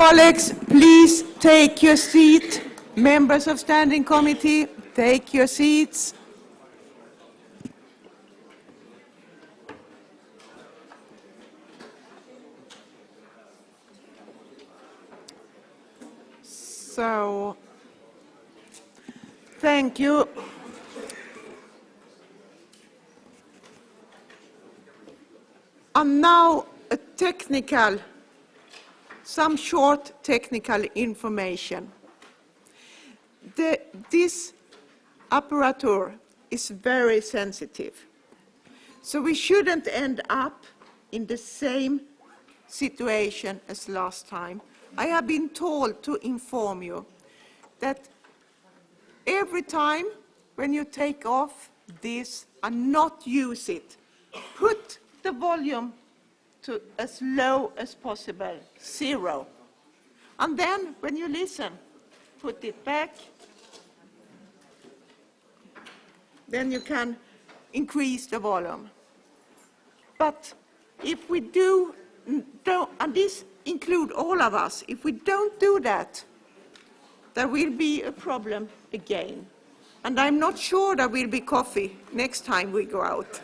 Colleagues, please take your seat. Members of Standing Committee, take your seats. So, thank you. And now some short technical information. This apparatus is very sensitive, so we shouldn't end up in the same situation as last time. I have been told to inform you that every time when you take off this and not use it, put the volume to as low as possible, 0. And then when you listen, put it back. Then you can increase the volume. But if we don't, and this includes all of us, if we don't do that, there will be a problem again. And I'm not sure there will be coffee next time we go out.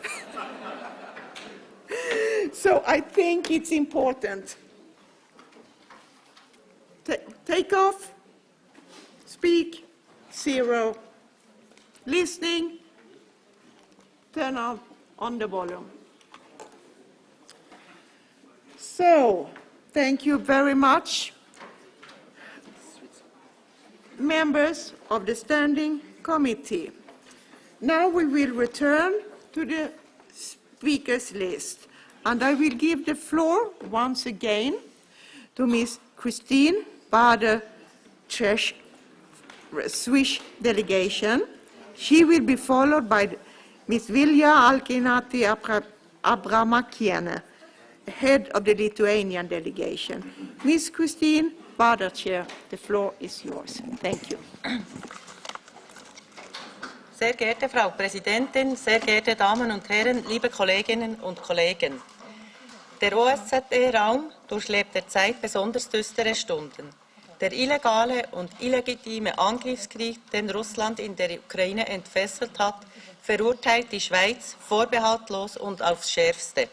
So I think it's important. Take off, speak, 0, listening, turn on the volume. So, thank you very much, members of the Standing Committee. Now we will return to the speakers list. And I will give the floor once again to Ms. Christine Bader, Swiss delegation. She will be followed by Ms. Vilja Alkinati Abramakiene, head of the Lithuanian delegation. Ms. Christine Bader, Chair, the floor is yours. Thank you. Sehr geehrte Frau Präsidentin, sehr geehrte Damen und Herren, liebe Kolleginnen und Kollegen! Der OSZE-Raum durchlebt derzeit besonders düstere Stunden. Der illegale und illegitime Angriffskrieg, den Russland in der Ukraine entfesselt hat, verurteilt die Schweiz vorbehaltlos und aufs Schärfste.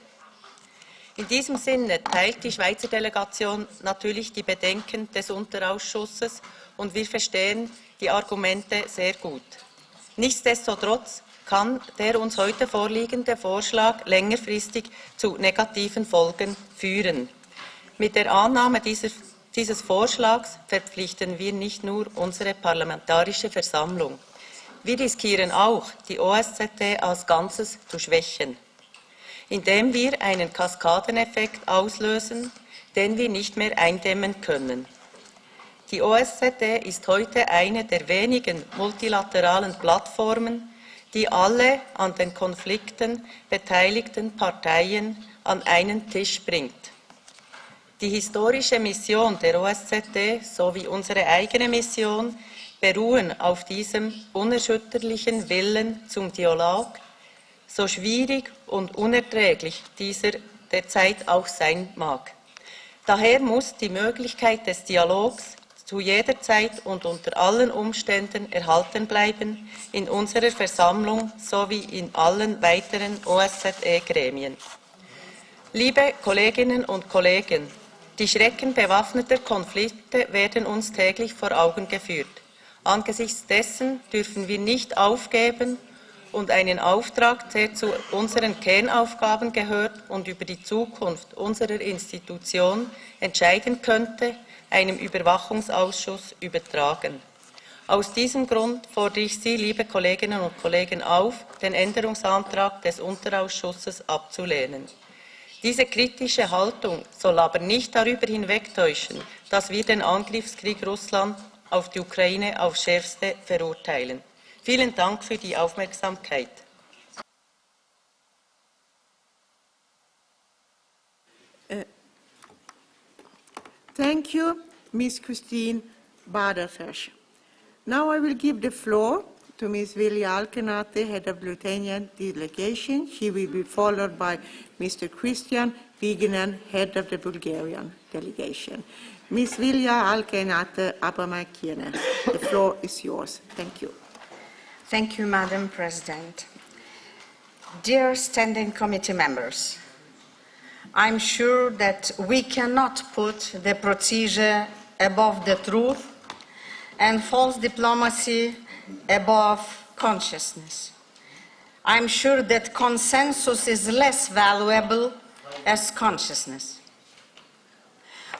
In diesem Sinne teilt die Schweizer Delegation natürlich die Bedenken des Unterausschusses und wir verstehen die Argumente sehr gut. Nichtsdestotrotz kann der uns heute vorliegende Vorschlag längerfristig zu negativen Folgen führen. Mit der Annahme dieses Vorschlags verpflichten wir nicht nur unsere Parlamentarische Versammlung. Wir riskieren auch, die OSZE als Ganzes zu schwächen, indem wir einen Kaskadeneffekt auslösen, den wir nicht mehr eindämmen können. Die OSZE ist heute eine der wenigen multilateralen Plattformen, die alle an den Konflikten beteiligten Parteien an einen Tisch bringt. Die historische Mission der OSZE sowie unsere eigene Mission beruhen auf diesem unerschütterlichen Willen zum Dialog, so schwierig und unerträglich dieser derzeit auch sein mag. Daher muss die Möglichkeit des Dialogs zu jeder Zeit und unter allen Umständen erhalten bleiben in unserer Versammlung sowie in allen weiteren OSZE-Gremien. Liebe Kolleginnen und Kollegen, die Schrecken bewaffneter Konflikte werden uns täglich vor Augen geführt. Angesichts dessen dürfen wir nicht aufgeben und einen Auftrag, der zu unseren Kernaufgaben gehört und über die Zukunft unserer Institution entscheiden könnte, einem Überwachungsausschuss übertragen. Aus diesem Grund fordere ich Sie, liebe Kolleginnen und Kollegen, auf, den Änderungsantrag des Unterausschusses abzulehnen. Diese kritische Haltung soll aber nicht darüber hinwegtäuschen, dass wir den Angriffskrieg Russlands auf die Ukraine aufs Schärfste verurteilen. Vielen Dank für die Aufmerksamkeit. Thank you, Ms. Christine Bader. Now I will give the floor to Ms. Vilja Alkenate, head of the Lithuanian delegation. She will be followed by Mr. Christian Vigenen, head of the Bulgarian delegation. Ms. Vilja Alkenate Abamakine, the floor is yours. Thank you. Thank you, Madam President. Dear Standing Committee members, I'm sure that we cannot put the procedure above the truth and false diplomacy above consciousness. I'm sure that consensus is less valuable as consciousness.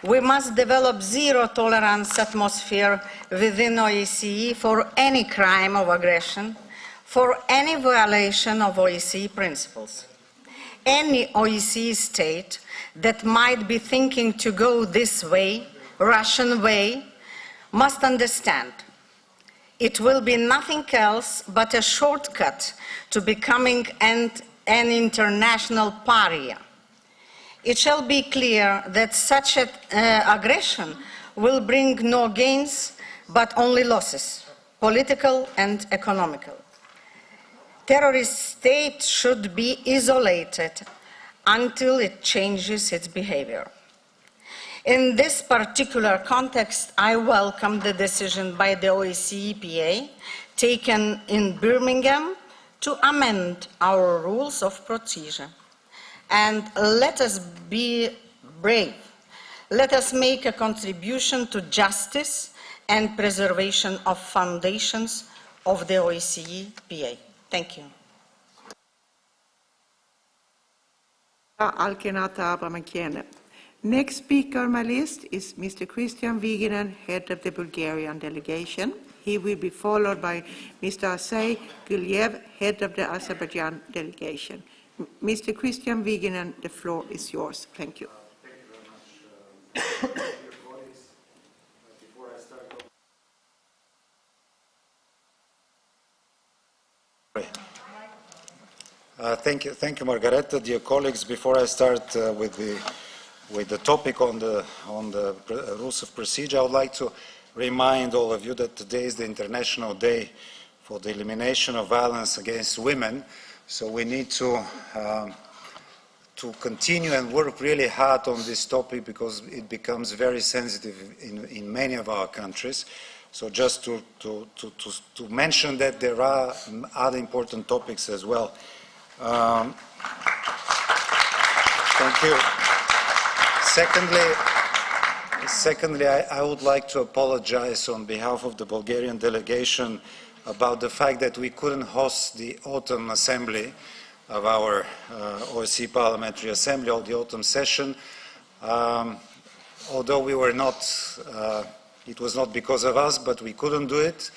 We must develop zero-tolerance atmosphere within OSCE for any crime of aggression, for any violation of OSCE principles. Any OSCE state that might be thinking to go this way, Russian way, must understand it will be nothing else but a shortcut to becoming an international pariah. It shall be clear that such aggression will bring no gains, but only losses, political and economical. Terrorist state should be isolated until it changes its behavior. In this particular context, I welcome the decision by the OSCE EPA taken in Birmingham to amend our rules of procedure. And let us be brave. Let us make a contribution to justice and preservation of foundations of the OSCE EPA. Thank you. Alkenata Abamakine. Next speaker on my list is Mr. Christian Viginen, head of the Bulgarian delegation. He will be followed by Mr. Asay Guliev, head of the Azerbaijan delegation. Mr. Christian Viginen, the floor is yours. Thank you. Thank you, Margareta. Dear colleagues, before I start with the topic on the rules of procedure, I would like to remind all of you that today is the International Day for the Elimination of Violence Against Women. So we need to continue and work really hard on this topic because it becomes very sensitive in many of our countries. So just to mention that there are other important topics as well. Thank you. Secondly, I would like to apologize on behalf of the Bulgarian delegation about the fact that we couldn't host the autumn assembly of our OSCE Parliamentary Assembly, or the autumn session. Although we were not, it was not because of us, but we couldn't do it.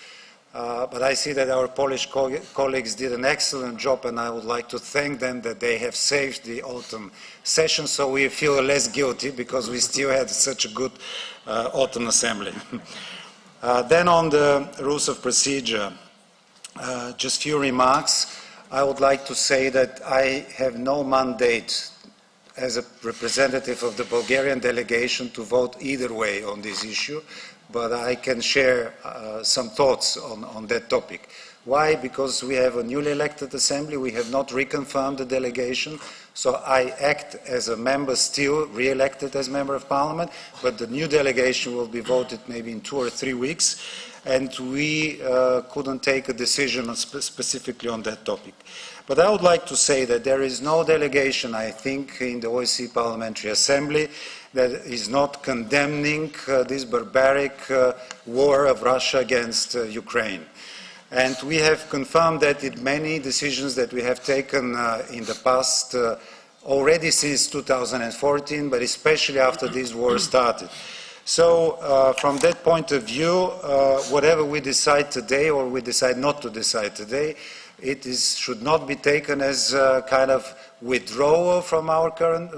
But I see that our Polish colleagues did an excellent job, and I would like to thank them that they have saved the autumn session, so we feel less guilty because we still had such a good autumn assembly. Then on the rules of procedure, just few remarks. I would like to say that I have no mandate as a representative of the Bulgarian delegation to vote either way on this issue, but I can share some thoughts on that topic. Why? Because we have a newly elected assembly, we have not reconfirmed the delegation, so I act as a member still, re-elected as member of parliament, but the new delegation will be voted maybe in 2 or 3 weeks, and we couldn't take a decision specifically on that topic. But I would like to say that there is no delegation, I think, in the OSCE Parliamentary Assembly that is not condemning this barbaric war of Russia against Ukraine. And we have confirmed that in many decisions that we have taken in the past, already since 2014, but especially after this war started. So from that point of view, whatever we decide today or we decide not to decide today, should not be taken as a kind of withdrawal from our current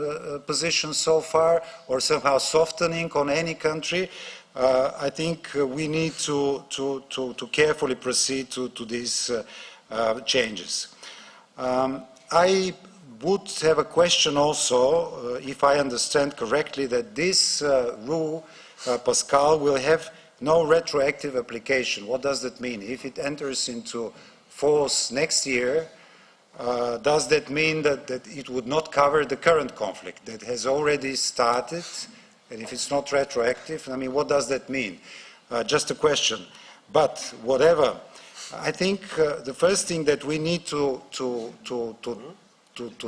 position so far or somehow softening on any country. I think we need to carefully proceed to these changes. I would have a question also, if I understand correctly, that this rule, Pascal, will have no retroactive application. What does that mean? If it enters into force next year, does that mean that it would not cover the current conflict that has already started and if it's not retroactive, I mean, what does that mean? Just a question. But whatever, I think the first thing that we need to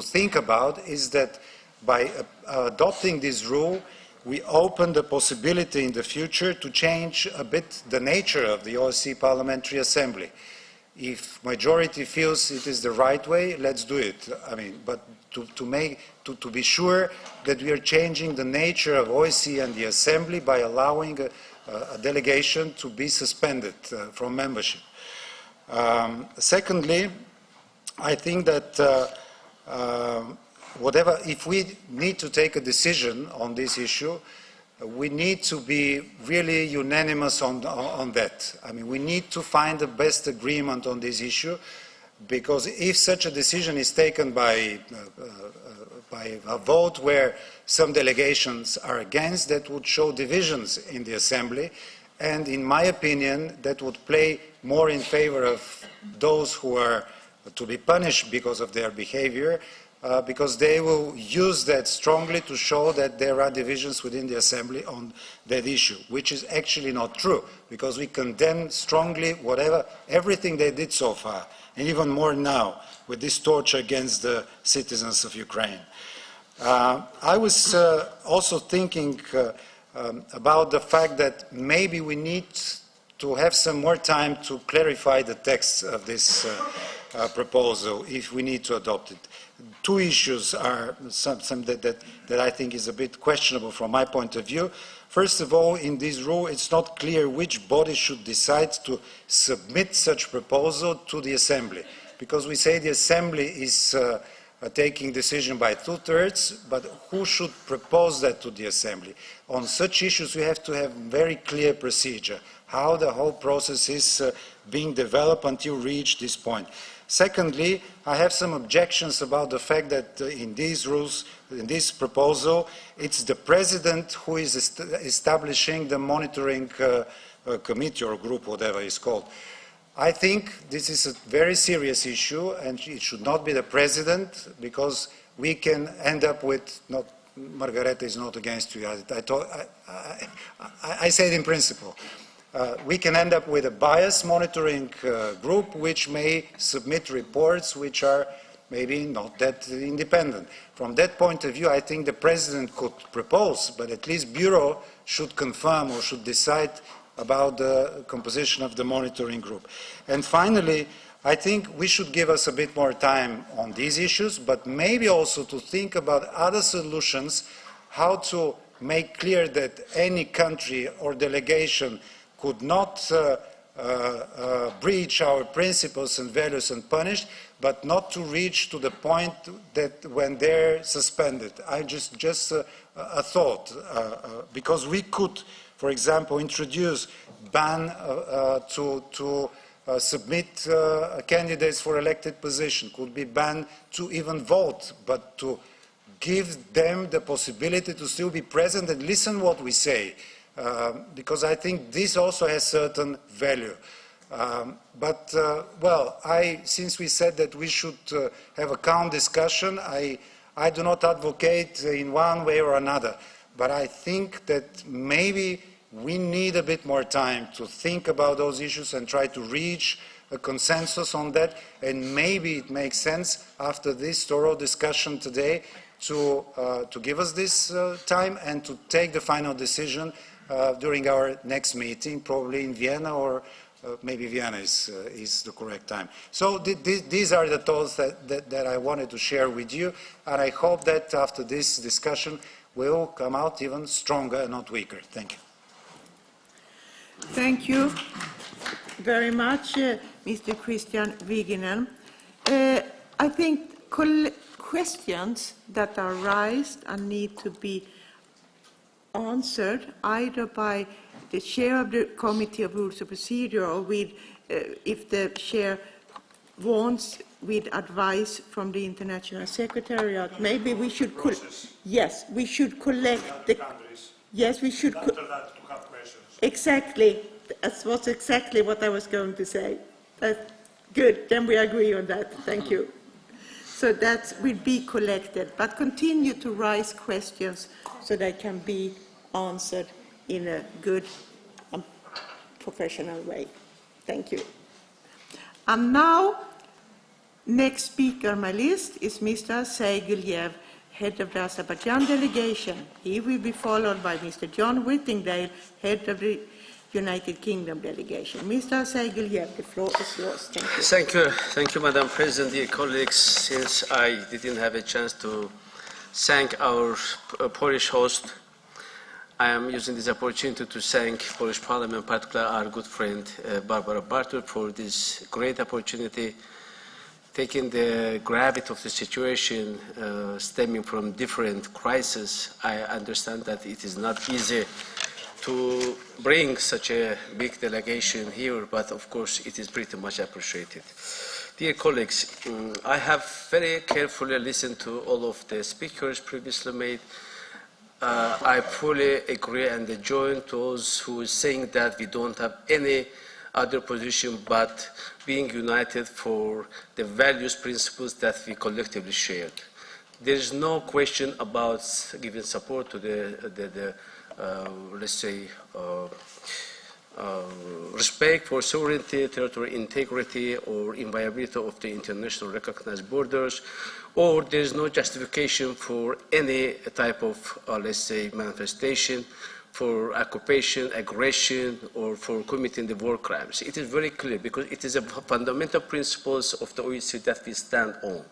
think about is that by adopting this rule, we open the possibility in the future to change a bit the nature of the OSCE Parliamentary Assembly. If majority feels it is the right way, let's do it. I mean, but to be sure that we are changing the nature of OSCE and the Assembly by allowing a delegation to be suspended from membership. Secondly, I think that if we need to take a decision on this issue, we need to be really unanimous on that. I mean, we need to find the best agreement on this issue, because if such a decision is taken by a vote where some delegations are against, that would show divisions in the Assembly, and in my opinion, that would play more in favor of those who are to be punished because of their behavior, because they will use that strongly to show that there are divisions within the Assembly on that issue, which is actually not true, because we condemn strongly everything they did so far, and even more now with this torture against the citizens of Ukraine. I was also thinking about the fact that maybe we need to have some more time to clarify the text of this proposal if we need to adopt it. Two issues are some that I think is a bit questionable from my point of view. First of all, in this rule, it's not clear which body should decide to submit such proposal to the Assembly, because we say the Assembly is taking decision by 2/3, but who should propose that to the Assembly? On such issues, we have to have very clear procedure, how the whole process is being developed until we reach this point. Secondly, I have some objections about the fact that in these rules, in this proposal, it's the President who is establishing the monitoring committee or group, whatever it's called. I think this is a very serious issue, and it should not be the President, because we can end up with, Margareta is not against you, I say it in principle. We can end up with a biased monitoring group which may submit reports which are maybe not that independent. From that point of view, I think the President could propose, but at least Bureau should confirm or should decide about the composition of the monitoring group. And finally, I think we should give us a bit more time on these issues, but maybe also to think about other solutions, how to make clear that any country or delegation could not breach our principles and values and punish, but not to reach to the point that when they're suspended. I just a thought, because we could, for example, introduce ban to submit candidates for elected position, could be banned to even vote, but to give them the possibility to still be present and listen what we say. Because I think this also has certain value. Since we said that we should have a calm discussion, I do not advocate in one way or another, but I think that maybe we need a bit more time to think about those issues and try to reach a consensus on that, and maybe it makes sense after this thorough discussion today to give us this time and to take the final decision during our next meeting, probably in Vienna, or maybe Vienna is the correct time. So these are the thoughts that I wanted to share with you, and I hope that after this discussion we'll come out even stronger and not weaker. Thank you. Thank you very much, Mr. Christian Viginen. I think questions that are raised and need to be answered either by the chair of the Committee of Rules of Procedure or with, if the chair wants, with advice from the International Secretariat. Maybe we should yes, we should collect the yes, we should exactly. That was exactly what I was going to say. Good. Then we agree on that. Thank you. So that will be collected, but continue to raise questions so they can be answered in a good and professional way. Thank you. And now, next speaker on my list is Mr. Sayguliev, head of the Azerbaijan delegation. He will be followed by Mr. John Whittingdale, head of the United Kingdom delegation. Mr. Sayguliev, the floor is yours. Thank you. Thank you, Madam President, dear colleagues. Since I didn't have a chance to thank our Polish host, I am using this opportunity to thank Polish Parliament, particularly our good friend Barbara Bartur, for this great opportunity, taking the gravity of the situation stemming from different crises. I understand that it is not easy to bring such a big delegation here, but of course it is pretty much appreciated. Dear colleagues, I have very carefully listened to all of the speakers previously made. I fully agree and join those who are saying that we don't have any other position but being united for the values, principles that we collectively shared. There is no question about giving support to the let's say, respect for sovereignty, territorial integrity, or inviolability of the international recognized borders, or there is no justification for any type of, let's say, manifestation for occupation, aggression, or for committing the war crimes. It is very clear because it is a fundamental principles of the OSCE that we stand on.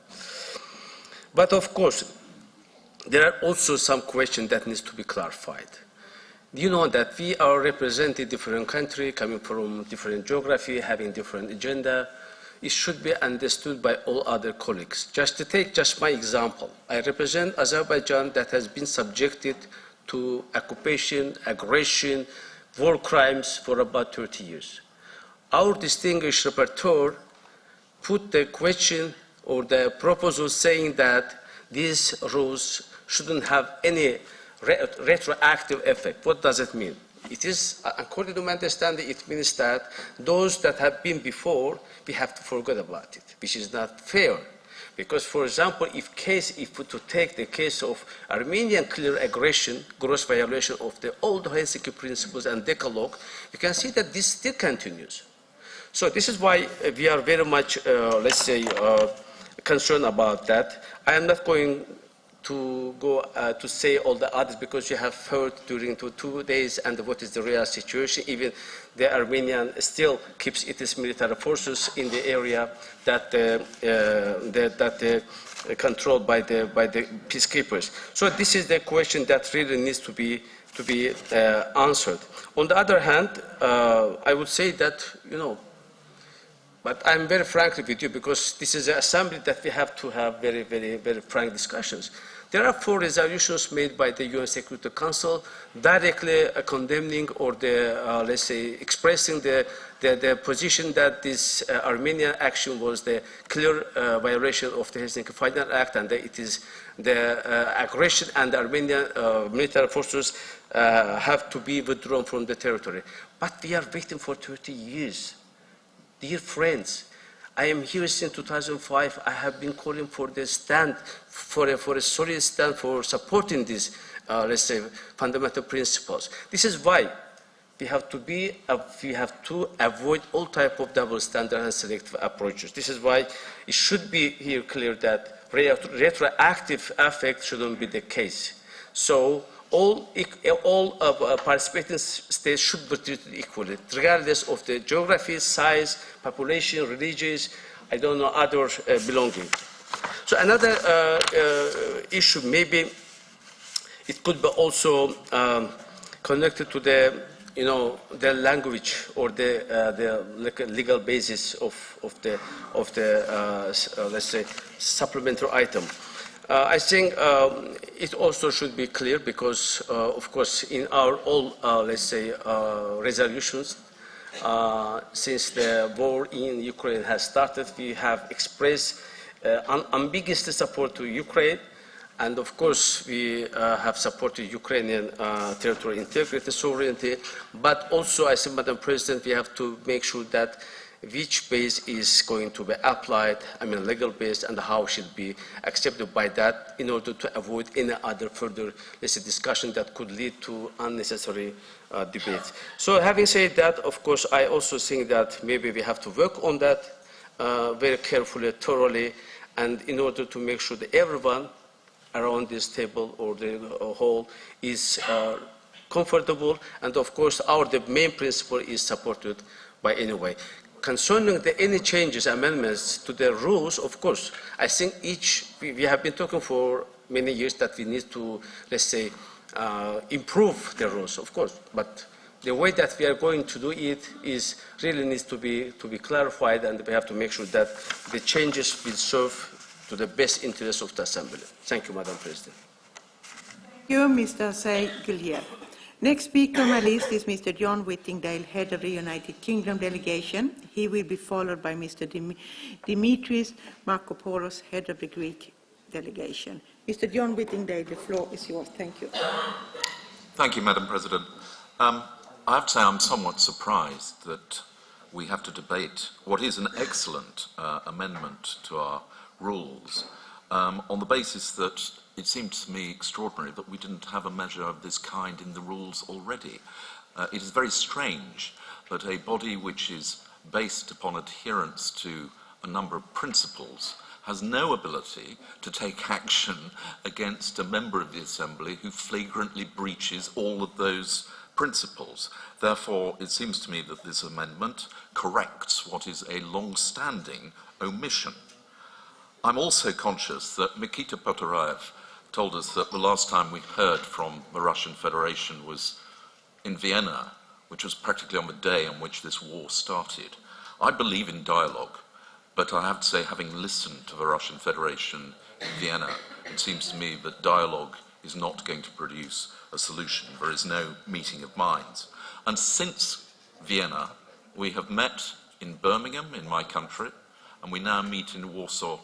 But of course, there are also some questions that needs to be clarified. You know that we are representing different countries, coming from different geography, having different agenda. It should be understood by all other colleagues. Just to take just my example, I represent Azerbaijan that has been subjected to occupation, aggression, war crimes for about 30 years. Our distinguished rapporteur put the question or the proposal saying that these rules shouldn't have any retroactive effect. What does it mean? It is, according to my understanding, it means that those that have been before, we have to forget about it, which is not fair. Because, for example, if to take the case of Armenian clear aggression, gross violation of the old Helsinki principles and Decalogue, you can see that this still continues. So this is why we are very much, let's say, concerned about that. I am not going to go to say all the others because you have heard during 2 days and what is the real situation. Even the Armenian still keeps its military forces in the area that controlled by the peacekeepers. So this is the question that really needs to be answered. On the other hand, I would say that, you know, but I'm very frank with you because this is an assembly that we have to have very, very, very frank discussions. There are 4 resolutions made by the UN Security Council directly condemning or let's say, expressing the position that this Armenian action was the clear violation of the Helsinki Final Act and that it is the aggression and the Armenian military forces have to be withdrawn from the territory. But we are waiting for 30 years. Dear friends, I am here since 2005. I have been calling for the stand, for a solid stand for supporting these, let's say, fundamental principles. This is why we have to avoid all type of double standard and selective approaches. This is why it should be here clear that retroactive effect shouldn't be the case. So all participating states should be treated equally, regardless of the geography, size, population, religions, I don't know, other belonging. So another issue, maybe it could be also connected to the, you know, the language or the legal basis of the let's say, supplementary item. I think it also should be clear because, of course, in our all, let's say, resolutions, since the war in Ukraine has started, we have expressed unambiguous support to Ukraine, and of course, we have supported Ukrainian territorial integrity, sovereignty, but also, I think, Madam President, we have to make sure that which base is going to be applied, legal base, and how should be accepted by that in order to avoid any other further, let's say, discussion that could lead to unnecessary debates. So having said that, of course, I also think that maybe we have to work on that very carefully, thoroughly, and in order to make sure that everyone around this table or the hall is comfortable, and of course the main principle is supported by any way. Concerning any changes, amendments to the rules, of course, I think we have been talking for many years that we need to, let's say, improve the rules, of course, but the way that we are going to do it really needs to be clarified, and we have to make sure that the changes will serve to the best interest of the Assembly. Thank you, Madam President. Thank you, Mr. Say-Gullier. Next speaker on my list is Mr. John Whittingdale, head of the United Kingdom delegation. He will be followed by Mr. Dimitris Markopoulos, head of the Greek delegation. Mr. John Whittingdale, the floor is yours. Thank you. Thank you, Madam President. I have to say I'm somewhat surprised that we have to debate what is an excellent amendment to our rules on the basis that it seemed to me extraordinary that we didn't have a measure of this kind in the rules already. It is very strange that a body which is based upon adherence to a number of principles has no ability to take action against a member of the Assembly who flagrantly breaches all of those principles. Therefore, it seems to me that this amendment corrects what is a long-standing omission. I'm also conscious that Mikita Potoraev told us that the last time we heard from the Russian Federation was in Vienna, which was practically on the day on which this war started. I believe in dialogue, but I have to say, having listened to the Russian Federation in Vienna, it seems to me that dialogue is not going to produce a solution. There is no meeting of minds. And since Vienna, we have met in Birmingham, in my country, and we now meet in Warsaw,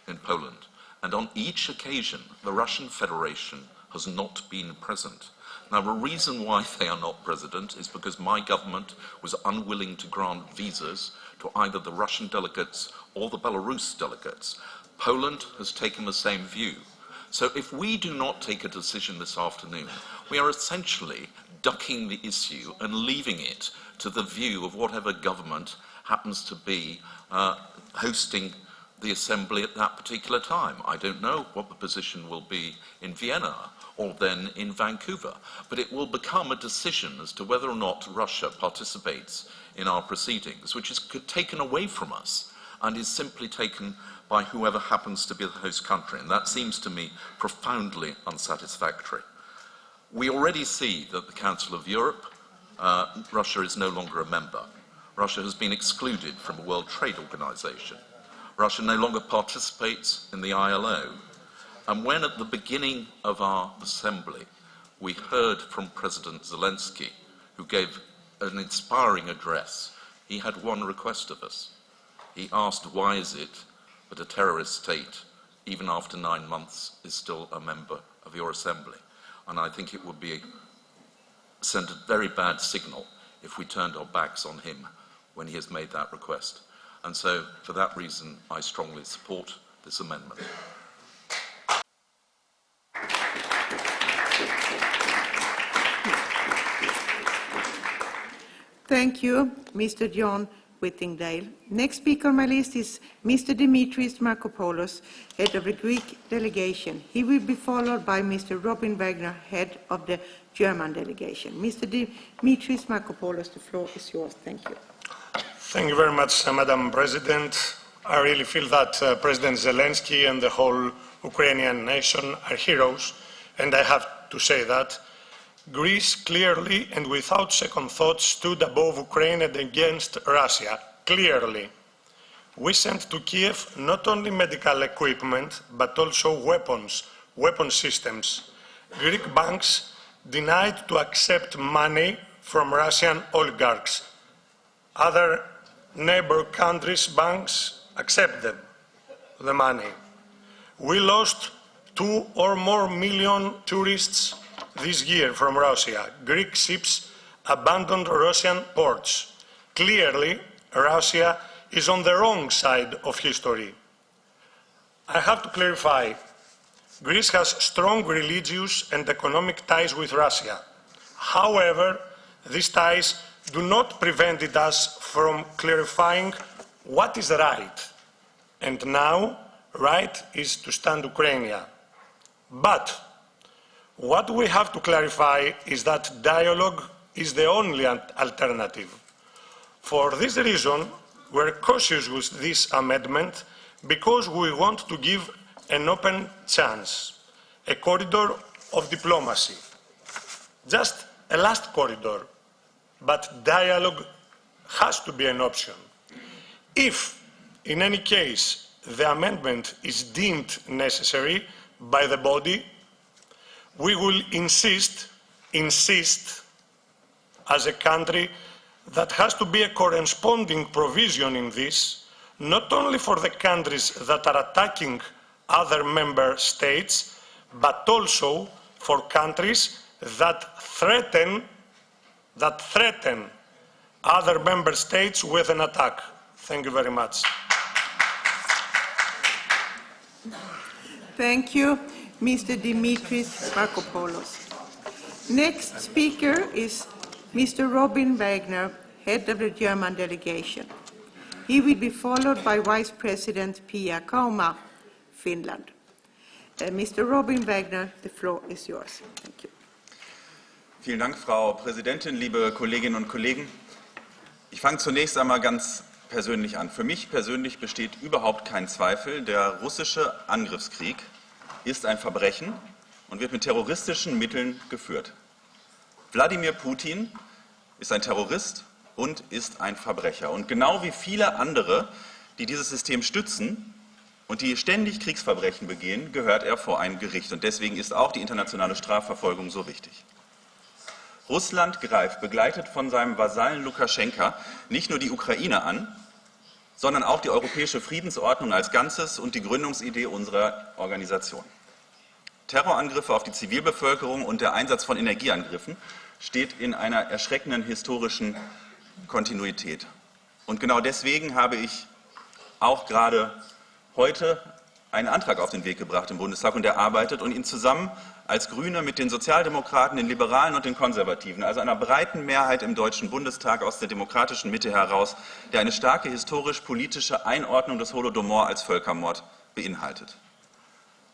in Poland. And on each occasion, the Russian Federation has not been present. Now, the reason why they are not present is because my government was unwilling to grant visas to either the Russian delegates or the Belarus delegates. Poland has taken the same view. So if we do not take a decision this afternoon, we are essentially ducking the issue and leaving it to the view of whatever government happens to be hosting the Assembly at that particular time. I don't know what the position will be in Vienna or then in Vancouver, but it will become a decision as to whether or not Russia participates in our proceedings, which is taken away from us and is simply taken by whoever happens to be the host country, and that seems to me profoundly unsatisfactory. We already see that the Council of Europe, Russia is no longer a member. Russia has been excluded from the World Trade Organization. Russia no longer participates in the ILO. And when at the beginning of our assembly, we heard from President Zelensky, who gave an inspiring address, he had one request of us. He asked, why is it that a terrorist state, even after 9 months, is still a member of your assembly? And I think it would send a very bad signal if we turned our backs on him when he has made that request. And so, for that reason, I strongly support this amendment. Thank you, Mr. John Whittingdale. Next speaker on my list is Mr. Dimitris Markopoulos, head of the Greek delegation. He will be followed by Mr. Robin Wagner, head of the German delegation. Mr. Dimitris Markopoulos, the floor is yours. Thank you. Thank you very much, Madam President. I really feel that President Zelensky and the whole Ukrainian nation are heroes, and I have to say that. Greece clearly and without second thought stood above Ukraine and against Russia, clearly. We sent to Kiev not only medical equipment, but also weapon systems. Greek banks denied to accept money from Russian oligarchs. Other neighbor countries' banks accepted the money. We lost 2 or more million tourists this year from Russia. Greek ships abandoned Russian ports. Clearly, Russia is on the wrong side of history. I have to clarify, Greece has strong religious and economic ties with Russia. However, these ties do not prevent us from clarifying what is right. And now, right is to stand Ukraine. But what we have to clarify is that dialogue is the only alternative. For this reason, we're cautious with this amendment because we want to give an open chance, a corridor of diplomacy. Just a last corridor, but dialogue has to be an option. If, in any case, the amendment is deemed necessary by the body, we will insist as a country that has to be a corresponding provision in this, not only for the countries that are attacking other member states, but also for countries that threaten other member states with an attack. Thank you very much. Thank you, Mr. Dimitris Markopoulos. Next speaker is Mr. Robin Wagner, head of the German delegation. He will be followed by Vice President Pia Kauma, Finland. Mr. Robin Wagner, the floor is yours. Thank you. Vielen Dank, Frau Präsidentin, liebe Kolleginnen und Kollegen. Ich fange zunächst einmal ganz persönlich an. Für mich persönlich besteht überhaupt kein Zweifel, der russische Angriffskrieg ist ein Verbrechen und wird mit terroristischen Mitteln geführt. Wladimir Putin ist ein Terrorist und ist ein Verbrecher. Und genau wie viele andere, die dieses System stützen und die ständig Kriegsverbrechen begehen, gehört er vor ein Gericht. Und deswegen ist auch die internationale Strafverfolgung so wichtig. Russland greift, begleitet von seinem Vasallen Lukaschenka, nicht nur die Ukraine an, sondern auch die europäische Friedensordnung als Ganzes und die Gründungsidee unserer Organisation. Terrorangriffe auf die Zivilbevölkerung und der Einsatz von Energieangriffen steht in einer erschreckenden historischen Kontinuität. Und genau deswegen habe ich auch gerade heute einen Antrag auf den Weg gebracht im Bundestag und erarbeitet und ihn zusammen als Grüne mit den Sozialdemokraten, den Liberalen und den Konservativen, also einer breiten Mehrheit im Deutschen Bundestag aus der demokratischen Mitte heraus, der eine starke historisch-politische Einordnung des Holodomor als Völkermord beinhaltet.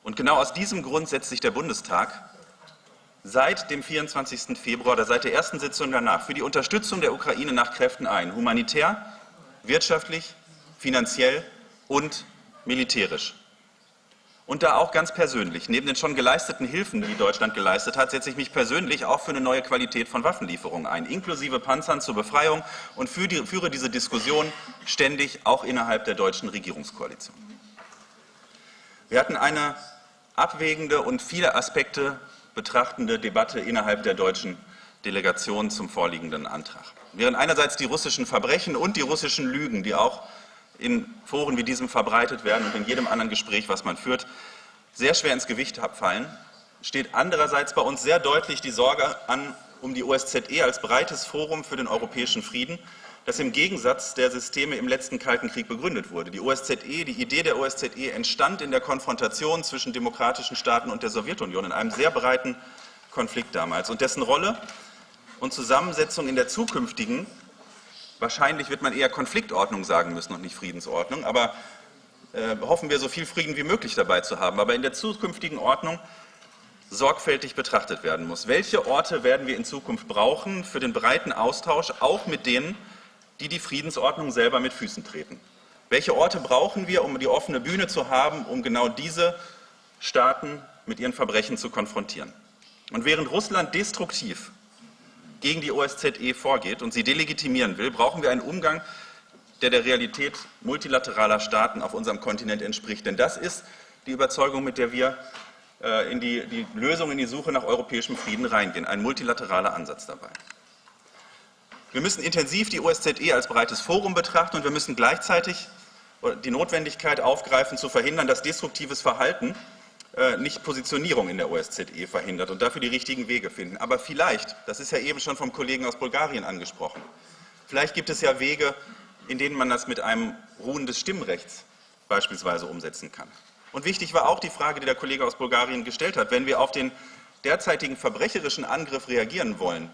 Und genau aus diesem Grund setzt sich der Bundestag seit dem 24. Februar oder seit der ersten Sitzung danach für die Unterstützung der Ukraine nach Kräften ein, humanitär, wirtschaftlich, finanziell und militärisch. Und da auch ganz persönlich, neben den schon geleisteten Hilfen, die Deutschland geleistet hat, setze ich mich persönlich auch für eine neue Qualität von Waffenlieferungen ein, inklusive Panzern zur Befreiung und führe diese Diskussion ständig auch innerhalb der deutschen Regierungskoalition. Wir hatten eine abwägende und viele Aspekte betrachtende Debatte innerhalb der deutschen Delegation zum vorliegenden Antrag. Während einerseits die russischen Verbrechen und die russischen Lügen, die auch in Foren wie diesem verbreitet werden und in jedem anderen Gespräch, was man führt, sehr schwer ins Gewicht fallen, steht andererseits bei uns sehr deutlich die Sorge an um die OSZE als breites Forum für den europäischen Frieden, das im Gegensatz der Systeme im letzten Kalten Krieg begründet wurde. Die OSZE, die Idee der OSZE entstand in der Konfrontation zwischen demokratischen Staaten und der Sowjetunion in einem sehr breiten Konflikt damals. Und dessen Rolle und Zusammensetzung in der zukünftigen, wahrscheinlich wird man eher Konfliktordnung sagen müssen und nicht Friedensordnung, aber hoffen wir, so viel Frieden wie möglich dabei zu haben, aber in der zukünftigen Ordnung sorgfältig betrachtet werden muss. Welche Orte werden wir in Zukunft brauchen für den breiten Austausch, auch mit denen, die die Friedensordnung selber mit Füßen treten? Welche Orte brauchen wir, um die offene Bühne zu haben, um genau diese Staaten mit ihren Verbrechen zu konfrontieren? Und während Russland destruktiv gegen die OSZE vorgeht und sie delegitimieren will, brauchen wir einen Umgang, der der Realität multilateraler Staaten auf unserem Kontinent entspricht. Denn das ist die Überzeugung, mit der wir in die Lösung, in die Suche nach europäischem Frieden reingehen. Ein multilateraler Ansatz dabei. Wir müssen intensiv die OSZE als breites Forum betrachten und wir müssen gleichzeitig die Notwendigkeit aufgreifen, zu verhindern, dass destruktives Verhalten nicht Positionierung in der OSZE verhindert und dafür die richtigen Wege finden. Aber vielleicht, das ist ja eben schon vom Kollegen aus Bulgarien angesprochen, vielleicht gibt es ja Wege, in denen man das mit einem Ruhen des Stimmrechts beispielsweise umsetzen kann. Und wichtig war auch die Frage, die der Kollege aus Bulgarien gestellt hat. Wenn wir auf den derzeitigen verbrecherischen Angriff reagieren wollen,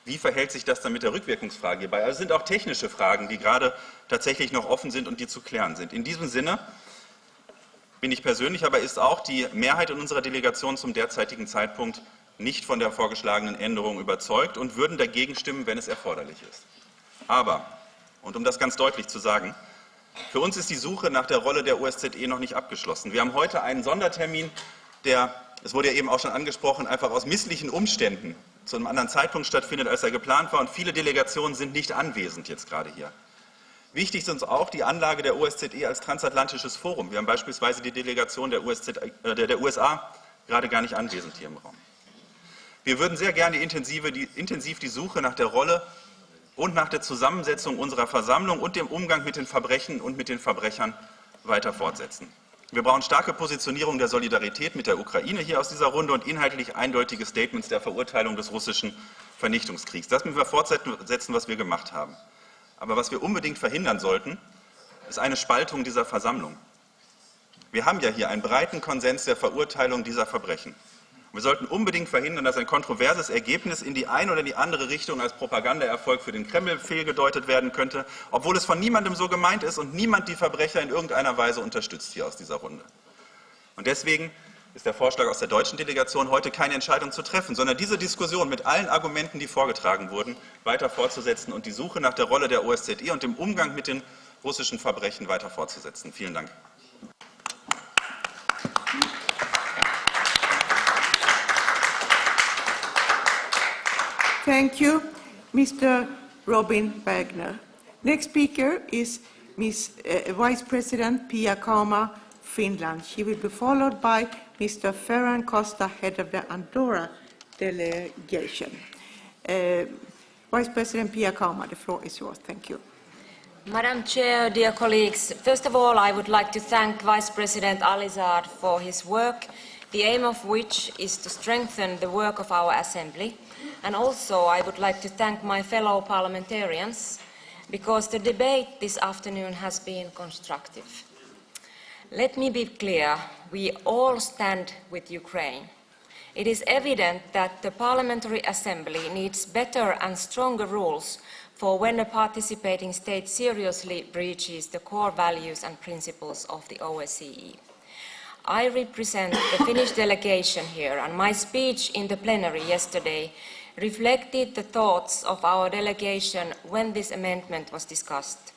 wie verhält sich das dann mit der Rückwirkungsfrage hierbei? Also es sind auch technische Fragen, die gerade tatsächlich noch offen sind und die zu klären sind. In diesem Sinne bin ich persönlich, aber ist auch die Mehrheit in unserer Delegation zum derzeitigen Zeitpunkt nicht von der vorgeschlagenen Änderung überzeugt und würden dagegen stimmen, wenn es erforderlich ist. Aber, und um das ganz deutlich zu sagen, für uns ist die Suche nach der Rolle der OSZE noch nicht abgeschlossen. Wir haben heute einen Sondertermin, der, es wurde ja eben auch schon angesprochen, einfach aus misslichen Umständen zu einem anderen Zeitpunkt stattfindet, als er geplant war. Und viele Delegationen sind nicht anwesend jetzt gerade hier. Wichtig ist uns auch die Anlage der OSZE als transatlantisches Forum. Wir haben beispielsweise die Delegation der USA gerade gar nicht anwesend hier im Raum. Wir würden sehr gerne intensiv die Suche nach der Rolle und nach der Zusammensetzung unserer Versammlung und dem Umgang mit den Verbrechen und mit den Verbrechern weiter fortsetzen. Wir brauchen starke Positionierung der Solidarität mit der Ukraine hier aus dieser Runde und inhaltlich eindeutige Statements der Verurteilung des russischen Vernichtungskriegs. Das müssen wir fortsetzen, was wir gemacht haben. Aber was wir unbedingt verhindern sollten, ist eine Spaltung dieser Versammlung. Wir haben ja hier einen breiten Konsens der Verurteilung dieser Verbrechen. Wir sollten unbedingt verhindern, dass ein kontroverses Ergebnis in die eine oder die andere Richtung als Propagandaerfolg für den Kreml fehlgedeutet werden könnte, obwohl es von niemandem so gemeint ist und niemand die Verbrecher in irgendeiner Weise unterstützt hier aus dieser Runde. Und deswegen ist der Vorschlag aus der deutschen Delegation, heute keine Entscheidung zu treffen, sondern diese Diskussion mit allen Argumenten, die vorgetragen wurden, weiter fortzusetzen und die Suche nach der Rolle der OSZE und dem Umgang mit den russischen Verbrechen weiter fortzusetzen. Vielen Dank. Thank you, Mr. Robin Wagner. Next speaker is Vice President Pia Kauma, Finland. She will be followed by Mr. Ferran Costa, head of the Andorra delegation. Vice President Pia Kauma, the floor is yours. Thank you. Madam Chair, dear colleagues, first of all, I would like to thank Vice President Alizard for his work, the aim of which is to strengthen the work of our Assembly. And also, I would like to thank my fellow parliamentarians, because the debate this afternoon has been constructive. Let me be clear, we all stand with Ukraine. It is evident that the Parliamentary Assembly needs better and stronger rules for when a participating state seriously breaches the core values and principles of the OSCE. I represent the Finnish delegation here, and my speech in the plenary yesterday reflected the thoughts of our delegation when this amendment was discussed.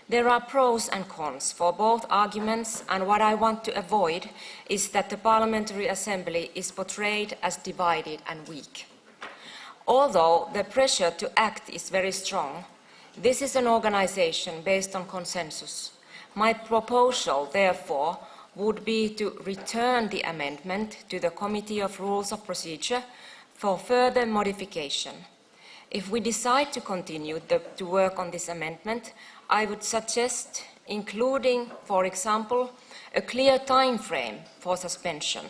There are pros and cons for both arguments, and what I want to avoid is that the Parliamentary Assembly is portrayed as divided and weak. Although the pressure to act is very strong, this is an organisation based on consensus. My proposal, therefore, would be to return the amendment to the Committee of Rules of Procedure for further modification. If we decide to continue to work on this amendment, I would suggest including, for example, a clear time frame for suspension.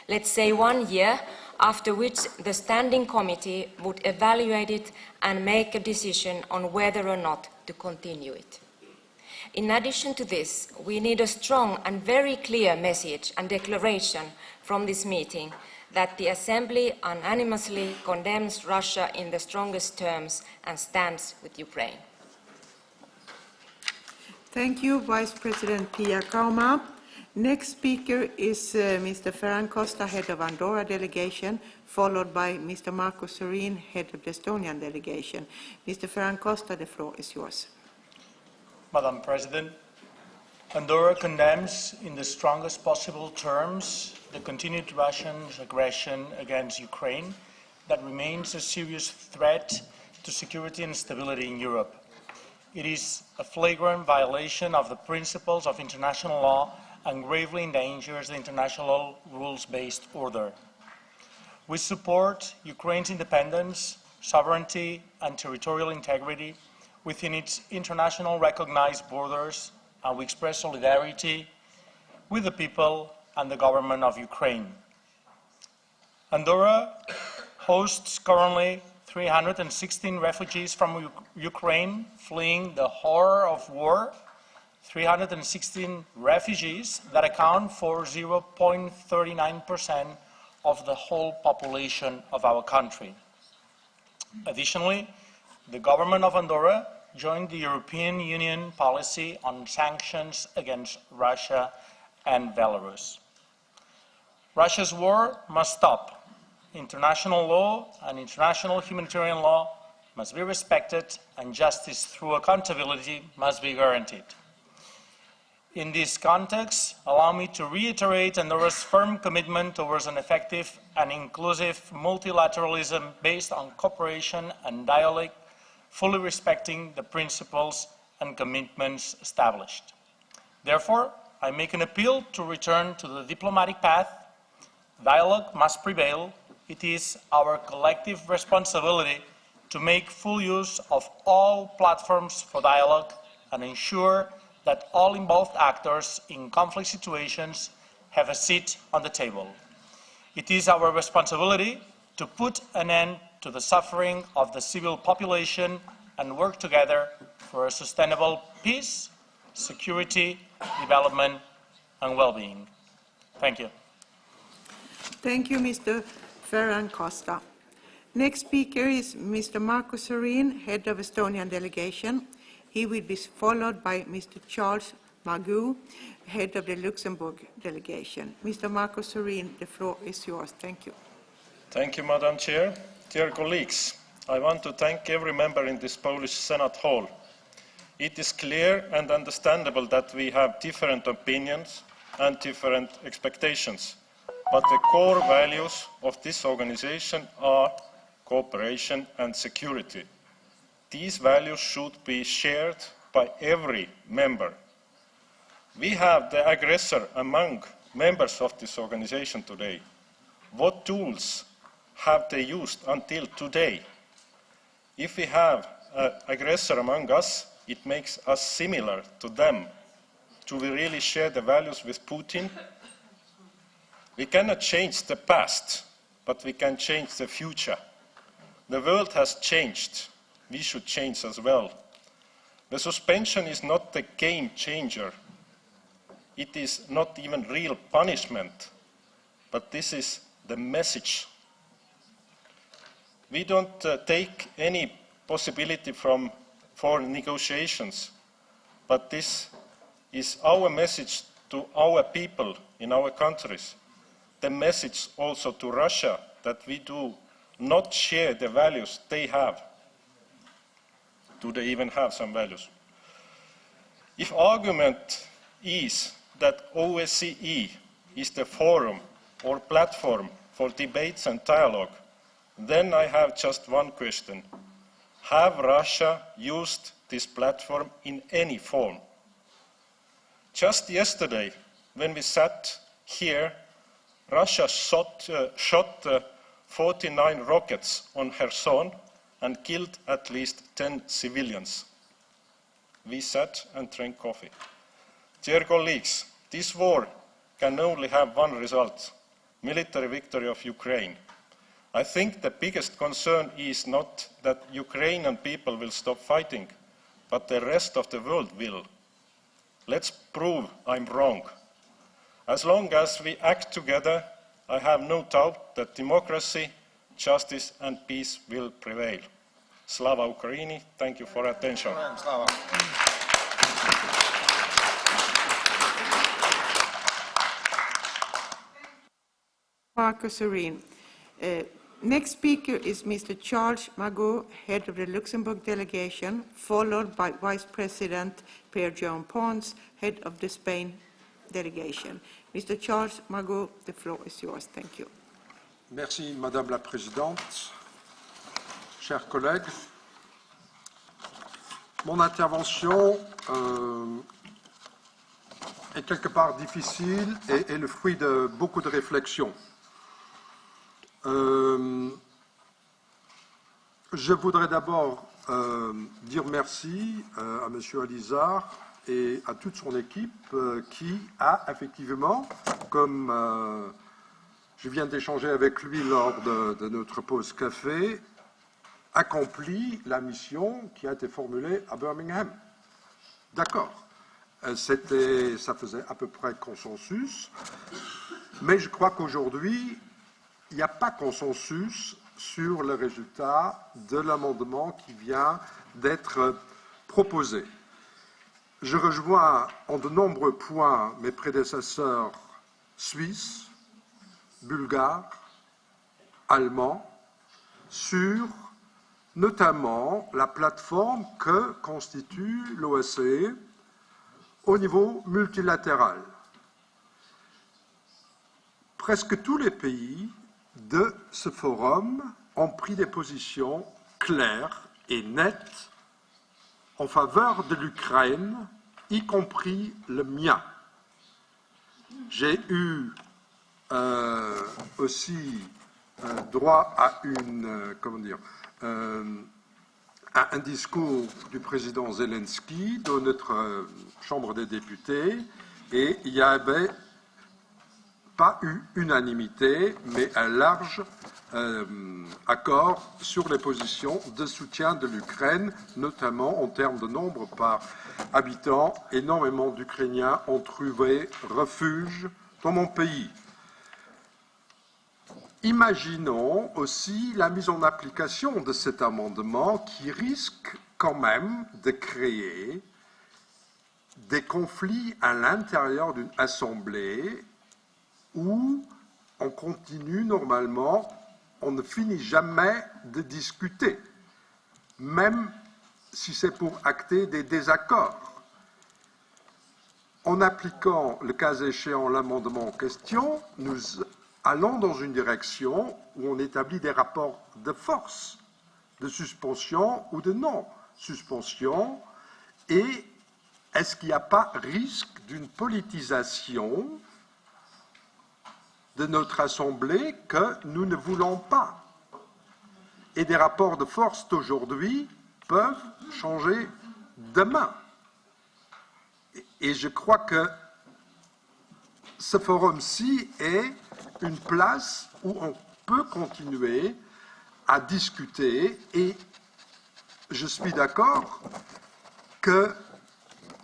Let's say 1 year, after which the Standing Committee would evaluate it and make a decision on whether or not to continue it. In addition to this, we need a strong and very clear message and declaration from this meeting that the Assembly unanimously condemns Russia in the strongest terms and stands with Ukraine. Thank you, Vice President Pia Kauma. Next speaker is Mr. Ferran Costa, head of Andorra delegation, followed by Mr. Marco Sorin, head of the Estonian delegation. Mr. Ferran Costa, the floor is yours. Madam President, Andorra condemns in the strongest possible terms the continued Russian aggression against Ukraine that remains a serious threat to security and stability in Europe. It is a flagrant violation of the principles of international law and gravely endangers the international rules-based order. We support Ukraine's independence, sovereignty, and territorial integrity within its international recognized borders, and we express solidarity with the people and the government of Ukraine. Andorra hosts currently 316 refugees from Ukraine fleeing the horror of war, 316 refugees that account for 0.39% of the whole population of our country. Additionally, the government of Andorra joined the European Union policy on sanctions against Russia and Belarus. Russia's war must stop. International law and international humanitarian law must be respected, and justice through accountability must be guaranteed. In this context, allow me to reiterate Andorra's firm commitment towards an effective and inclusive multilateralism based on cooperation and dialogue, fully respecting the principles and commitments established. Therefore, I make an appeal to return to the diplomatic path. Dialogue must prevail. It is our collective responsibility to make full use of all platforms for dialogue and ensure that all involved actors in conflict situations have a seat on the table. It is our responsibility to put an end to the suffering of the civil population and work together for a sustainable peace, security, development, and well-being. Thank you. Thank you, Mr. Ferran Costa. Next speaker is Mr. Marco Sorin, head of Estonian delegation. He will be followed by Mr. Charles Magou, head of the Luxembourg delegation. Mr. Marco Sorin, the floor is yours. Thank you. Thank you, Madam Chair. Dear colleagues, I want to thank every member in this Polish Senate hall. It is clear and understandable that we have different opinions and different expectations, but the core values of this organization are cooperation and security. These values should be shared by every member. We have the aggressor among members of this organization today. What tools have they used until today? If we have an aggressor among us, it makes us similar to them. Do we really share the values with Putin? We cannot change the past, but we can change the future. The world has changed. We should change as well. The suspension is not the game changer. It is not even real punishment, but this is the message. We don't take any possibility for negotiations, but this is our message to our people in our countries. The message also to Russia that we do not share the values they have. Do they even have some values? If argument is that OSCE is the forum or platform for debates and dialogue, then I have just one question. Have Russia used this platform in any form? Just yesterday, when we sat here, Russia shot 49 rockets on Kherson and killed at least 10 civilians. We sat and drank coffee. Dear colleagues, this war can only have one result, military victory of Ukraine. I think the biggest concern is not that Ukrainian people will stop fighting, but the rest of the world will. Let's prove I'm wrong. As long as we act together, I have no doubt that democracy, justice and peace will prevail. Slava Ukraini, thank you for attention. Slava. Marco Sorin. Next speaker is Mr. Charles Magou, head of the Luxembourg delegation, followed by Vice President Pierre-Jean Pons, head of the Spain delegation. Mr. Charles Magou, the floor is yours. Thank you. Merci, Madame la Présidente. Chers collègues, mon intervention est quelque part difficile et est le fruit de beaucoup de réflexions. Je voudrais d'abord dire merci à M. Alizard et à toute son équipe qui a effectivement, comme je viens d'échanger avec lui lors de notre pause café, accompli la mission qui a été formulée à Birmingham. D'accord. Ça faisait à peu près consensus, mais je crois qu'aujourd'hui, il n'y a pas consensus sur le résultat de l'amendement qui vient d'être proposé. Je rejoins en de nombreux points mes prédécesseurs suisses, bulgares, allemands, sur notamment la plateforme que constitue l'OSCE au niveau multilatéral. Presque tous les pays de ce forum ont pris des positions claires et nettes en faveur de l'Ukraine, y compris le mien. J'ai eu aussi droit à à un discours du président Zelensky dans notre Chambre des députés, et il n'y avait pas eu unanimité, mais un large accord sur les positions de soutien de l'Ukraine, notamment en termes de nombre par habitant. Énormément d'Ukrainiens ont trouvé refuge dans mon pays. Imaginons aussi la mise en application de cet amendement qui risque quand même de créer des conflits à l'intérieur d'une assemblée où on continue normalement, on ne finit jamais de discuter, même si c'est pour acter des désaccords. En appliquant, le cas échéant, l'amendement en question, nous allons dans une direction où on établit des rapports de force, de suspension ou de non-suspension, et est-ce qu'il n'y a pas risque d'une politisation de notre Assemblée que nous ne voulons pas? Et des rapports de force d'aujourd'hui peuvent changer demain. Et je crois que ce forum-ci est une place où on peut continuer à discuter, et je suis d'accord que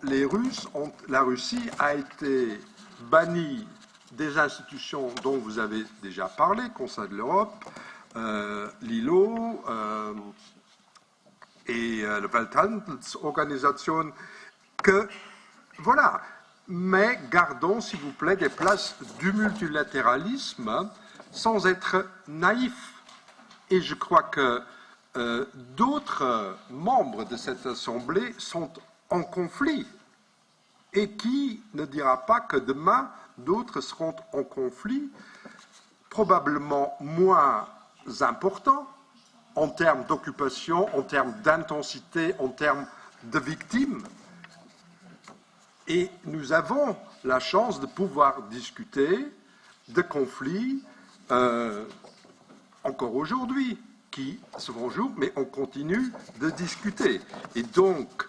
la Russie a été bannie des institutions dont vous avez déjà parlé, Conseil de l'Europe, l'ILO et la Welthandelsorganisation, que voilà. Mais gardons, s'il vous plaît, des places du multilatéralisme sans être naïfs. Et je crois que d'autres membres de cette Assemblée sont en conflit. Et qui ne dira pas que demain, d'autres seront en conflit, probablement moins importants en termes d'occupation, en termes d'intensité, en termes de victimes. Et nous avons la chance de pouvoir discuter de conflits encore aujourd'hui qui se font jour, mais on continue de discuter. Et donc,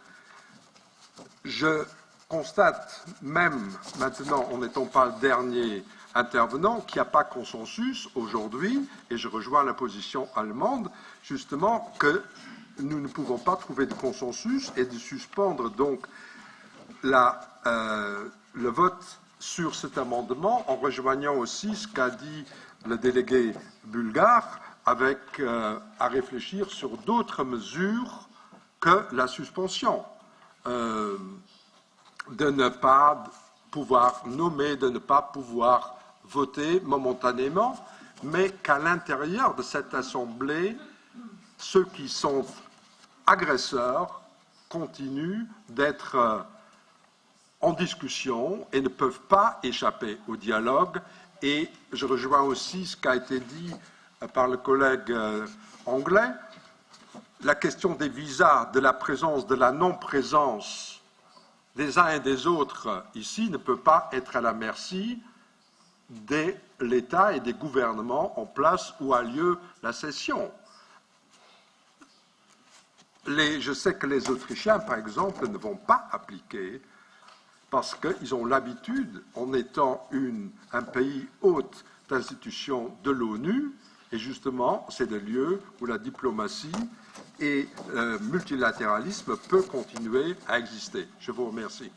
je constate, même maintenant, en n'étant pas le dernier intervenant, qu'il n'y a pas consensus aujourd'hui, et je rejoins la position allemande, justement, que nous ne pouvons pas trouver de consensus et de suspendre donc le vote sur cet amendement, en rejoignant aussi ce qu'a dit le délégué bulgare, avec à réfléchir sur d'autres mesures que la suspension, de ne pas pouvoir nommer, de ne pas pouvoir voter momentanément, mais qu'à l'intérieur de cette Assemblée, ceux qui sont agresseurs continuent d'être en discussion et ne peuvent pas échapper au dialogue. Et je rejoins aussi ce qui a été dit par le collègue anglais, la question des visas, de la présence, de la non-présence des uns et des autres ici ne peut pas être à la merci de l'État et des gouvernements en place où a lieu la session. Je sais que les Autrichiens, par exemple, ne vont pas appliquer parce qu'ils ont l'habitude, en étant un pays hôte d'institutions de l'ONU, Et justement, c'est le lieu où la diplomatie et le multilatéralisme peuvent continuer à exister. Je vous remercie.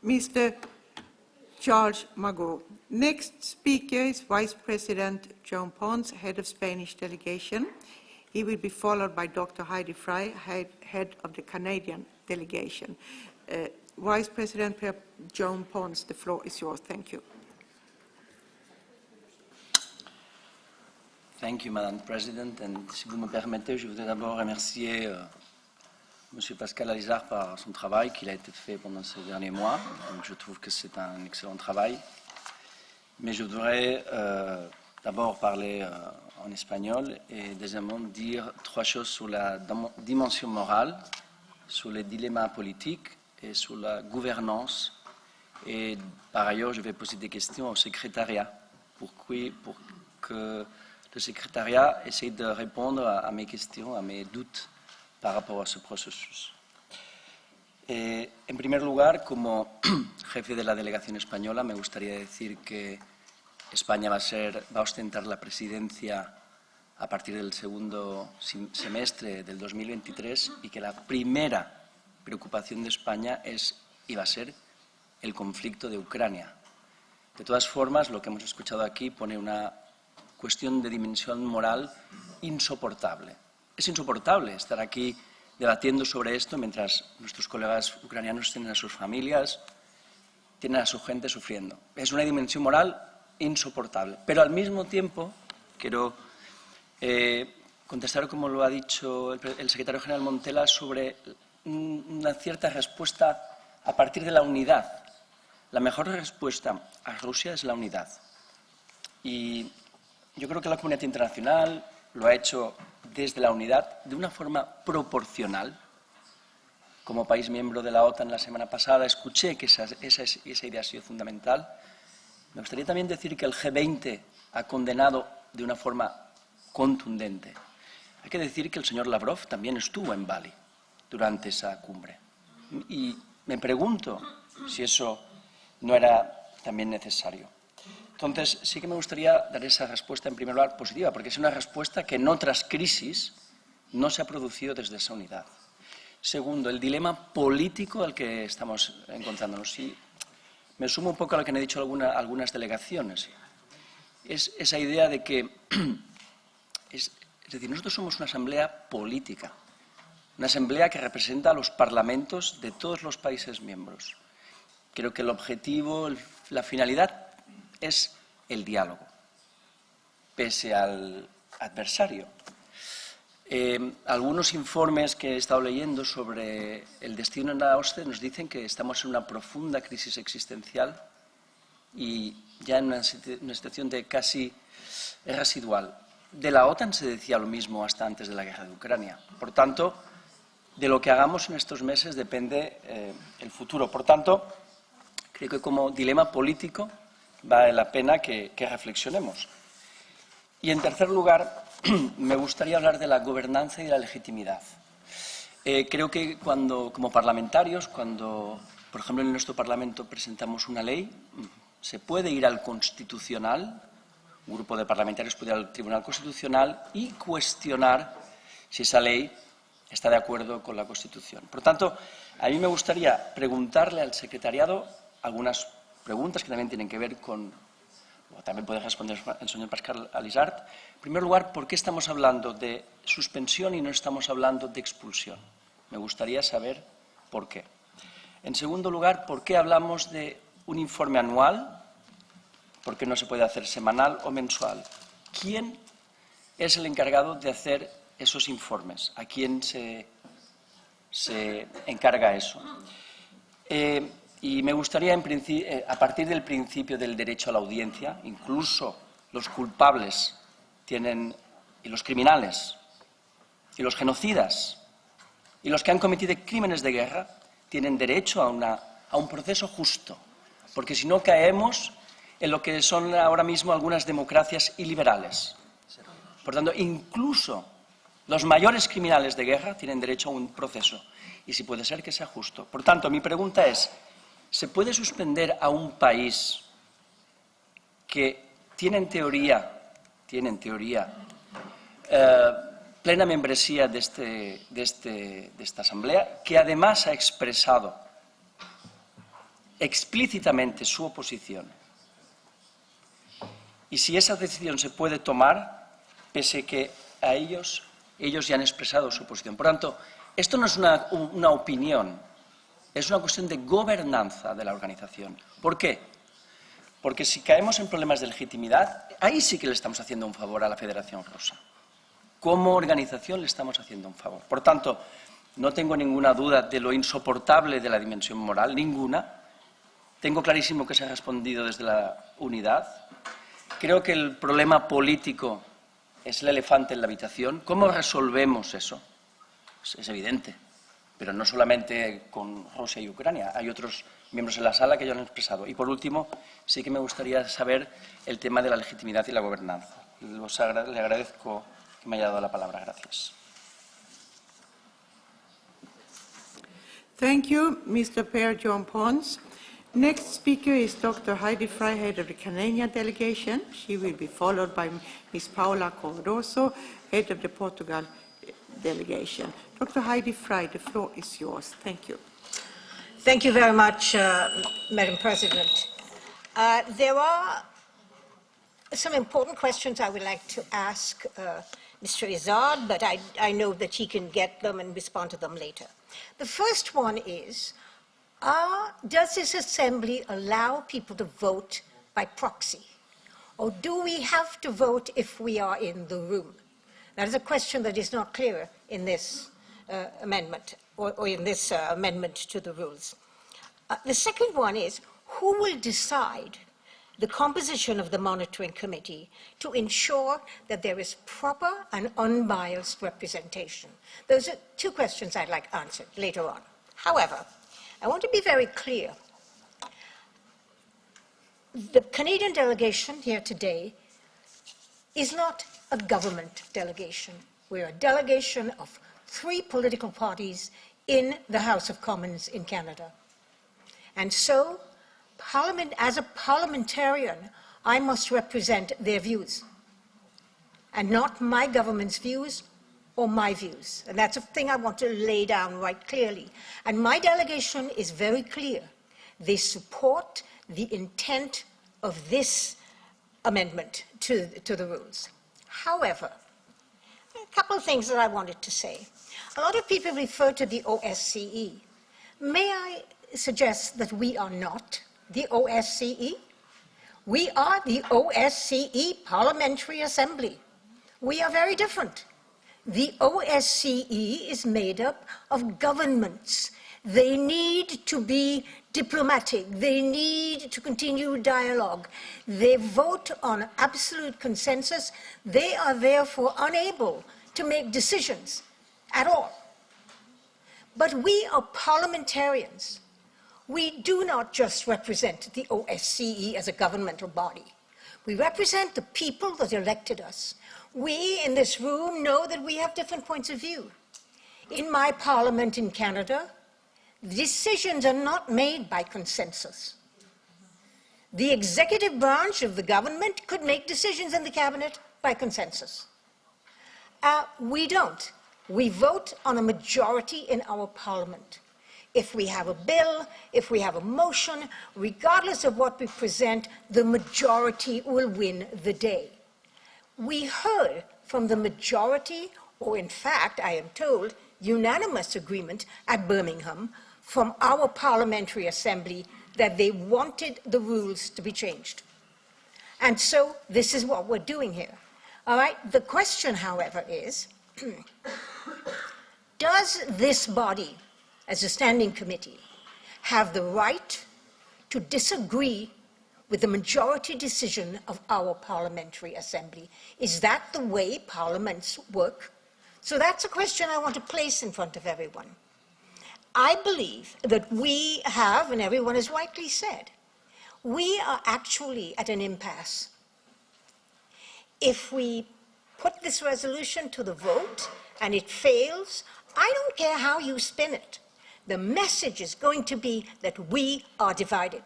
Mr. Charles Magot. Next speaker is Vice President Joan Pons, head of Spanish delegation. He will be followed by Dr. Heidi Fry, head of the Canadian delegation. Vice President Joan Pons, the floor is yours. Thank you. Thank you, Madam President. And si vous me permettez, je voudrais d'abord remercier M. Pascal Alizard par son travail qu'il a été fait pendant ces derniers mois. Donc, je trouve que c'est un excellent travail. Mais je voudrais d'abord parler en espagnol et deuxièmement dire trois choses sur la dimension morale, sur les dilemmas politiques et sur la gouvernance. Et par ailleurs, je vais poser des questions au secrétariat pour que le secrétariat essaye de répondre à mes questions, à mes doutes par rapport a ese proceso. En primer lugar, como jefe de la delegación española, me gustaría decir que España va a ostentar la presidencia a partir del segundo semestre del 2023 y que la primera preocupación de España es y va a ser el conflicto de Ucrania. De todas formas, lo que hemos escuchado aquí pone una cuestión de dimensión moral insoportable. Es insoportable estar aquí debatiendo sobre esto mientras nuestros colegas ucranianos tienen a sus familias, tienen a su gente sufriendo. Es una dimensión moral insoportable. Pero al mismo tiempo, quiero contestar, como lo ha dicho el secretario general Montela, sobre una cierta respuesta a partir de la unidad. La mejor respuesta a Rusia es la unidad. Y yo creo que la comunidad internacional lo ha hecho desde la unidad de una forma proporcional. Como país miembro de la OTAN la semana pasada escuché que esa idea ha sido fundamental. Me gustaría también decir que el G20 ha condenado de una forma contundente. Hay que decir que el señor Lavrov también estuvo en Bali durante esa cumbre. Y me pregunto si eso no era también necesario. Entonces, sí que me gustaría dar esa respuesta, en primer lugar, positiva, porque es una respuesta que en otras crisis no se ha producido desde esa unidad. Segundo, el dilema político al que estamos encontrándonos. Y me sumo un poco a lo que han dicho algunas delegaciones. Es esa idea de que, es decir, nosotros somos una asamblea política, una asamblea que representa a los parlamentos de todos los países miembros. Creo que el objetivo, la finalidad es el diálogo, pese al adversario. Algunos informes que he estado leyendo sobre el destino en la OSCE nos dicen que estamos en una profunda crisis existencial y ya en una situación de casi residual. De la OTAN se decía lo mismo hasta antes de la guerra de Ucrania. Por tanto, de lo que hagamos en estos meses depende el futuro. Por tanto, creo que como dilema político vale la pena que reflexionemos. Y en tercer lugar, me gustaría hablar de la gobernanza y de la legitimidad. Creo que como parlamentarios, cuando, por ejemplo, en nuestro Parlamento presentamos una ley, se puede ir al Constitucional, un grupo de parlamentarios puede ir al Tribunal Constitucional y cuestionar si esa ley está de acuerdo con la Constitución. Por tanto, a mí me gustaría preguntarle al secretariado algunas preguntas que también tienen que ver con, o también puede responder el señor Pascal Alizard. En primer lugar, ¿por qué estamos hablando de suspensión y no estamos hablando de expulsión? Me gustaría saber por qué. En segundo lugar, ¿por qué hablamos de un informe anual? ¿Por qué no se puede hacer semanal o mensual? ¿Quién es el encargado de hacer esos informes? ¿A quién se encarga eso? Y me gustaría, a partir del principio del derecho a la audiencia, incluso los culpables tienen, y los criminales, y los genocidas, y los que han cometido crímenes de guerra, tienen derecho a un proceso justo, porque si no caemos en lo que son ahora mismo algunas democracias iliberales. Por tanto, incluso los mayores criminales de guerra tienen derecho a un proceso, y si puede ser que sea justo. Por tanto, mi pregunta es, ¿Se puede suspender a un país que tiene en teoría plena membresía de esta Asamblea, que además ha expresado explícitamente su oposición? Y si esa decisión se puede tomar, pese que a ellos ya han expresado su posición. Por tanto, esto no es una opinión, es una cuestión de gobernanza de la organización. ¿Por qué? Porque si caemos en problemas de legitimidad, ahí sí que le estamos haciendo un favor a la Federación Rusa. Como organización le estamos haciendo un favor. Por tanto, no tengo ninguna duda de lo insoportable de la dimensión moral, ninguna. Tengo clarísimo que se ha respondido desde la unidad. Creo que el problema político es el elefante en la habitación. ¿Cómo resolvemos eso? Es evidente, pero no solamente con Rusia y Ucrania. Hay otros miembros en la sala que ya lo han expresado. Y, por último, sí que me gustaría saber el tema de la legitimidad y la gobernanza. Le agradezco que me haya dado la palabra. Gracias. Thank you, Mr. Per John Pons. Next speaker is Dr. Heidi Frey, head of the Canadian delegation. She will be followed by Ms. Paula Cordoso, head of the Portugal delegation. Dr. Heidi Frey, the floor is yours. Thank you. Thank you very much, Madam President. There are some important questions I would like to ask Mr. Izzard, but I know that he can get them and respond to them later. The first one is, does this assembly allow people to vote by proxy? Or do we have to vote if we are in the room? That is a question that is not clear in this amendment, or in this amendment to the rules. The second one is, who will decide the composition of the monitoring committee to ensure that there is proper and unbiased representation? Those are two questions I'd like answered later on. However, I want to be very clear. The Canadian delegation here today is not a government delegation. We're a delegation of 3 political parties in the House of Commons in Canada. And so, as a parliamentarian, I must represent their views, and not my government's views or my views. And that's a thing I want to lay down right clearly. And my delegation is very clear. They support the intent of this amendment to the rules. However, a couple of things that I wanted to say. A lot of people refer to the OSCE. May I suggest that we are not the OSCE? We are the OSCE Parliamentary Assembly. We are very different. The OSCE is made up of governments. They need to be diplomatic. They need to continue dialogue. They vote on absolute consensus. They are therefore unable to make decisions at all. But we are parliamentarians. We do not just represent the OSCE as a governmental body. We represent the people that elected us. We in this room know that we have different points of view. In my parliament in Canada, decisions are not made by consensus. The executive branch of the government could make decisions in the cabinet by consensus. We don't. We vote on a majority in our parliament. If we have a bill, if we have a motion, regardless of what we present, the majority will win the day. We heard from the majority, or in fact, I am told, unanimous agreement at Birmingham from our Parliamentary Assembly that they wanted the rules to be changed. And so this is what we're doing here. All right? The question, however, is, does this body, as a standing committee, have the right to disagree with the majority decision of our Parliamentary Assembly? Is that the way parliaments work? So that's a question I want to place in front of everyone. I believe that we have, and everyone has rightly said, we are actually at an impasse. If we put this resolution to the vote and it fails, I don't care how you spin it. The message is going to be that we are divided.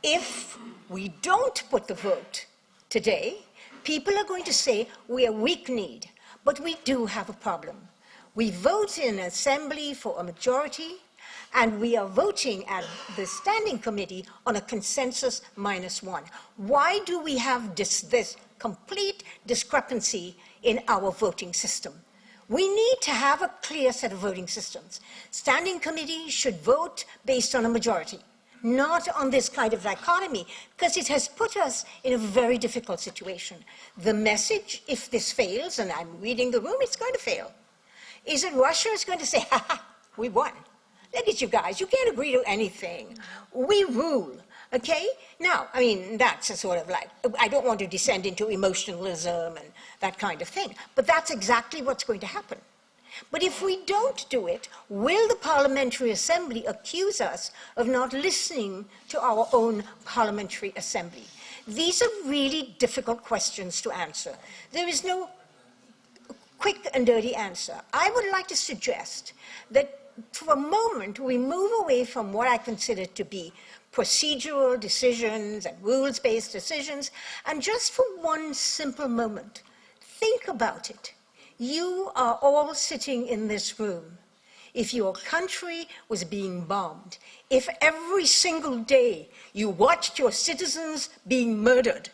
If we don't put the vote today, people are going to say we are weak-kneed, but we do have a problem. We vote in assembly for a majority, and we are voting at the standing committee on a consensus -1. Why do we have this complete discrepancy in our voting system? We need to have a clear set of voting systems. Standing committee should vote based on a majority, not on this kind of dichotomy, because it has put us in a very difficult situation. The message, if this fails, and I'm reading the room, it's going to fail, is that Russia is going to say, ha ha, we won. Look at you guys, you can't agree to anything. We rule, okay? Now, I mean, that's a sort of like, I don't want to descend into emotionalism and that kind of thing, but that's exactly what's going to happen. But if we don't do it, will the Parliamentary Assembly accuse us of not listening to our own Parliamentary Assembly? These are really difficult questions to answer. There is no quick and dirty answer. I would like to suggest that for a moment we move away from what I consider to be procedural decisions and rules-based decisions, and just for one simple moment, think about it. You are all sitting in this room. If your country was being bombed, if every single day you watched your citizens being murdered,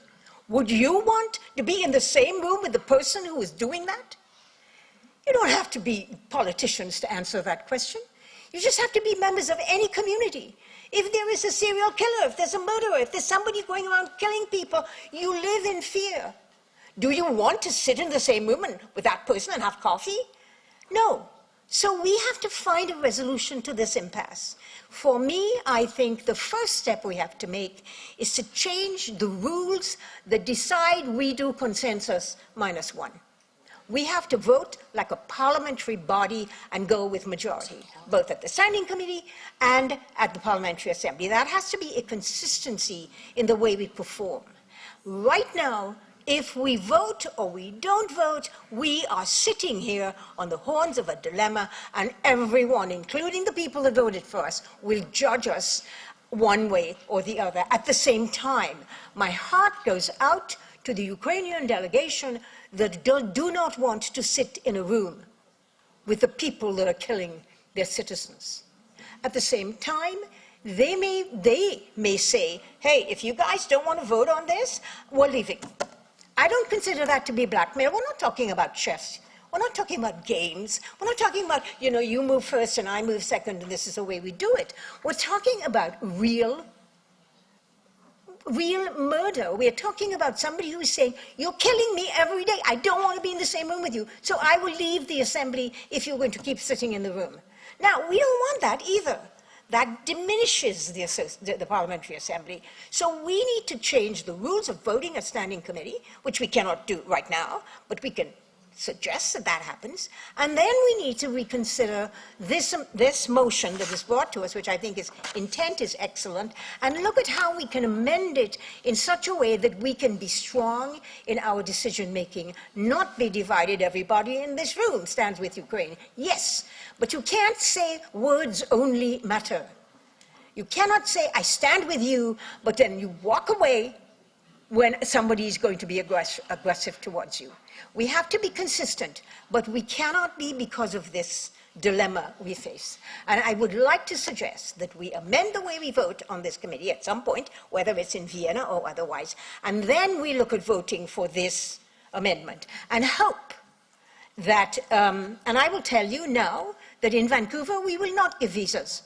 would you want to be in the same room with the person who is doing that? You don't have to be politicians to answer that question. You just have to be members of any community. If there is a serial killer, if there's a murderer, if there's somebody going around killing people, you live in fear. Do you want to sit in the same room with that person and have coffee? No. So we have to find a resolution to this impasse. For me, I think the first step we have to make is to change the rules that decide we do consensus -1. We have to vote like a parliamentary body and go with majority, both at the Standing Committee and at the Parliamentary Assembly. That has to be a consistency in the way we perform. Right now, if we vote or we don't vote, we are sitting here on the horns of a dilemma, and everyone, including the people that voted for us, will judge us one way or the other. At the same time, my heart goes out to the Ukrainian delegation that do not want to sit in a room with the people that are killing their citizens. At the same time, they may say, hey, if you guys don't want to vote on this, we're leaving. I don't consider that to be blackmail. We're not talking about chess. We're not talking about games. We're not talking about, you move first and I move second and this is the way we do it. We're talking about real murder. We're talking about somebody who is saying, you're killing me every day. I don't want to be in the same room with you, so I will leave the assembly if you're going to keep sitting in the room. Now, we don't want that either. That diminishes the Parliamentary Assembly. So we need to change the rules of voting at Standing Committee, which we cannot do right now, but we can suggest that that happens. And then we need to reconsider this motion that is brought to us, which I think its intent is excellent, and look at how we can amend it in such a way that we can be strong in our decision-making, not be divided. Everybody in this room stands with Ukraine. Yes, but you can't say words only matter. You cannot say, I stand with you, but then you walk away when somebody is going to be aggressive towards you. We have to be consistent, but we cannot be because of this dilemma we face. And I would like to suggest that we amend the way we vote on this committee at some point, whether it's in Vienna or otherwise, and then we look at voting for this amendment and hope that, and I will tell you now that in Vancouver we will not give visas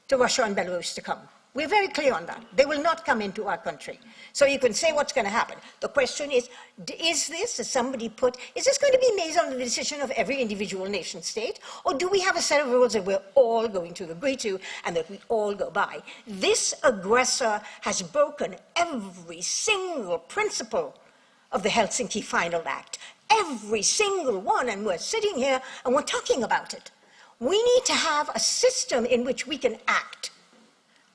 to Russia and Belarus to come. We're very clear on that. They will not come into our country. So you can say what's going to happen. The question is this, as somebody put, is this going to be based on the decision of every individual nation state? Or do we have a set of rules that we're all going to agree to and that we all go by? This aggressor has broken every single principle of the Helsinki Final Act. Every single one, and we're sitting here and we're talking about it. We need to have a system in which we can act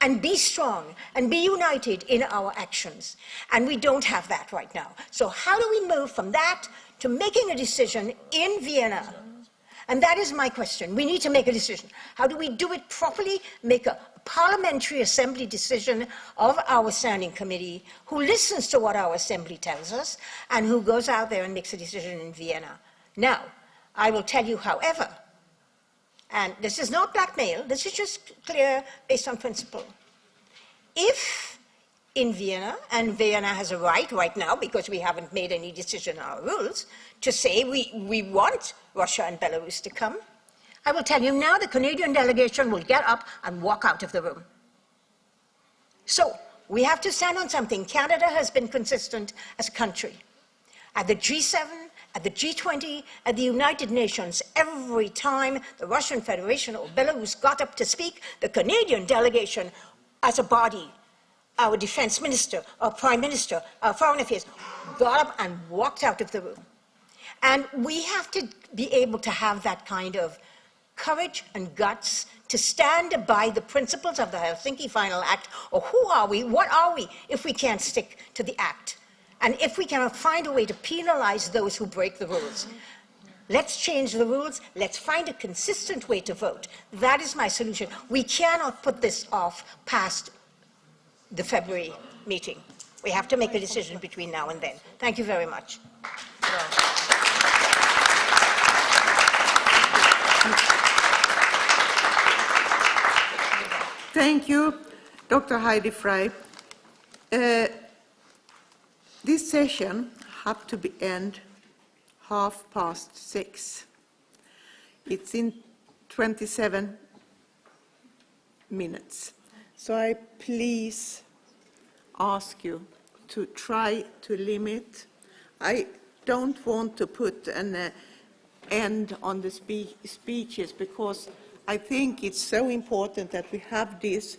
and be strong and be united in our actions. And we don't have that right now. So how do we move from that to making a decision in Vienna And that is my question. We need to make a decision. How do we do it properly? Make a parliamentary assembly decision of our standing committee who listens to what our assembly tells us and who goes out there and makes a decision in Vienna. Now, I will tell you, however, and this is not blackmail, this is just clear based on principle. If in Vienna, and Vienna has a right now, because we haven't made any decision on our rules, to say we want Russia and Belarus to come, I will tell you now the Canadian delegation will get up and walk out of the room. So we have to stand on something. Canada has been consistent as a country. At the G7, at the G20, at the United Nations, every time the Russian Federation or Belarus got up to speak, the Canadian delegation as a body, our defense minister, our prime minister, our foreign affairs, got up and walked out of the room. And we have to be able to have that kind of courage and guts to stand by the principles of the Helsinki Final Act, or who are we, what are we, if we can't stick to the act? And if we cannot find a way to penalize those who break the rules. Let's change the rules. Let's find a consistent way to vote. That is my solution. We cannot put this off past the February meeting. We have to make a decision between now and then. Thank you very much. Thank you, Dr. Heidi Frey. This session had to be end 6:30. It's in 27 minutes. So I please ask you to try to limit. I don't want to put an end on the speeches, because I think it's so important that we have this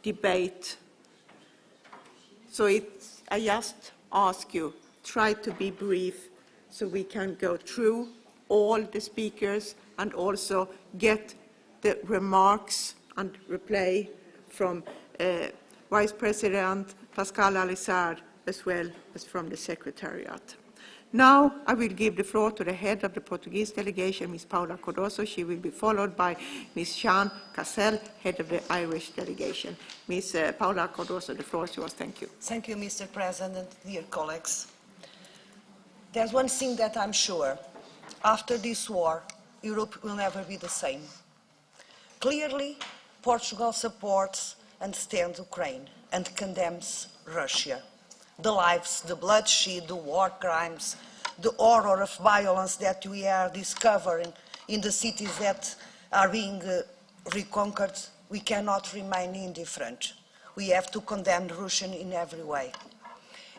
debate. So I just ask you, try to be brief so we can go through all the speakers and also get the remarks and reply from Vice President Pascal Alizard as well as from the Secretariat. Now I will give the floor to the head of the Portuguese delegation, Ms. Paula Cardoso. She will be followed by Ms. Jean Cassel, head of the Irish delegation. Ms. Paula Cardoso, the floor is yours. Thank you. Thank you, Mr. President, dear colleagues. There's one thing that I'm sure. After this war, Europe will never be the same. Clearly, Portugal supports and stands Ukraine and condemns Russia. The lives, the bloodshed, the war crimes, the horror of violence that we are discovering in the cities that are being reconquered, we cannot remain indifferent. We have to condemn Russia in every way.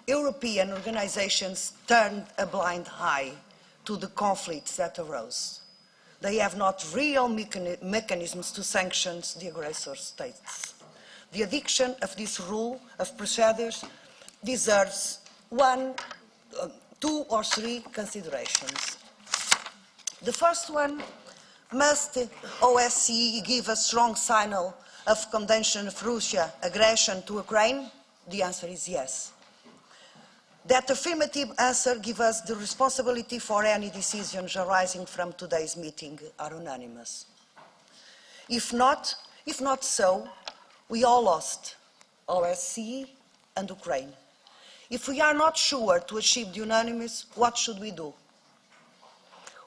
European organizations turned a blind eye to the conflicts that arose. They have not real mechanisms to sanction the aggressor states. The addiction of this rule of procedures deserves one, two or three considerations. The first one, must OSCE give a strong signal of condemnation of Russia's aggression to Ukraine? The answer is yes. That affirmative answer gives us the responsibility for any decisions arising from today's meeting are unanimous. If not so, we all lost, OSCE and Ukraine. If we are not sure to achieve the unanimous, what should we do?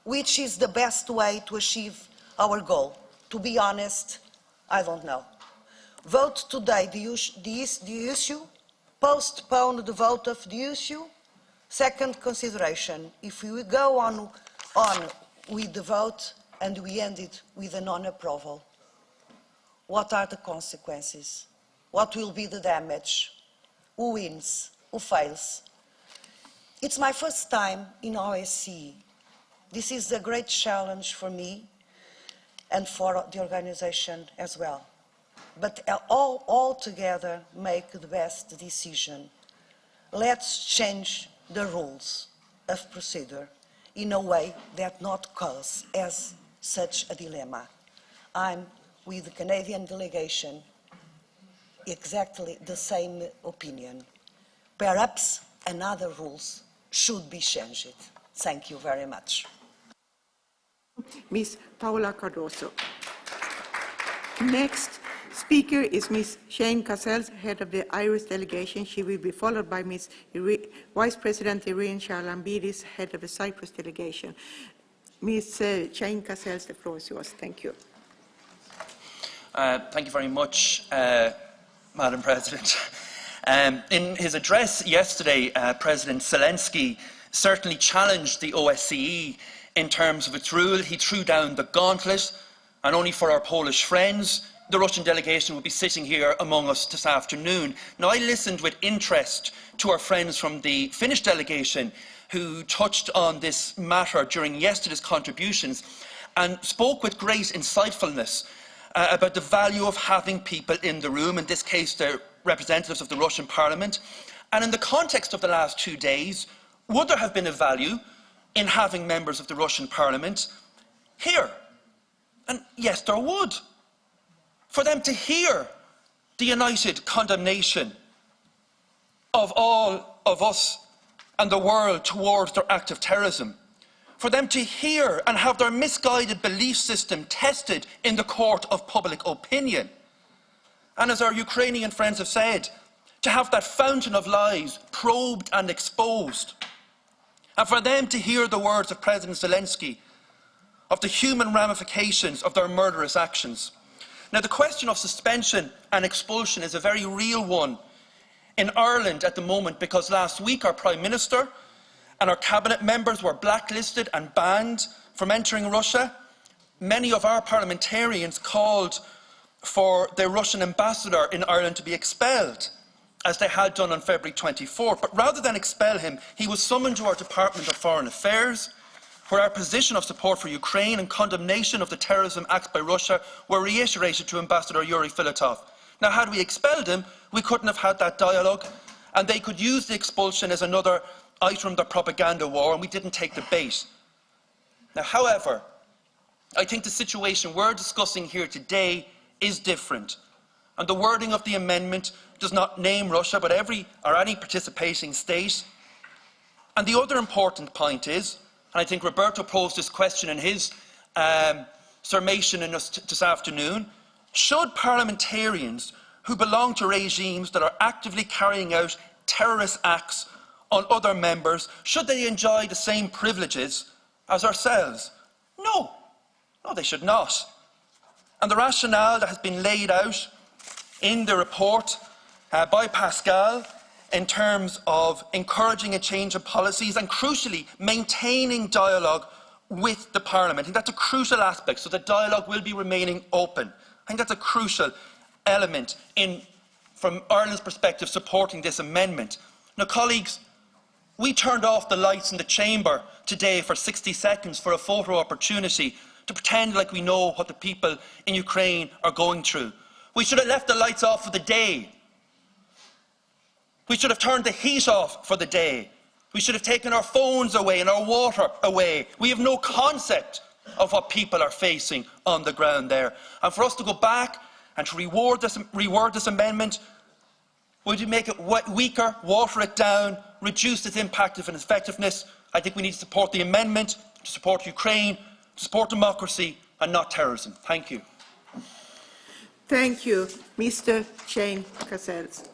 Which is the best way to achieve our goal? To be honest, I don't know. Vote today the issue, postpone the vote of the issue. Second consideration, if we go on with the vote and we end it with a non-approval, what are the consequences? What will be the damage? Who wins? Who fails? It's my first time in OSCE. This is a great challenge for me and for the organization as well. But all together make the best decision. Let's change the rules of procedure in a way that not cause as such a dilemma. I'm with the Canadian delegation exactly the same opinion. Perhaps another rules should be changed. Thank you very much. Ms. Paola Cardoso. Next speaker is Ms. Shane Cassels, head of the Irish delegation. She will be followed by Ms. Vice President Irene Charlambidis, head of the Cyprus delegation. Ms. Shane Cassels, the floor is yours. Thank you. Thank you very much, Madam President. In his address yesterday, President Zelensky certainly challenged the OSCE in terms of its rule. He threw down the gauntlet, and only for our Polish friends, the Russian delegation will be sitting here among us this afternoon. Now, I listened with interest to our friends from the Finnish delegation who touched on this matter during yesterday's contributions and spoke with great insightfulness about the value of having people in the room, in this case the representatives of the Russian Parliament. And in the context of the last 2 days, would there have been a value in having members of the Russian Parliament here? And yes, there would. For them to hear the united condemnation of all of us and the world towards their act of terrorism. For them to hear and have their misguided belief system tested in the court of public opinion. And as our Ukrainian friends have said, to have that fountain of lies probed and exposed. And for them to hear the words of President Zelensky of the human ramifications of their murderous actions. Now, the question of suspension and expulsion is a very real one in Ireland at the moment, because last week our Prime Minister and our cabinet members were blacklisted and banned from entering Russia. Many of our parliamentarians called for the Russian ambassador in Ireland to be expelled, as they had done on February 24th. But rather than expel him, he was summoned to our Department of Foreign Affairs, where our position of support for Ukraine and condemnation of the terrorism acts by Russia were reiterated to Ambassador Yuri Filatov. Now, had we expelled him, we couldn't have had that dialogue, and they could use the expulsion as another item of their propaganda war, and we didn't take the bait. Now, however, I think the situation we're discussing here today is different, and the wording of the amendment does not name Russia, but any participating state. And the other important point is, and I think Roberto posed this question in his summation in us this afternoon, should parliamentarians who belong to regimes that are actively carrying out terrorist acts on other members, should they enjoy the same privileges as ourselves? No. No, they should not. And the rationale that has been laid out in the report by Pascal in terms of encouraging a change of policies and, crucially, maintaining dialogue with the Parliament. I think that's a crucial aspect, so that dialogue will be remaining open. I think that's a crucial element in, from Ireland's perspective, supporting this amendment. Now, colleagues, we turned off the lights in the chamber today for 60 seconds for a photo opportunity to pretend like we know what the people in Ukraine are going through. We should have left the lights off for the day. We should have turned the heat off for the day. We should have taken our phones away and our water away. We have no concept of what people are facing on the ground there. And for us to go back and to reword this amendment, would you make it weaker, water it down, reduce its impact and effectiveness? I think we need to support the amendment, to support Ukraine, to support democracy and not terrorism. Thank you. Thank you, Mr. Shane Cassels.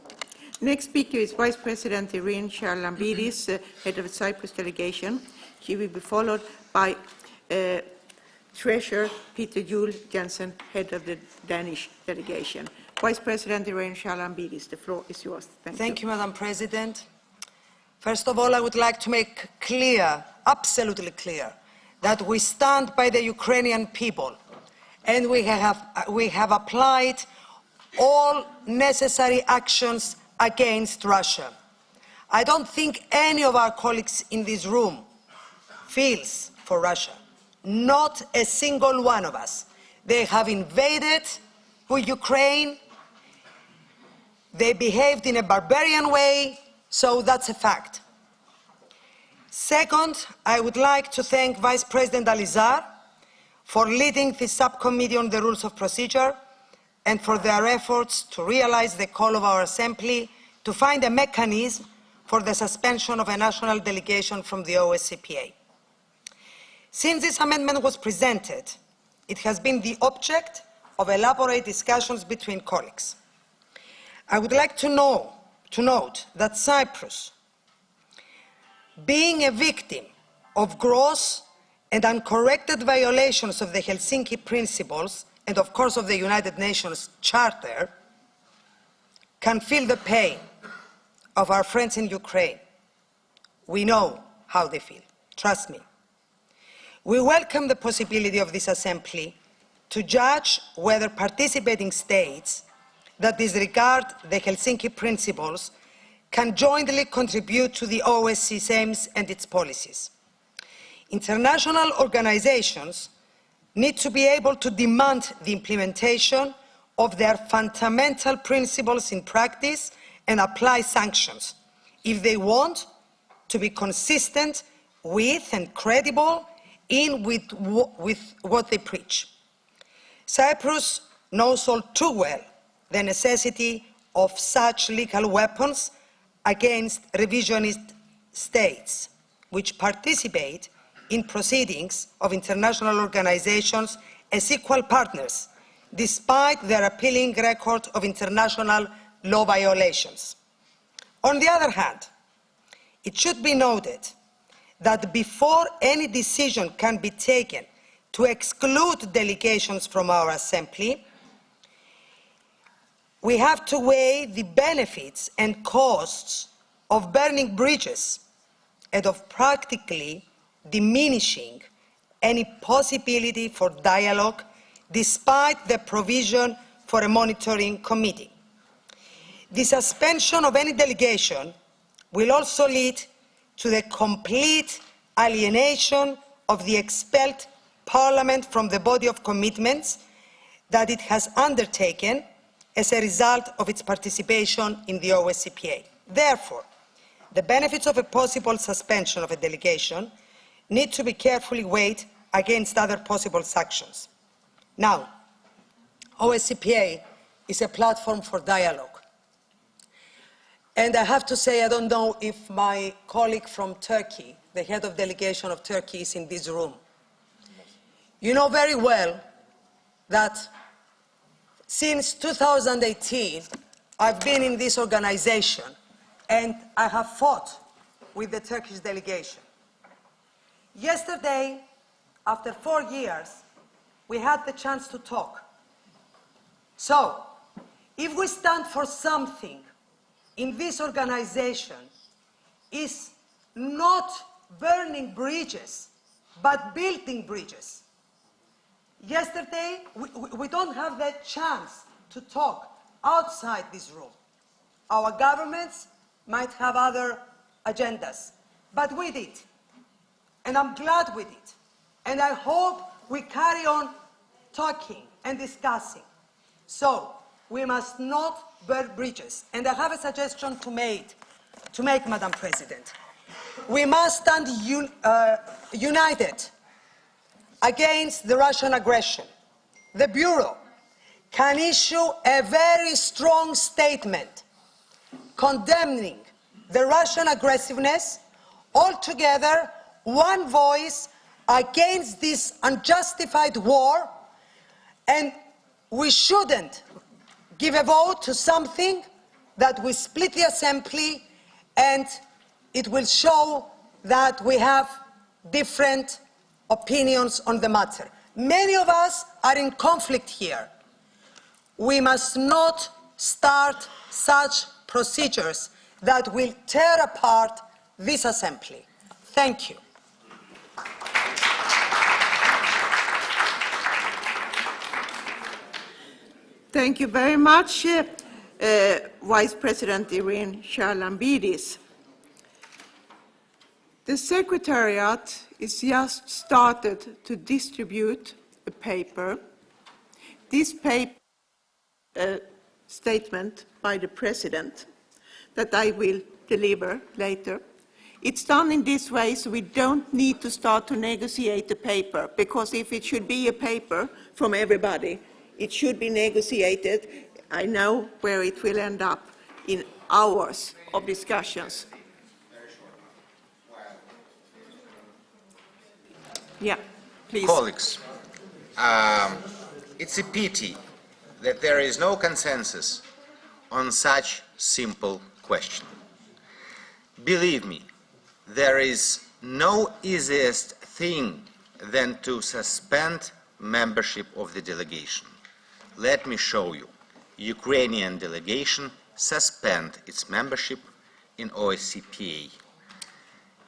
Next speaker is Vice President Irene Charlambidis, head of the Cyprus delegation. She will be followed by Treasurer Peter Juul Jensen, head of the Danish delegation. Vice President Irene Charlambidis, the floor is yours. Thank you, Madam President. First of all, I would like to make clear, absolutely clear, that we stand by the Ukrainian people, and we have applied all necessary actions against Russia. I don't think any of our colleagues in this room feels for Russia. Not a single one of us. They have invaded Ukraine. They behaved in a barbarian way, so that's a fact. Second, I would like to thank Vice President Alizar for leading the subcommittee on the rules of procedure and for their efforts to realize the call of our Assembly to find a mechanism for the suspension of a national delegation from the OSCE. Since this amendment was presented, it has been the object of elaborate discussions between colleagues. I would like to note that Cyprus, being a victim of gross and uncorrected violations of the Helsinki Principles and, of course, of the United Nations Charter, can feel the pain of our friends in Ukraine. We know how they feel, trust me. We welcome the possibility of this assembly to judge whether participating states that disregard the Helsinki Principles can jointly contribute to the OSCE's aims and its policies. International organizations need to be able to demand the implementation of their fundamental principles in practice and apply sanctions if they want to be consistent with and credible with what they preach. Cyprus knows all too well the necessity of such legal weapons against revisionist states which participate in proceedings of international organizations as equal partners, despite their appalling record of international law violations. On the other hand, it should be noted that before any decision can be taken to exclude delegations from our Assembly, we have to weigh the benefits and costs of burning bridges and of practically diminishing any possibility for dialogue despite the provision for a monitoring committee. The suspension of any delegation will also lead to the complete alienation of the expelled Parliament from the body of commitments that it has undertaken as a result of its participation in the OSCE. Therefore, the benefits of a possible suspension of a delegation need to be carefully weighed against other possible sanctions. Now, OSCE is a platform for dialogue. And I have to say, I don't know if my colleague from Turkey, the head of delegation of Turkey, is in this room. You know very well that since 2018, I've been in this organization and I have fought with the Turkish delegation. Yesterday, after 4 years, we had the chance to talk. So, if we stand for something in this organization, is not burning bridges, but building bridges. Yesterday, we don't have the chance to talk outside this room. Our governments might have other agendas, but we did. And I'm glad we did. And I hope we carry on talking and discussing. So, we must not burn bridges. And I have a suggestion to make, Madam President. We must stand united against the Russian aggression. The Bureau can issue a very strong statement condemning the Russian aggressiveness, altogether one voice against this unjustified war, and we shouldn't give a vote to something that will split the Assembly, and it will show that we have different opinions on the matter. Many of us are in conflict here. We must not start such procedures that will tear apart this Assembly. Thank you. Thank you very much, Vice President Irene Charlambidis. The Secretariat is just started to distribute a paper. This paper statement by the President that I will deliver later. It's done in this way so we don't need to start to negotiate the paper, because if it should be a paper from everybody, it should be negotiated. I know where it will end up, in hours of discussions. Yeah, please. Colleagues, it's a pity that there is no consensus on such simple question. Believe me, there is no easiest thing than to suspend membership of the delegation. Let me show you. Ukrainian delegation suspend its membership in OSCE.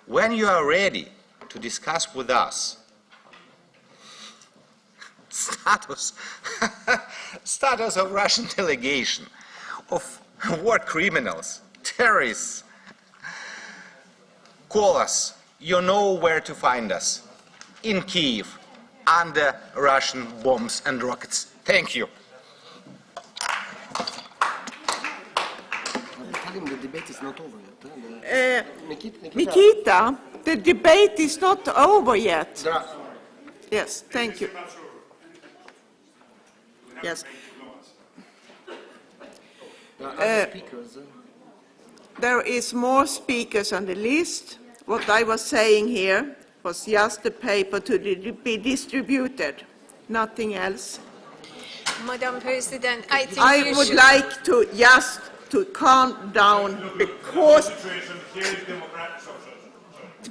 When you are ready to discuss with us status of Russian delegation, of war criminals, terrorists, call us. You know where to find us. In Kyiv, under Russian bombs and rockets. Thank you. The debate is not over yet. Nikita, the debate is not over yet. Yes, thank you. Yes. There is more speakers on the list. What I was saying here was just the paper to be distributed, nothing else. Madam President, I think I you would should... like to just to calm down because...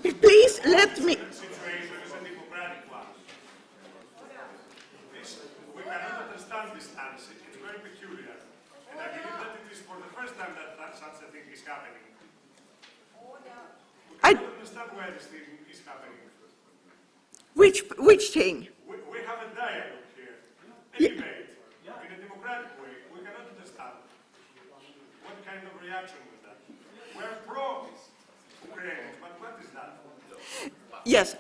Please let me... We cannot understand this answer. It's very peculiar. And I believe that it is for the first time that such a thing is happening. We cannot understand why this thing is happening. Which thing? We have a dialogue here, a debate, in a democratic way. We cannot understand what kind of reaction was that. We're pro-Ukraine, but what is that? Yes.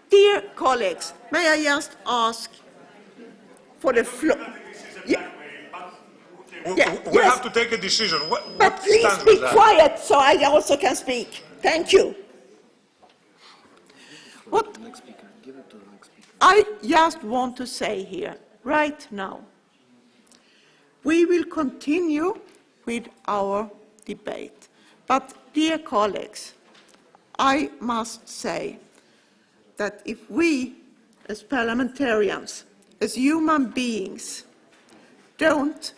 Dear colleagues, may I just ask for the floor? We have to take a decision. But please be quiet so I also can speak. Thank you. What I just want to say here, right now, we will continue with our debate. But, dear colleagues, I must say that if we, as parliamentarians, as human beings, don't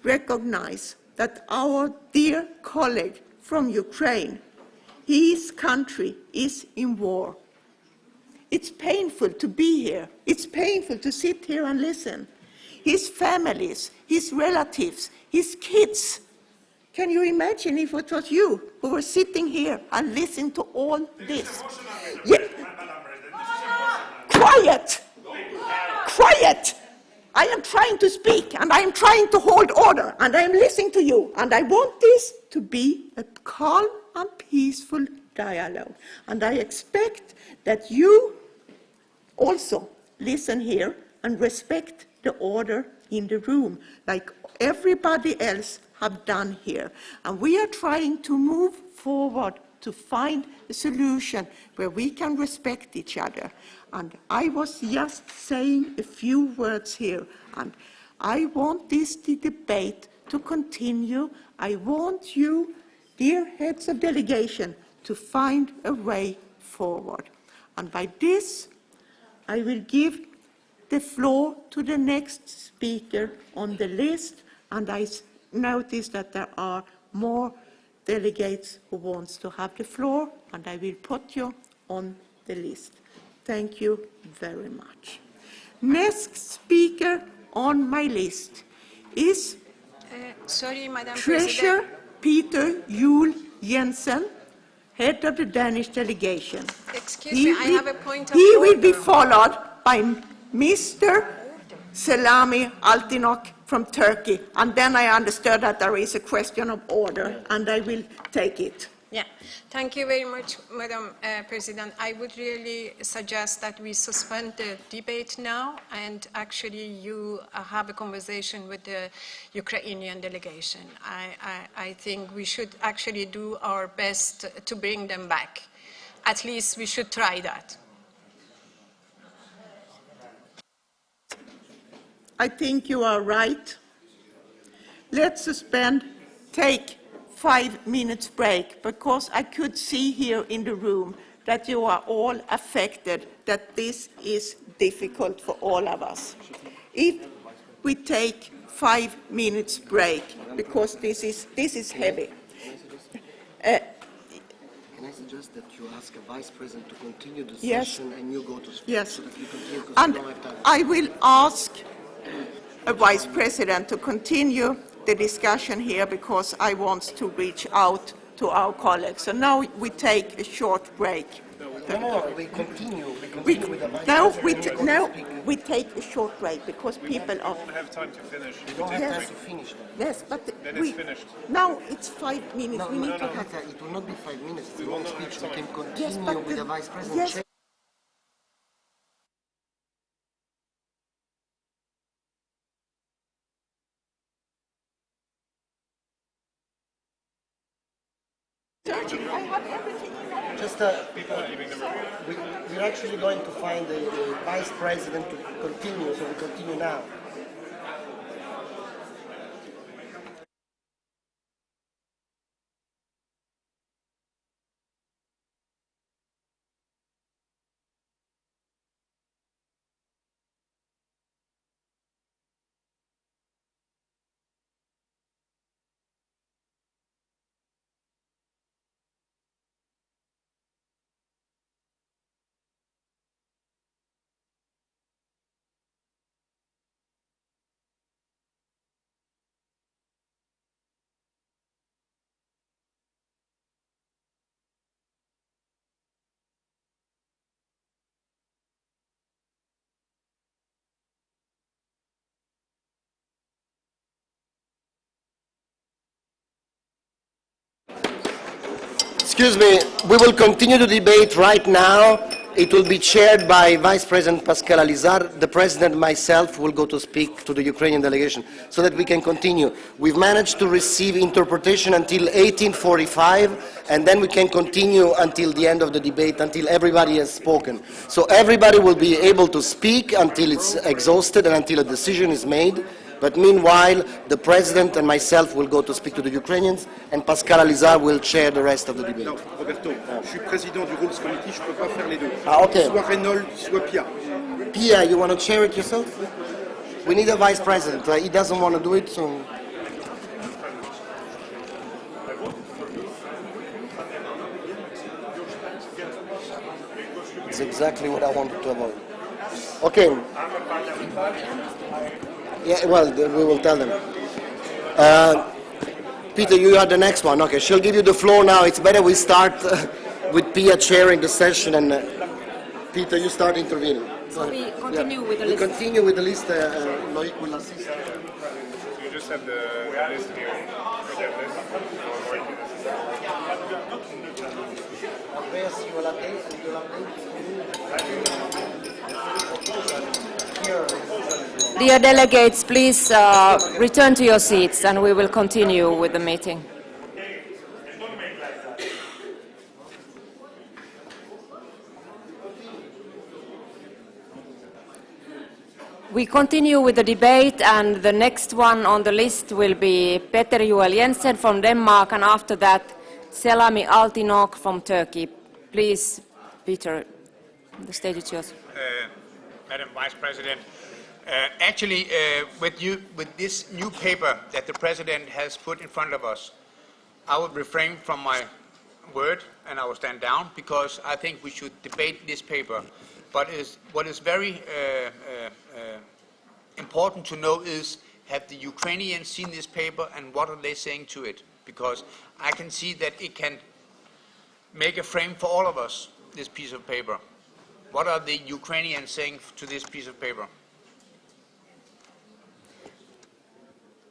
recognize that our dear colleague from Ukraine, his country is in war. It's painful to be here. It's painful to sit here and listen. His families, his relatives, his kids. Can you imagine if it was you who were sitting here and listening to all this? Yeah. Quiet! Quiet! I am trying to speak, and I am trying to hold order, and I am listening to you, and I want this to be a calm and peaceful dialogue. And I expect that you also listen here and respect the order in the room, like everybody else have done here. And we are trying to move forward to find a solution where we can respect each other. And I was just saying a few words here, and I want this debate to continue. I want you, dear heads of delegation, to find a way forward. And by this, I will give the floor to the next speaker on the list, and I notice that there are more delegates who want to have the floor, and I will put you on the list. Thank you very much. Next speaker on my list is sorry, Madam Treasurer President. Peter Juel Jensen, head of the Danish delegation. Excuse me, I have a point of He order. will be followed by Mr. Selami Altinok from Turkey. And then I understood that there is a question of order, and I will take it. Yeah, thank you very much, Madam President. I would really suggest that we suspend the debate now, and actually you have a conversation with the Ukrainian delegation. I think we should actually do our best to bring them back. At least we should try that. I think you are right. Let's suspend, take 5 minutes break, because I could see here in the room that you are all affected, that this is difficult for all of us. If we take 5 minutes break, because this is heavy. Can I suggest that you ask a Vice President to continue the Yes. session and you go to speak? Yes. So that we continue, because And we don't have time. I will ask a Vice President to continue the discussion here because I want to reach out to our colleagues. So now we take a short break. No, we continue with the Vice President. We take a short break because people are... We don't have time to finish. We don't have time to finish that. Yes, but Then it's finished. now it's 5 minutes. No, we need to have... Peter, it will not be 5 minutes. It's a long speech. We can Yes, continue but with the Vice President. yes. Just we're actually going to find the Vice President to continue, so we continue now. Excuse me, we will continue the debate right now. It will be chaired by Vice President Pascal Alizard. The President and myself will go to speak to the Ukrainian delegation so that we can continue. We've managed to receive interpretation until 18:45, and then we can continue until the end of the debate, until everybody has spoken. So everybody will be able to speak until it's exhausted and until a decision is made. But meanwhile, the President and myself will go to speak to the Ukrainians, and Pascal Alizard will chair the rest of the debate. Non, Roberto, je suis président du Rules Committee, je ne peux pas faire les deux. Ah, okay. Soit Reynolds, soit Pia. Pia, you want to chair it yourself? We need a Vice President. He doesn't want to do it, so... It's exactly what I wanted to avoid. Okay. Yeah, well, we will tell them. Peter, you are the next one. Okay, she'll give you the floor now. It's better we start with Pia chairing the session, and Peter, you start intervening. So we continue with the we list. continue with the list. Loic will assist. So you just have the list here. Forget this. Dear delegates, please return to your seats and we will continue with the meeting. We continue with the debate, and the next one on the list will be Peter Joel Jensen from Denmark, and after that, Selami Altinok from Turkey. Please, Peter, the stage is yours. Madam Vice President, with this new paper that the President has put in front of us, I will refrain from my word and I will stand down because I think we should debate this paper. But what is very important to know is, have the Ukrainians seen this paper and what are they saying to it? Because I can see that it can make a frame for all of us, this piece of paper. What are the Ukrainians saying to this piece of paper?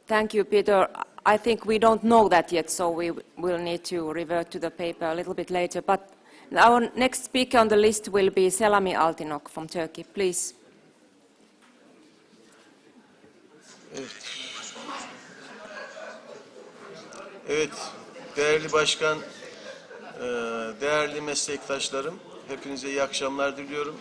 Thank you, Peter. I think we don't know that yet, so we will need to revert to the paper a little bit later. But our next speaker on the list will be Selami Altinok from Turkey. Please. Evet, değerli başkan, değerli meslektaşlarım, hepinize iyi akşamlar diliyorum.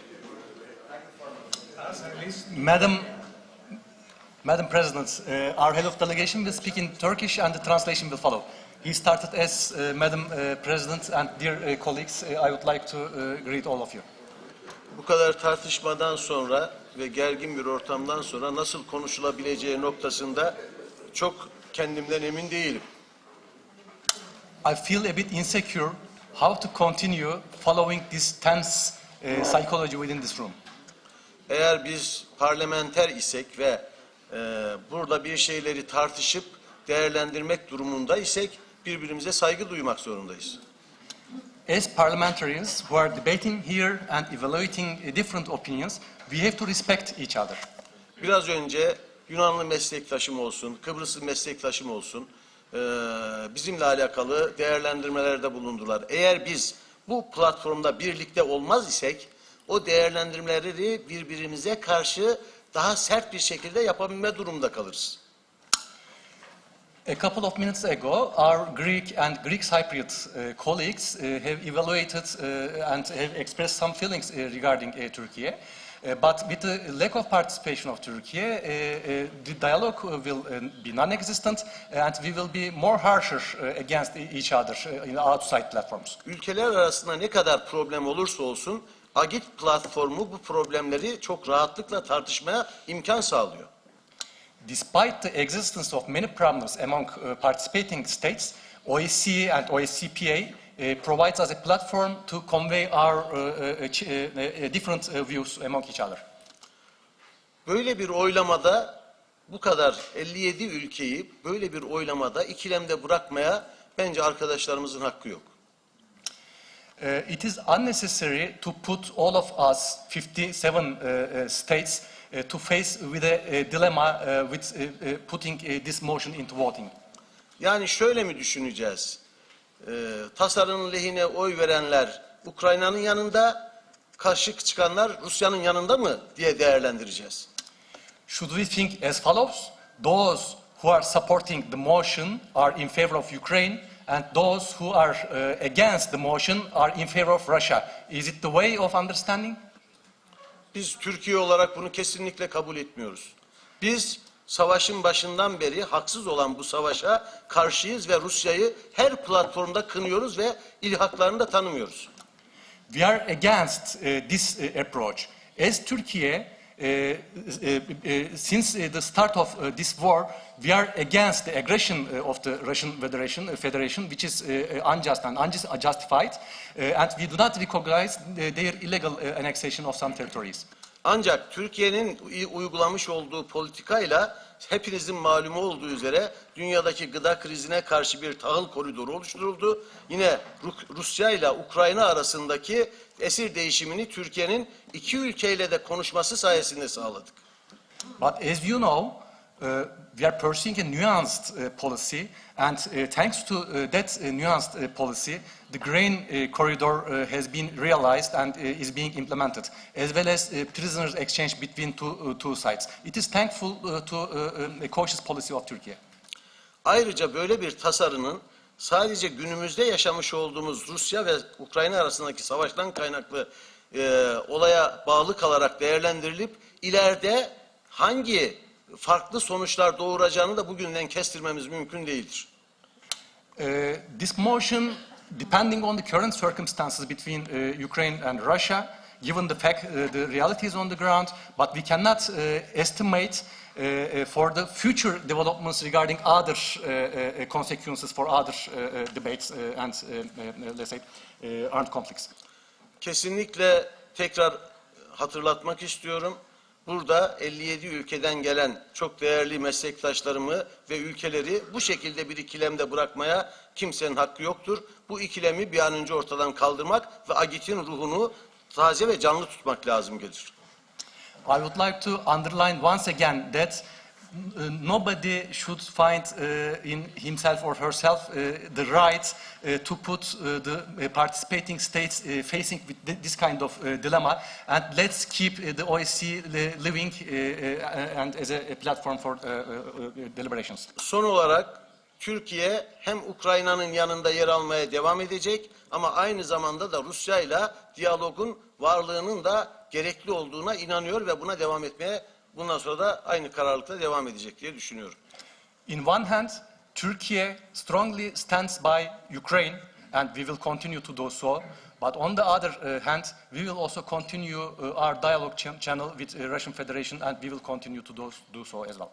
Madam President, our head of delegation will speak in Turkish and the translation will follow. He started as Madam President, and dear colleagues, I would like to greet all of you. Bu kadar tartışmadan sonra ve gergin bir ortamdan sonra nasıl konuşulabileceği noktasında çok kendimden emin değilim. I feel a bit insecure how to continue following this tense psychology within this room. Eğer biz parlamenter isek ve burada bir şeyleri tartışıp değerlendirmek durumunda isek birbirimize saygı duymak zorundayız. As parliamentarians who are debating here and evaluating different opinions, we have to respect each other. Biraz önce Yunanlı meslektaşım olsun, Kıbrıslı meslektaşım olsun, bizimle alakalı değerlendirmelerde bulundular. Eğer biz bu platformda birlikte olmaz isek, o değerlendirmeleri birbirimize karşı daha sert bir şekilde yapabilme durumunda kalırız. A couple of minutes ago, our Greek and Greek Cypriot colleagues have evaluated and have expressed some feelings regarding Turkey. But with the lack of participation of Turkey, the dialogue will be non-existent, and we will be more harsher against each other in outside platforms. Ülkeler arasında ne kadar problem olursa olsun, Agit platformu bu problemleri çok rahatlıkla tartışmaya imkan sağlıyor. Despite the existence of many problems among participating states, OSCE and OSCPA provides us a platform to convey our different views among each other. Böyle bir oylamada bu kadar 57 ülkeyi böyle bir oylamada ikilemde bırakmaya bence arkadaşlarımızın hakkı yok. It is unnecessary to put all of us, 57 states, to face with a dilemma with putting this motion into voting. Yani şöyle mi düşüneceğiz? Tasarının lehine oy verenler Ukrayna'nın yanında, karşı çıkanlar Rusya'nın yanında mı diye değerlendireceğiz. Should we think as follows? Those who are supporting the motion are in favor of Ukraine, and those who are against the motion are in favor of Russia. Is it the way of understanding? Biz Türkiye olarak bunu kesinlikle kabul etmiyoruz. Biz savaşın başından beri haksız olan bu savaşa karşıyız ve Rusya'yı her platformda kınıyoruz ve ilhaklarını da tanımıyoruz. We are against this approach. As Turkey, since the start of this war, we are against the aggression of the Russian Federation, which is unjust and unjustified, and we do not recognize their illegal annexation of some territories. Ancak Türkiye'nin uygulamış olduğu politikayla hepinizin malumu olduğu üzere dünyadaki gıda krizine karşı bir tahıl koridoru oluşturuldu. Yine Rusya ile Ukrayna arasındaki esir değişimini Türkiye'nin iki ülkeyle de konuşması sayesinde sağladık. But as you know, we are pursuing a nuanced policy, and thanks to that nuanced policy, the grain corridor has been realized and is being implemented, as well as prisoners exchange between two sides. It is thankful to a cautious policy of Turkey. Ayrıca böyle bir tasarının sadece günümüzde yaşamış olduğumuz Rusya ve Ukrayna arasındaki savaştan kaynaklı olaya bağlı kalarak değerlendirilip ileride hangi farklı sonuçlar doğuracağını da bugünden kestirmemiz mümkün değildir. This motion, depending on the current circumstances between Ukraine and Russia, given the fact the realities on the ground, but we cannot estimate for the future developments regarding other consequences for other debates and let's say armed conflicts. Kesinlikle tekrar hatırlatmak istiyorum. Burada 57 ülkeden gelen çok değerli meslektaşlarımı ve ülkeleri bu şekilde bir ikilemde bırakmaya kimsenin hakkı yoktur. Bu ikilemi bir an önce ortadan kaldırmak ve Agit'in ruhunu taze ve canlı tutmak lazım gelir. I would like to underline once again that nobody should find in himself or herself the right to put the participating states facing with this kind of dilemma, and let's keep the OSCE living and as a platform for deliberations. Son olarak Türkiye hem Ukrayna'nın yanında yer almaya devam edecek ama aynı zamanda da Rusya ile diyalogun varlığının da gerekli olduğuna inanıyor ve buna devam etmeye bundan sonra da aynı kararlılıkla devam edecek diye düşünüyorum. In one hand, Turkey strongly stands by Ukraine, and we will continue to do so. But on the other hand, we will also continue our dialogue channel with Russian Federation, and we will continue to do so as well.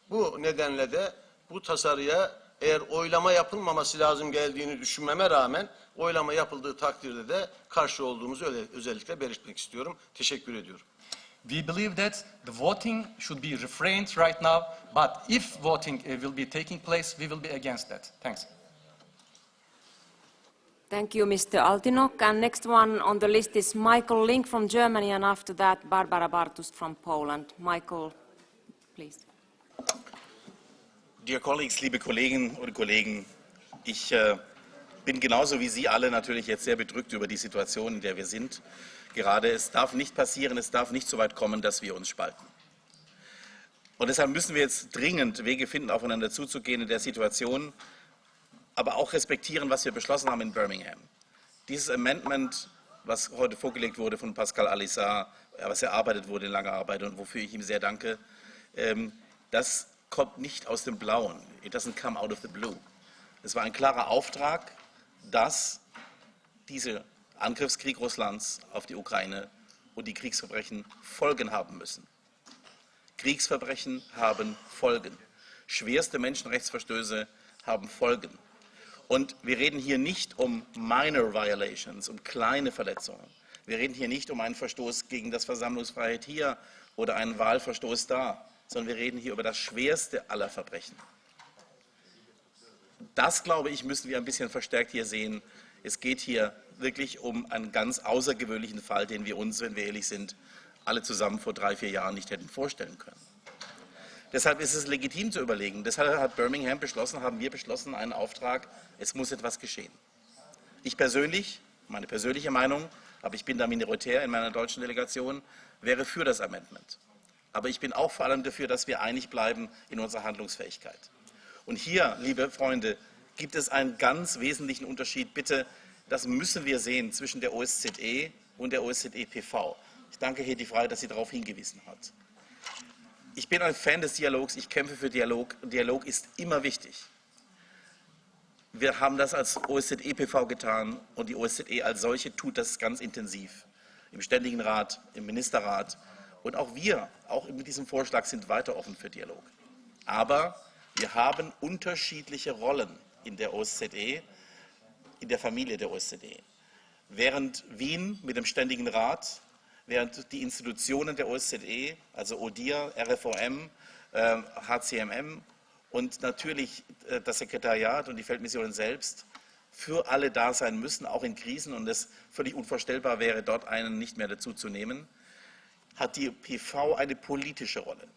Bu nedenle de bu tasarıya eğer oylama yapılmaması lazım geldiğini düşünmeme rağmen oylama yapıldığı takdirde de karşı olduğumuzu özellikle belirtmek istiyorum. Teşekkür ediyorum. We believe that the voting should be refrained right now, but if voting will be taking place, we will be against that. Thanks. Thank you, Mr. Altinok. And next one on the list is Michael Link from Germany, and after that, Barbara Bartus from Poland. Michael, please. Dear colleagues, liebe Kolleginnen und Kollegen, ich bin genauso wie Sie alle natürlich jetzt sehr bedrückt über die Situation, in der wir sind. Gerade es darf nicht passieren, es darf nicht so weit kommen, dass wir uns spalten. Und deshalb müssen wir jetzt dringend Wege finden, aufeinander zuzugehen in der Situation, aber auch respektieren, was wir beschlossen haben in Birmingham. Dieses Amendment, was heute vorgelegt wurde von Pascal Alizar, was erarbeitet wurde in langer Arbeit und wofür ich ihm sehr danke, das kommt nicht aus dem Blauen. It doesn't come out of the blue. Es war ein klarer Auftrag, dass dieser Angriffskrieg Russlands auf die Ukraine und die Kriegsverbrechen Folgen haben müssen. Kriegsverbrechen haben Folgen. Schwerste Menschenrechtsverstöße haben Folgen. Und wir reden hier nicht um minor violations, um kleine Verletzungen. Wir reden hier nicht um einen Verstoß gegen das Versammlungsfreiheit hier oder einen Wahlverstoß da, sondern wir reden hier über das schwerste aller Verbrechen. Das, glaube ich, müssen wir ein bisschen verstärkt hier sehen. Es geht hier wirklich um einen ganz außergewöhnlichen Fall, den wir uns, wenn wir ehrlich sind, alle zusammen vor 3, 4 Jahren nicht hätten vorstellen können. Deshalb ist es legitim zu überlegen. Deshalb hat Birmingham beschlossen, haben wir beschlossen, einen Auftrag, es muss etwas geschehen. Ich persönlich, meine persönliche Meinung, aber ich bin da minoritär in meiner deutschen Delegation, wäre für das Amendment. Aber ich bin auch vor allem dafür, dass wir einig bleiben in unserer Handlungsfähigkeit. Und hier, liebe Freunde, gibt es einen ganz wesentlichen Unterschied. Bitte, das müssen wir sehen zwischen der OSZE und der OSZE-PV. Ich danke Hedi Frey, dass sie darauf hingewiesen hat. Ich bin ein Fan des Dialogs, ich kämpfe für Dialog. Dialog ist immer wichtig. Wir haben das als OSZE-PV getan und die OSZE als solche tut das ganz intensiv. Im Ständigen Rat, im Ministerrat. Und auch wir, auch mit diesem Vorschlag, sind weiter offen für Dialog. Aber wir haben unterschiedliche Rollen in der OSZE, in der Familie der OSZE. Während Wien mit dem Ständigen Rat, während die Institutionen der OSZE, also ODIHR, RFOM, HCMM und natürlich das Sekretariat und die Feldmissionen selbst für alle da sein müssen, auch in Krisen, und es völlig unvorstellbar wäre, dort einen nicht mehr dazu zu nehmen, hat die PV eine politische Rolle.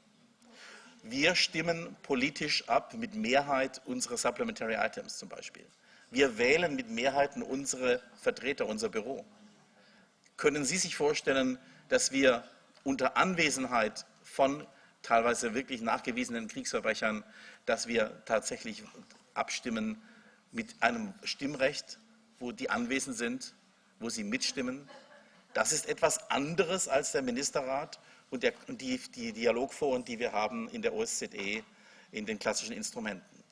Wir stimmen politisch ab mit Mehrheit unsere Supplementary Items zum Beispiel. Wir wählen mit Mehrheiten unsere Vertreter, unser Büro. Können Sie sich vorstellen, dass wir unter Anwesenheit von teilweise wirklich nachgewiesenen Kriegsverbrechern, dass wir tatsächlich abstimmen mit einem Stimmrecht, wo die anwesend sind, wo sie mitstimmen? Das ist etwas anderes als der Ministerrat und die Dialogforen, die wir haben in der OSZE, in den klassischen Instrumenten.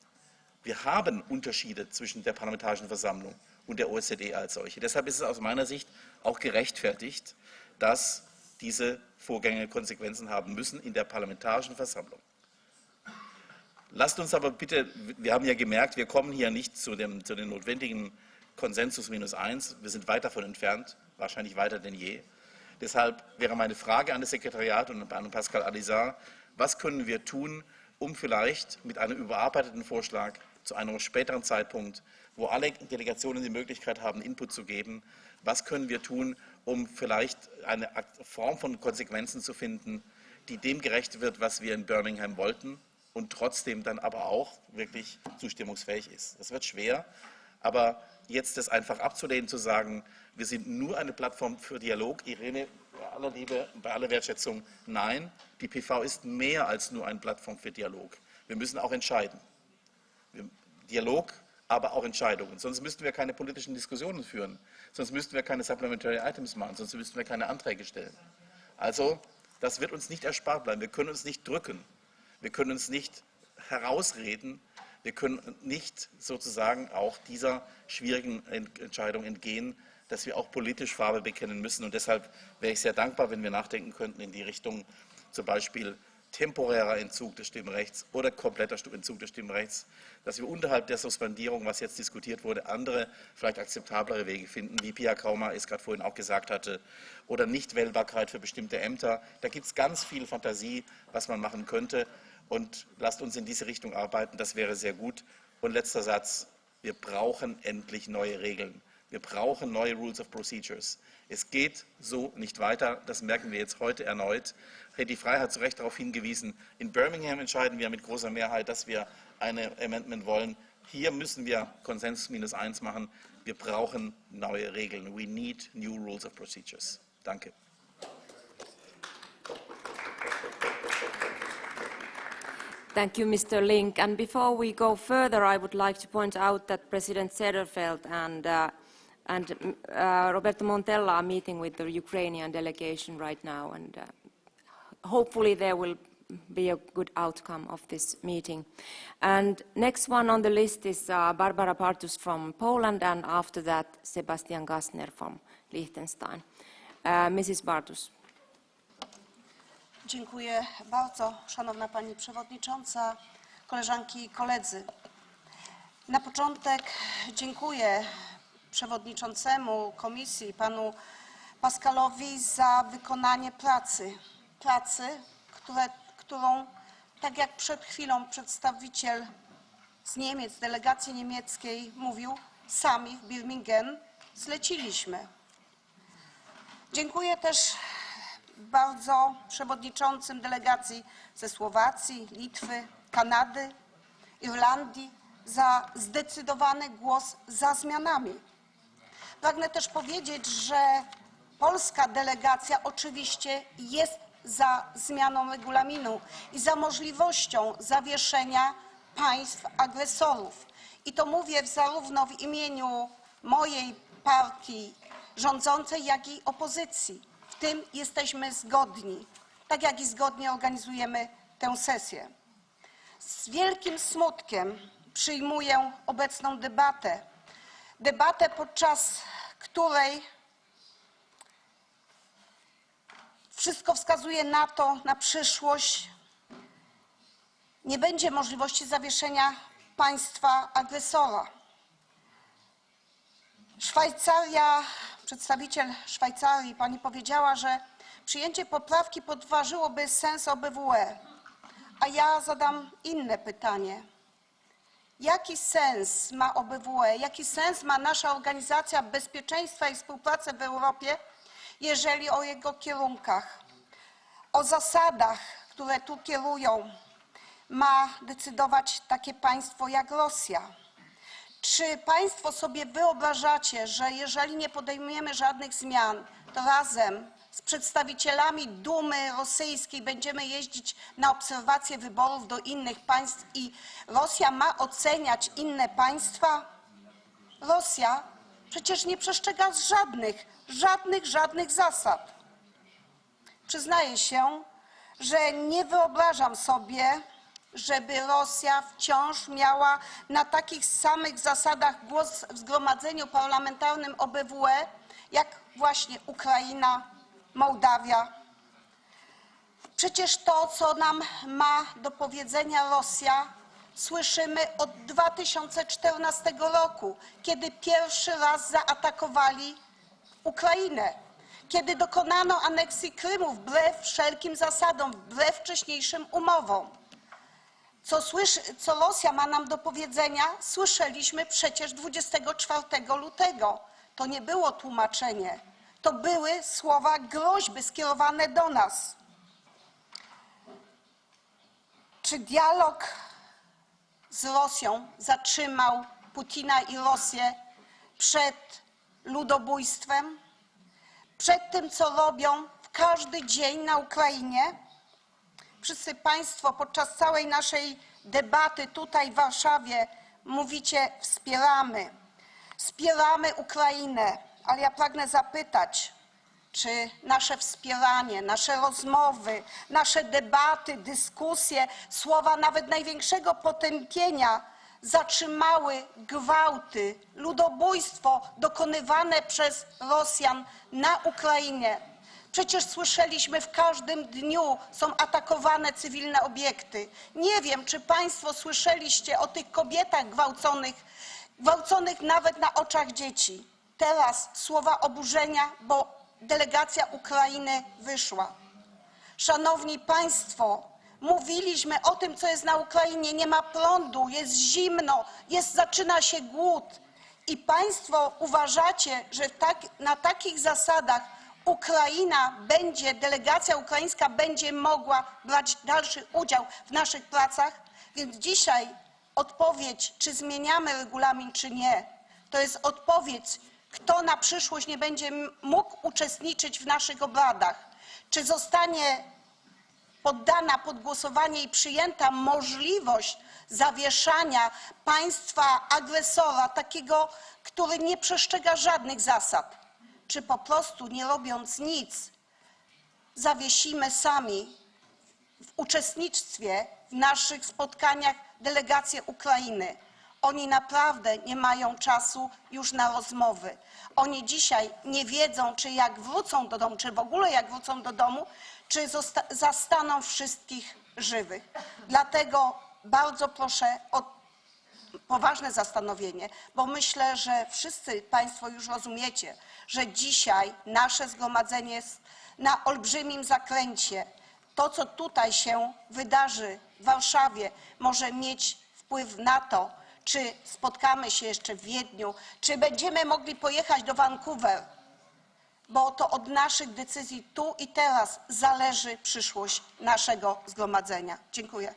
Wir haben Unterschiede zwischen der Parlamentarischen Versammlung und der OSZE als solche. Deshalb ist es aus meiner Sicht auch gerechtfertigt, dass diese Vorgänge Konsequenzen haben müssen in der Parlamentarischen Versammlung. Lasst uns aber bitte, wir haben ja gemerkt, wir kommen hier nicht zu dem notwendigen Konsensus -1. Wir sind weit davon entfernt, wahrscheinlich weiter denn je. Deshalb wäre meine Frage an das Sekretariat und an Pascal Alizar: Was können wir tun, um vielleicht mit einem überarbeiteten Vorschlag zu einem späteren Zeitpunkt, wo alle Delegationen die Möglichkeit haben, Input zu geben, was können wir tun, um vielleicht eine Form von Konsequenzen zu finden, die dem gerecht wird, was wir in Birmingham wollten und trotzdem dann aber auch wirklich zustimmungsfähig ist. Das wird schwer, aber jetzt das einfach abzulehnen, zu sagen, wir sind nur eine Plattform für Dialog. Irene, bei aller Liebe, bei aller Wertschätzung, nein, die PV ist mehr als nur eine Plattform für Dialog. Wir müssen auch entscheiden. Dialog, aber auch Entscheidungen. Sonst müssten wir keine politischen Diskussionen führen. Sonst müssten wir keine Supplementary Items machen. Sonst müssten wir keine Anträge stellen. Also, das wird uns nicht erspart bleiben. Wir können uns nicht drücken. Wir können uns nicht herausreden, Wir können nicht sozusagen auch dieser schwierigen Entscheidung entgehen, dass wir auch politisch Farbe bekennen müssen. Und deshalb wäre ich sehr dankbar, wenn wir nachdenken könnten in die Richtung zum Beispiel temporärer Entzug des Stimmrechts oder kompletter Entzug des Stimmrechts, dass wir unterhalb der Suspendierung, was jetzt diskutiert wurde, andere, vielleicht akzeptablere Wege finden, wie Pia Kauma es gerade vorhin auch gesagt hatte, oder Nichtwählbarkeit für bestimmte Ämter. Da gibt es ganz viel Fantasie, was man machen könnte. Und lasst uns in diese Richtung arbeiten, das wäre sehr gut. Und letzter Satz, wir brauchen endlich neue Regeln. Wir brauchen neue Rules of Procedures. Es geht so nicht weiter, das merken wir jetzt heute erneut. Die Frey hat zu Recht darauf hingewiesen, in Birmingham entscheiden wir mit großer Mehrheit, dass wir eine Amendment wollen. Hier müssen wir Konsensus -1 machen. Wir brauchen neue Regeln. We need new rules of procedures. Danke. Thank you, Mr. Link. And before we go further, I would like to point out that President Sederfeld and Roberto Montella are meeting with the Ukrainian delegation right now, and hopefully there will be a good outcome of this meeting. And next one on the list is Barbara Bartus from Poland, and after that, Sebastian Gassner from Liechtenstein. Mrs. Bartus. Dziękuję bardzo, Szanowna Pani Przewodnicząca, koleżanki i koledzy. Na początek dziękuję przewodniczącemu Komisji, panu Pascalowi, za wykonanie pracy, którą, tak jak przed chwilą przedstawiciel z Niemiec, delegacji niemieckiej mówił, sami w Birmingham zleciliśmy. Dziękuję też bardzo przewodniczącym delegacji ze Słowacji, Litwy, Kanady, Irlandii za zdecydowany głos za zmianami. Pragnę też powiedzieć, że polska delegacja oczywiście jest za zmianą regulaminu i za możliwością zawieszenia państw agresorów. I to mówię zarówno w imieniu mojej partii rządzącej, jak i opozycji. W tym jesteśmy zgodni, tak jak i zgodnie organizujemy tę sesję. Z wielkim smutkiem przyjmuję obecną debatę, podczas której wszystko wskazuje na to, na przyszłość, nie będzie możliwości zawieszenia państwa agresora. Szwajcaria, przedstawiciel Szwajcarii, pani powiedziała, że przyjęcie poprawki podważyłoby sens OBWE. A ja zadam inne pytanie. Jaki sens ma OBWE, jaki sens ma nasza Organizacja Bezpieczeństwa i Współpracy w Europie, jeżeli o jego kierunkach, o zasadach, które tu kierują, ma decydować takie państwo jak Rosja? Czy państwo sobie wyobrażacie, że jeżeli nie podejmiemy żadnych zmian, to razem z przedstawicielami Dumy rosyjskiej będziemy jeździć na obserwacje wyborów do innych państw i Rosja ma oceniać inne państwa? Rosja przecież nie przestrzega żadnych zasad. Przyznaję się, że nie wyobrażam sobie, żeby Rosja wciąż miała na takich samych zasadach głos w Zgromadzeniu Parlamentarnym OBWE, jak właśnie Ukraina, Mołdawia. Przecież to, co nam ma do powiedzenia Rosja, słyszymy od 2014 roku, kiedy pierwszy raz zaatakowali Ukrainę, kiedy dokonano aneksji Krymu wbrew wszelkim zasadom, wbrew wcześniejszym umowom. Co Rosja ma nam do powiedzenia, słyszeliśmy przecież 24 lutego. To nie było tłumaczenie, to były słowa groźby skierowane do nas. Czy dialog z Rosją zatrzymał Putina i Rosję przed ludobójstwem? Przed tym, co robią w każdy dzień na Ukrainie? Wszyscy Państwo podczas całej naszej debaty tutaj w Warszawie mówicie: wspieramy Ukrainę, ale ja pragnę zapytać, czy nasze wspieranie, nasze rozmowy, nasze debaty, dyskusje, słowa nawet największego potępienia zatrzymały gwałty, ludobójstwo dokonywane przez Rosjan na Ukrainie. Przecież słyszeliśmy, w każdym dniu są atakowane cywilne obiekty. Nie wiem, czy Państwo słyszeliście o tych kobietach gwałconych nawet na oczach dzieci. Teraz słowa oburzenia, bo delegacja Ukrainy wyszła. Szanowni Państwo, mówiliśmy o tym, co jest na Ukrainie. Nie ma prądu, jest zimno, zaczyna się głód. I Państwo uważacie, że na takich zasadach delegacja ukraińska będzie mogła brać dalszy udział w naszych pracach? Więc dzisiaj odpowiedź, czy zmieniamy regulamin, czy nie, to jest odpowiedź, kto na przyszłość nie będzie mógł uczestniczyć w naszych obradach. Czy zostanie poddana pod głosowanie i przyjęta możliwość zawieszania państwa agresora, takiego, który nie przestrzega żadnych zasad. Czy po prostu, nie robiąc nic, zawiesimy sami w uczestnictwie w naszych spotkaniach delegację Ukrainy. Oni naprawdę nie mają czasu już na rozmowy. Oni dzisiaj nie wiedzą, czy jak wrócą do domu, czy w ogóle jak wrócą do domu, czy zastaną wszystkich żywych. Dlatego bardzo proszę o poważne zastanowienie, bo myślę, że wszyscy Państwo już rozumiecie, że dzisiaj nasze zgromadzenie jest na olbrzymim zakręcie. To, co tutaj się wydarzy w Warszawie, może mieć wpływ na to, czy spotkamy się jeszcze w Wiedniu, czy będziemy mogli pojechać do Vancouver, bo to od naszych decyzji tu i teraz zależy przyszłość naszego zgromadzenia. Dziękuję.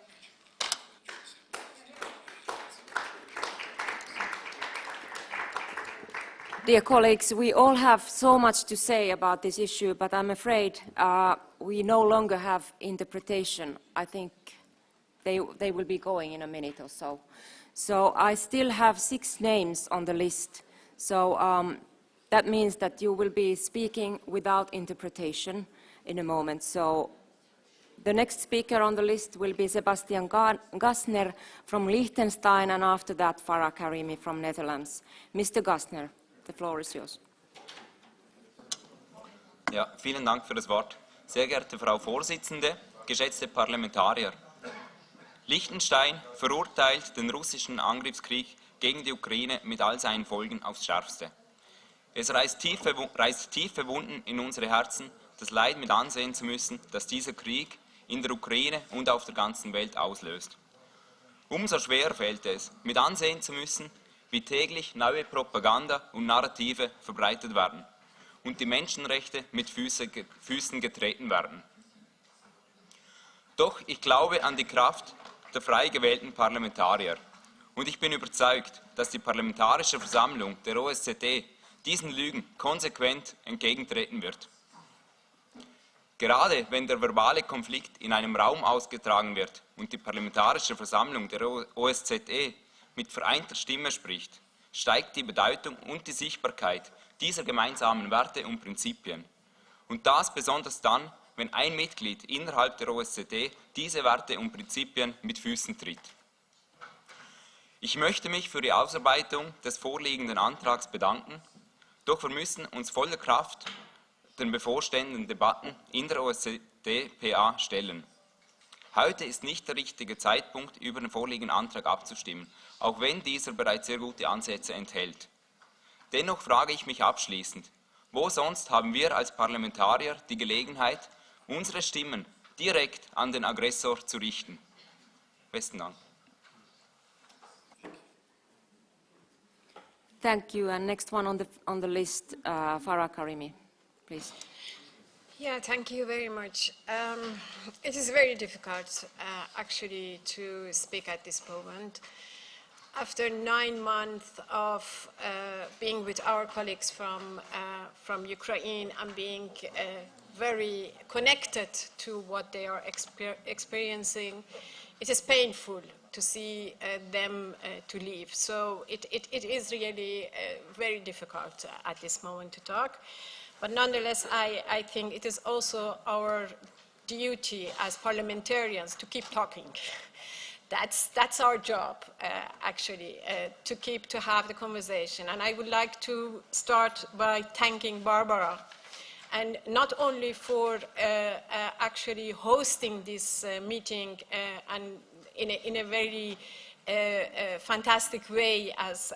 Dear colleagues, we all have so much to say about this issue, but I'm afraid we no longer have interpretation. I think they will be going in a minute or so. So I still have 6 names on the list. So that means that you will be speaking without interpretation in a moment. So the next speaker on the list will be Sebastian Gassner from Liechtenstein, and after that Farah Karimi from Netherlands. Mr. Gassner, the floor is yours. Ja, vielen Dank für das Wort. Sehr geehrte Frau Vorsitzende, geschätzte Parlamentarier. Liechtenstein verurteilt den russischen Angriffskrieg gegen die Ukraine mit all seinen Folgen aufs Schärfste. Es reißt tiefe Wunden in unsere Herzen, das Leid mit ansehen zu müssen, das dieser Krieg in der Ukraine und auf der ganzen Welt auslöst. Umso schwerer fällt es, mit ansehen zu müssen, wie täglich neue Propaganda und Narrative verbreitet werden und die Menschenrechte mit Füßen getreten werden. Doch ich glaube an die Kraft der frei gewählten Parlamentarier und ich bin überzeugt, dass die Parlamentarische Versammlung der OSZE diesen Lügen konsequent entgegentreten wird. Gerade wenn der verbale Konflikt in einem Raum ausgetragen wird und die Parlamentarische Versammlung der OSZE mit vereinter Stimme spricht, steigt die Bedeutung und die Sichtbarkeit dieser gemeinsamen Werte und Prinzipien. Und das besonders dann, wenn ein Mitglied innerhalb der OSZE diese Werte und Prinzipien mit Füßen tritt. Ich möchte mich für die Ausarbeitung des vorliegenden Antrags bedanken, doch wir müssen uns voller Kraft den bevorstehenden Debatten in der OSZE-PA stellen. Heute ist nicht der richtige Zeitpunkt, über den vorliegenden Antrag abzustimmen, auch wenn dieser bereits sehr gute Ansätze enthält. Dennoch frage ich mich abschließend, wo sonst haben wir als Parlamentarier die Gelegenheit, unsere Stimmen direkt an den Aggressor zu richten? Besten Dank. Thank you. And next one on the list, Farah Karimi, please. Yeah, thank you very much. It is very difficult, actually, to speak at this moment. After 9 months of being with our colleagues from Ukraine and being very connected to what they are experiencing, it is painful to see them to leave. So it is really very difficult at this moment to talk. But nonetheless, I think it is also our duty as parliamentarians to keep talking, That's our job, actually, to have the conversation. And I would like to start by thanking Barbara, and not only for actually hosting this meeting and in a very fantastic way as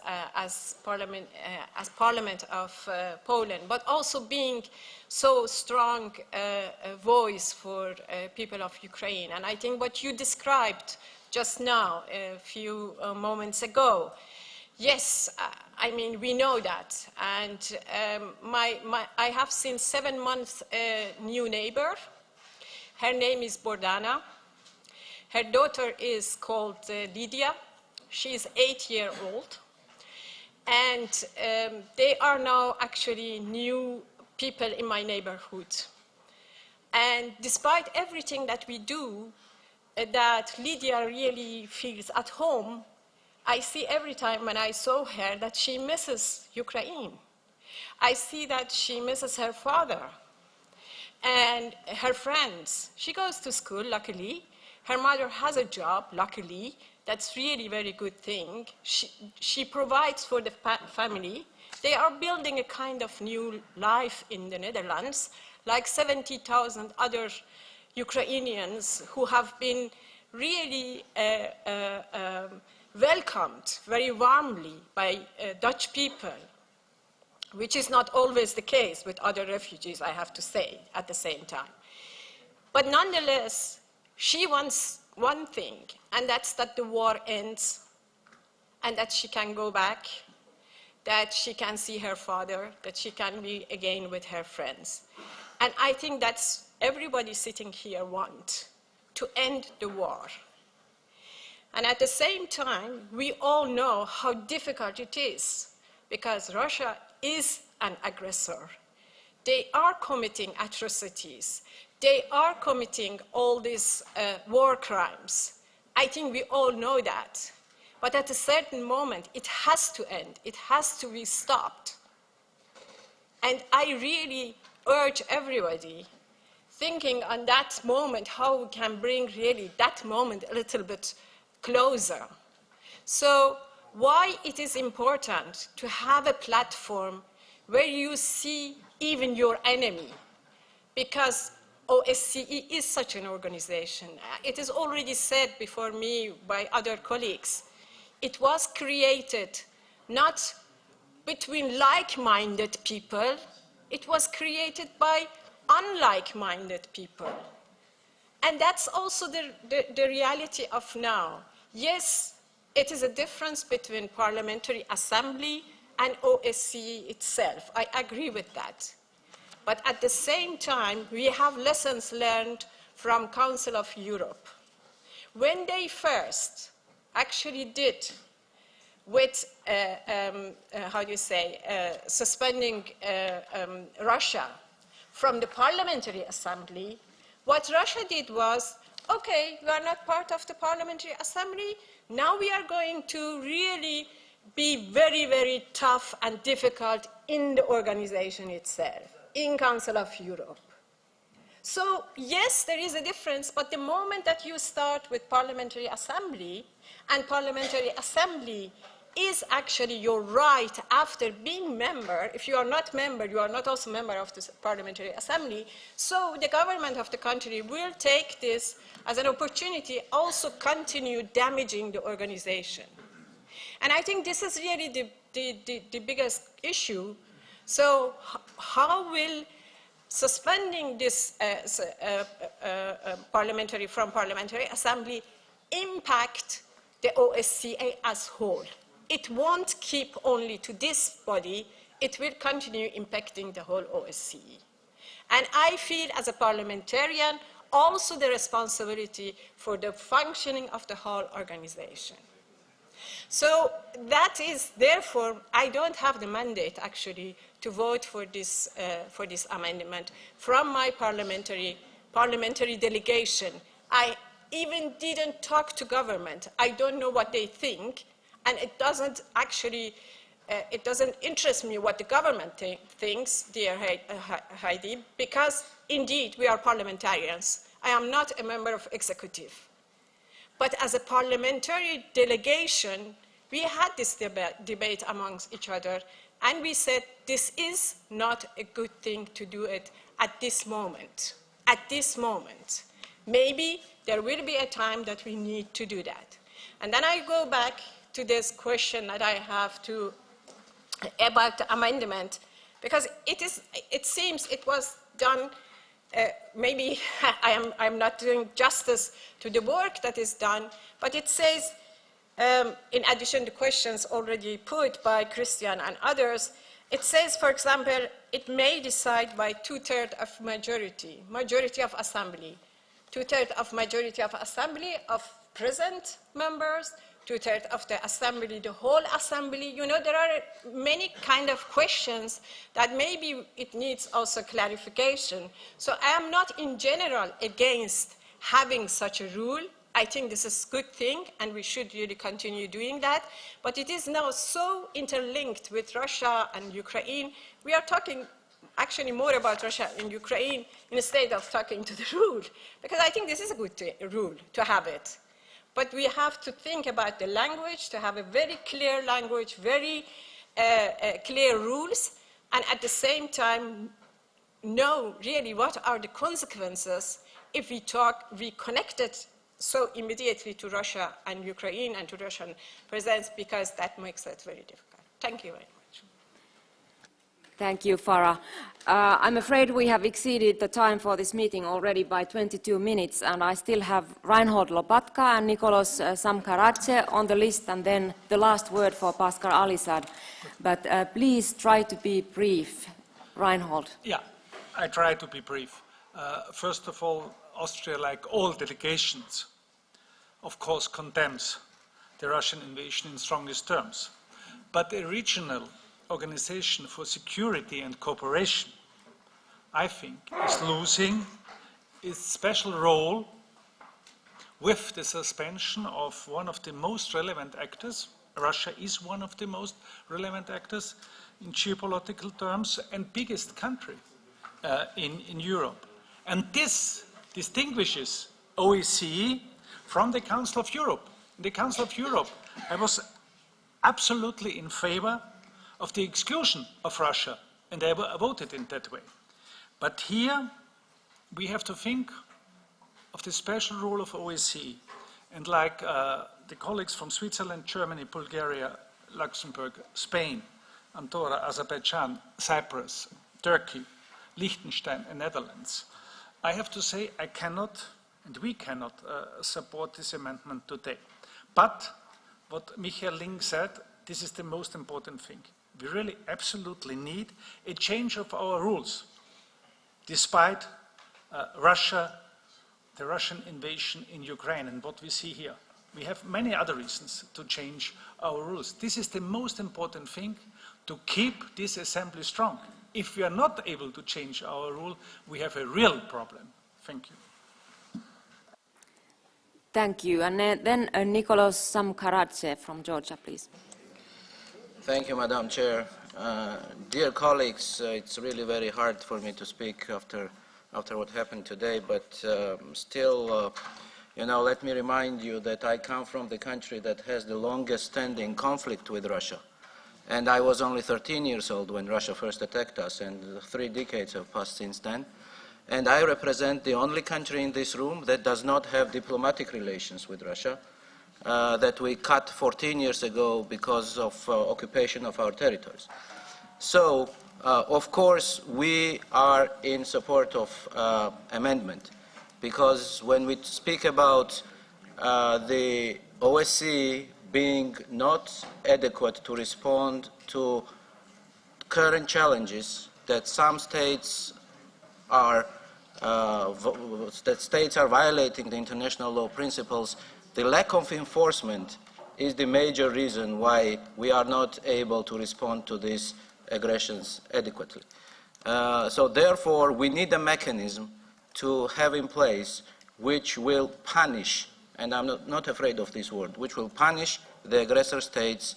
Parliament of Poland, but also being so strong a voice for people of Ukraine. And I think what you described just now, a few moments ago, yes, I mean, we know that. And I have since 7 months a new neighbor. Her name is Bordana. Her daughter is called Lydia. She is 8 years old. And they are now actually new people in my neighborhood. And despite everything that we do, that Lydia really feels at home, I see every time when I saw her that she misses Ukraine. I see that she misses her father and her friends. She goes to school, luckily. Her mother has a job, luckily. That's really a very good thing. She provides for the family. They are building a kind of new life in the Netherlands, like 70,000 other Ukrainians who have been really welcomed very warmly by Dutch people, which is not always the case with other refugees, I have to say, at the same time. But nonetheless, she wants one thing, and that's that the war ends, and that she can go back, that she can see her father, that she can be again with her friends. And I think that's everybody sitting here wants, to end the war. And at the same time, we all know how difficult it is, because Russia is an aggressor. They are committing atrocities. They are committing all these war crimes. I think we all know that. But at a certain moment, it has to end. It has to be stopped. And I really urge everybody, thinking on that moment, how we can bring really that moment a little bit closer. So why it is important to have a platform where you see even your enemy? Because OSCE is such an organization. It is already said before me by other colleagues. It was created not between like-minded people, it was created by unlike-minded people. And that's also the reality of now. Yes, it is a difference between Parliamentary Assembly and OSCE itself. I agree with that. But at the same time, we have lessons learned from Council of Europe. When they first actually did with, suspending Russia from the Parliamentary Assembly, what Russia did was, okay, you are not part of the Parliamentary Assembly, now we are going to really be very, very tough and difficult in the organization itself, in Council of Europe. So, yes, there is a difference, but the moment that you start with Parliamentary Assembly, and Parliamentary Assembly is actually your right after being member. If you are not member, you are not also member of the Parliamentary Assembly. So the government of the country will take this as an opportunity also continue damaging the organization. And I think this is really the biggest issue. So how will suspending this Parliamentary Assembly impact the OSCE as whole? It won't keep only to this body, it will continue impacting the whole OSCE. And I feel as a parliamentarian also the responsibility for the functioning of the whole organization. So that is, therefore, I don't have the mandate actually to vote for this amendment from my parliamentary delegation. I even didn't talk to government. I don't know what they think. And it doesn't actually, it doesn't interest me what the government thinks, dear Heidi, because indeed we are parliamentarians. I am not a member of executive. But as a parliamentary delegation, we had this debate amongst each other, and we said this is not a good thing to do it at this moment. At this moment. Maybe there will be a time that we need to do that. And then I go back to this question that I have to about the amendment, because it seems it was done, maybe I'm not doing justice to the work that is done, but it says, in addition to questions already put by Christian and others, it says, for example, it may decide by 2/3 of majority of assembly, 2/3 of majority of assembly of present members, 2/3 of the assembly, the whole assembly. You know, there are many kind of questions that maybe it needs also clarification. So I am not in general against having such a rule. I think this is a good thing, and we should really continue doing that. But it is now so interlinked with Russia and Ukraine. We are talking actually more about Russia and Ukraine instead of talking to the rule, because I think this is a good rule to have it. But we have to think about the language, to have a very clear language, very clear rules, and at the same time know really what are the consequences if we connect it so immediately to Russia and Ukraine and to Russian presence, because that makes it very difficult. Thank you very much. Thank you, Farah. I'm afraid we have exceeded the time for this meeting already by 22 minutes, and I still have Reinhold Lopatka and Nicolas Samkaradze on the list, and then the last word for Pascal Alizad. But please try to be brief. Reinhold. Yeah, I try to be brief. First of all, Austria, like all delegations, of course condemns the Russian invasion in strongest terms. But a regional Organization for Security and Cooperation, I think, is losing its special role with the suspension of one of the most relevant actors. Russia is one of the most relevant actors in geopolitical terms and biggest country in Europe. And this distinguishes OSCE from the Council of Europe. In the Council of Europe, I was absolutely in favor of the exclusion of Russia, and I voted in that way. But here, we have to think of the special role of OSCE. And like the colleagues from Switzerland, Germany, Bulgaria, Luxembourg, Spain, Andorra, Azerbaijan, Cyprus, Turkey, Liechtenstein, and Netherlands, I have to say I cannot, and we cannot, support this amendment today. But what Michael Ling said, this is the most important thing. We really absolutely need a change of our rules, despite the Russian invasion in Ukraine and what we see here. We have many other reasons to change our rules. This is the most important thing, to keep this assembly strong. If we are not able to change our rule, we have a real problem. Thank you. Thank you. And then Nicolas Samkaradze from Georgia, please. Thank you, Madam Chair. Dear colleagues, it's really very hard for me to speak after what happened today, but still, let me remind you that I come from the country that has the longest standing conflict with Russia. And I was only 13 years old when Russia first attacked us, and 3 decades have passed since then. And I represent the only country in this room that does not have diplomatic relations with Russia, that we cut 14 years ago because of occupation of our territories. So, of course, we are in support of amendment, because when we speak about the OSCE being not adequate to respond to current challenges that some states are violating the international law principles, the lack of enforcement is the major reason why we are not able to respond to these aggressions adequately. So therefore, we need a mechanism to have in place which will punish, and I'm not afraid of this word, which will punish the aggressor states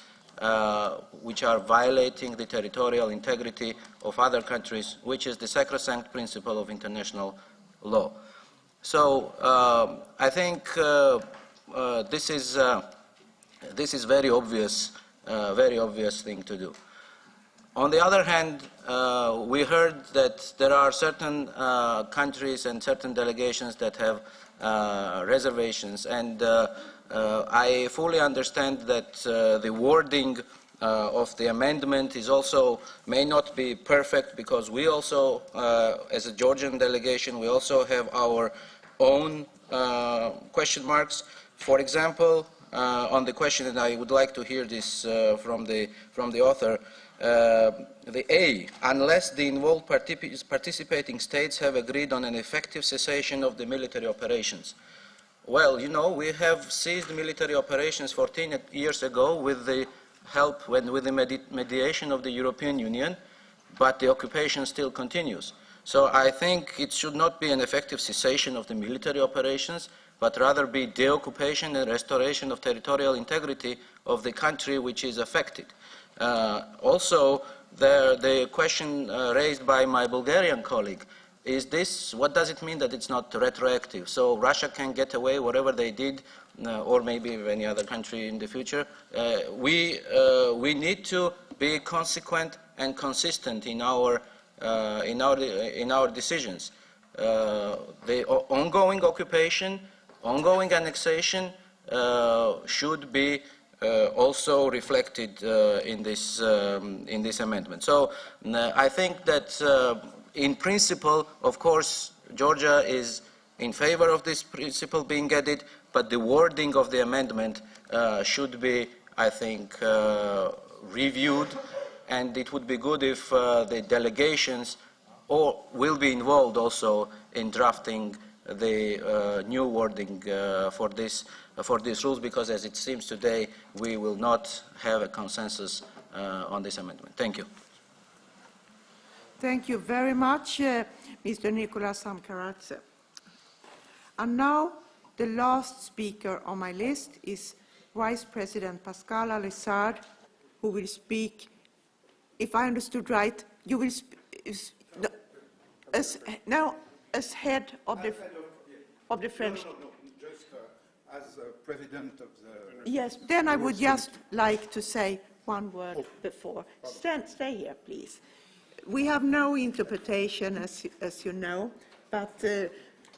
which are violating the territorial integrity of other countries, which is the sacrosanct principle of international law. So I think this is very obvious thing to do. On the other hand, we heard that there are certain countries and certain delegations that have reservations, and I fully understand that the wording of the amendment is also may not be perfect, because we also, as a Georgian delegation, we also have our own question marks. For example, on the question, and I would like to hear this from the author, the A, unless the involved participating states have agreed on an effective cessation of the military operations. Well, you know, we have ceased military operations 14 years ago with the help, with the mediation of the European Union, but the occupation still continues. So I think it should not be an effective cessation of the military operations, but rather be deoccupation and restoration of territorial integrity of the country which is affected. Also, the question raised by my Bulgarian colleague, is this, what does it mean that it's not retroactive? So Russia can get away whatever they did, or maybe any other country in the future. We need to be consequent and consistent in our decisions. The ongoing occupation, ongoing annexation should be also reflected in this amendment. So I think that in principle, of course, Georgia is in favor of this principle being added, but the wording of the amendment should be, I think, reviewed, and it would be good if the delegations will be involved also in drafting the new wording for these rules, because as it seems today, we will not have a consensus on this amendment. Thank you. Thank you very much, Mr. Nicolas Samkaradze. And now, the last speaker on my list is Vice President Pascal Alessard, who will speak, if I understood right, you will as head of the French. No, just as president of the... Yes, then I would just like to say one word before. Stay here, please. We have no interpretation, as you know, but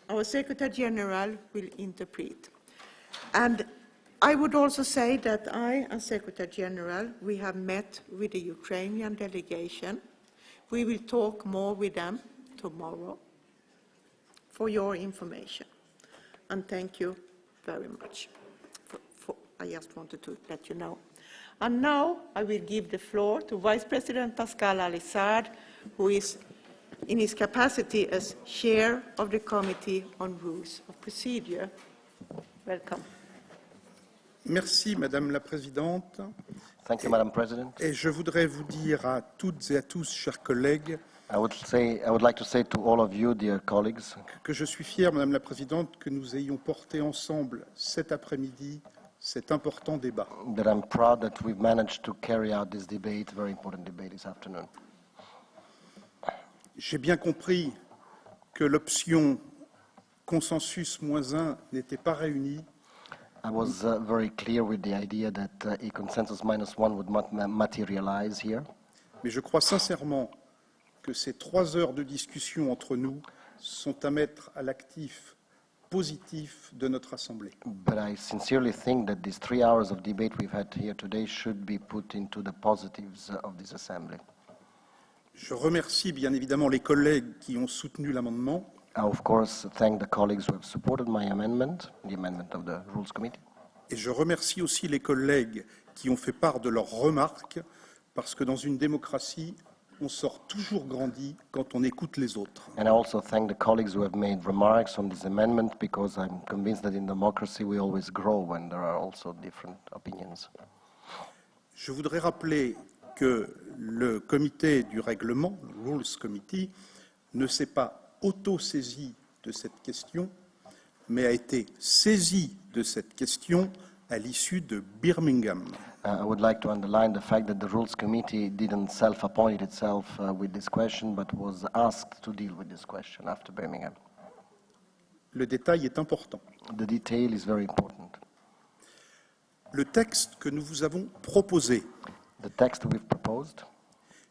our Secretary General will interpret. And I would also say that I, as Secretary General, we have met with the Ukrainian delegation. We will talk more with them tomorrow for your information. And thank you very much. I just wanted to let you know. And now I will give the floor to Vice President Pascal Alessard, who is in his capacity as Chair of the Committee on Rules of Procedure. Welcome. Merci, Madame la Présidente. Thank you, Madam President. Et je voudrais vous dire à toutes et à tous, chers collègues, I would like to say to all of you, dear colleagues, que je suis fier, Madame la Présidente, que nous ayons porté ensemble cet après-midi cet important débat. That I'm proud that we've managed to carry out this debate, very important debate this afternoon. J'ai bien compris que l'option consensus -1 n'était pas réunie. I was very clear with the idea that a consensus -1 would not materialize here. Mais je crois sincèrement que ces 3 heures de discussion entre nous sont à mettre à l'actif positif de notre Assemblée. But I sincerely think that these 3 hours of debate we've had here today should be put into the positives of this Assembly. Je remercie bien évidemment les collègues qui ont soutenu l'amendement. I, of course, thank the colleagues who have supported my amendment, the amendment of the Rules Committee. Et je remercie aussi les collègues qui ont fait part de leurs remarques, parce que dans une démocratie, on sort toujours grandi quand on écoute les autres. And I also thank the colleagues who have made remarks on this amendment, because I'm convinced that in democracy we always grow when there are also different opinions. Je voudrais rappeler que le comité du règlement, le Rules Committee, ne s'est pas auto-saisi de cette question, mais a été saisi de cette question à l'issue de Birmingham. I would like to underline the fact that the Rules Committee didn't self-appoint itself with this question, but was asked to deal with this question after Birmingham. Le détail est important. The detail is very important. Le texte que nous vous avons proposé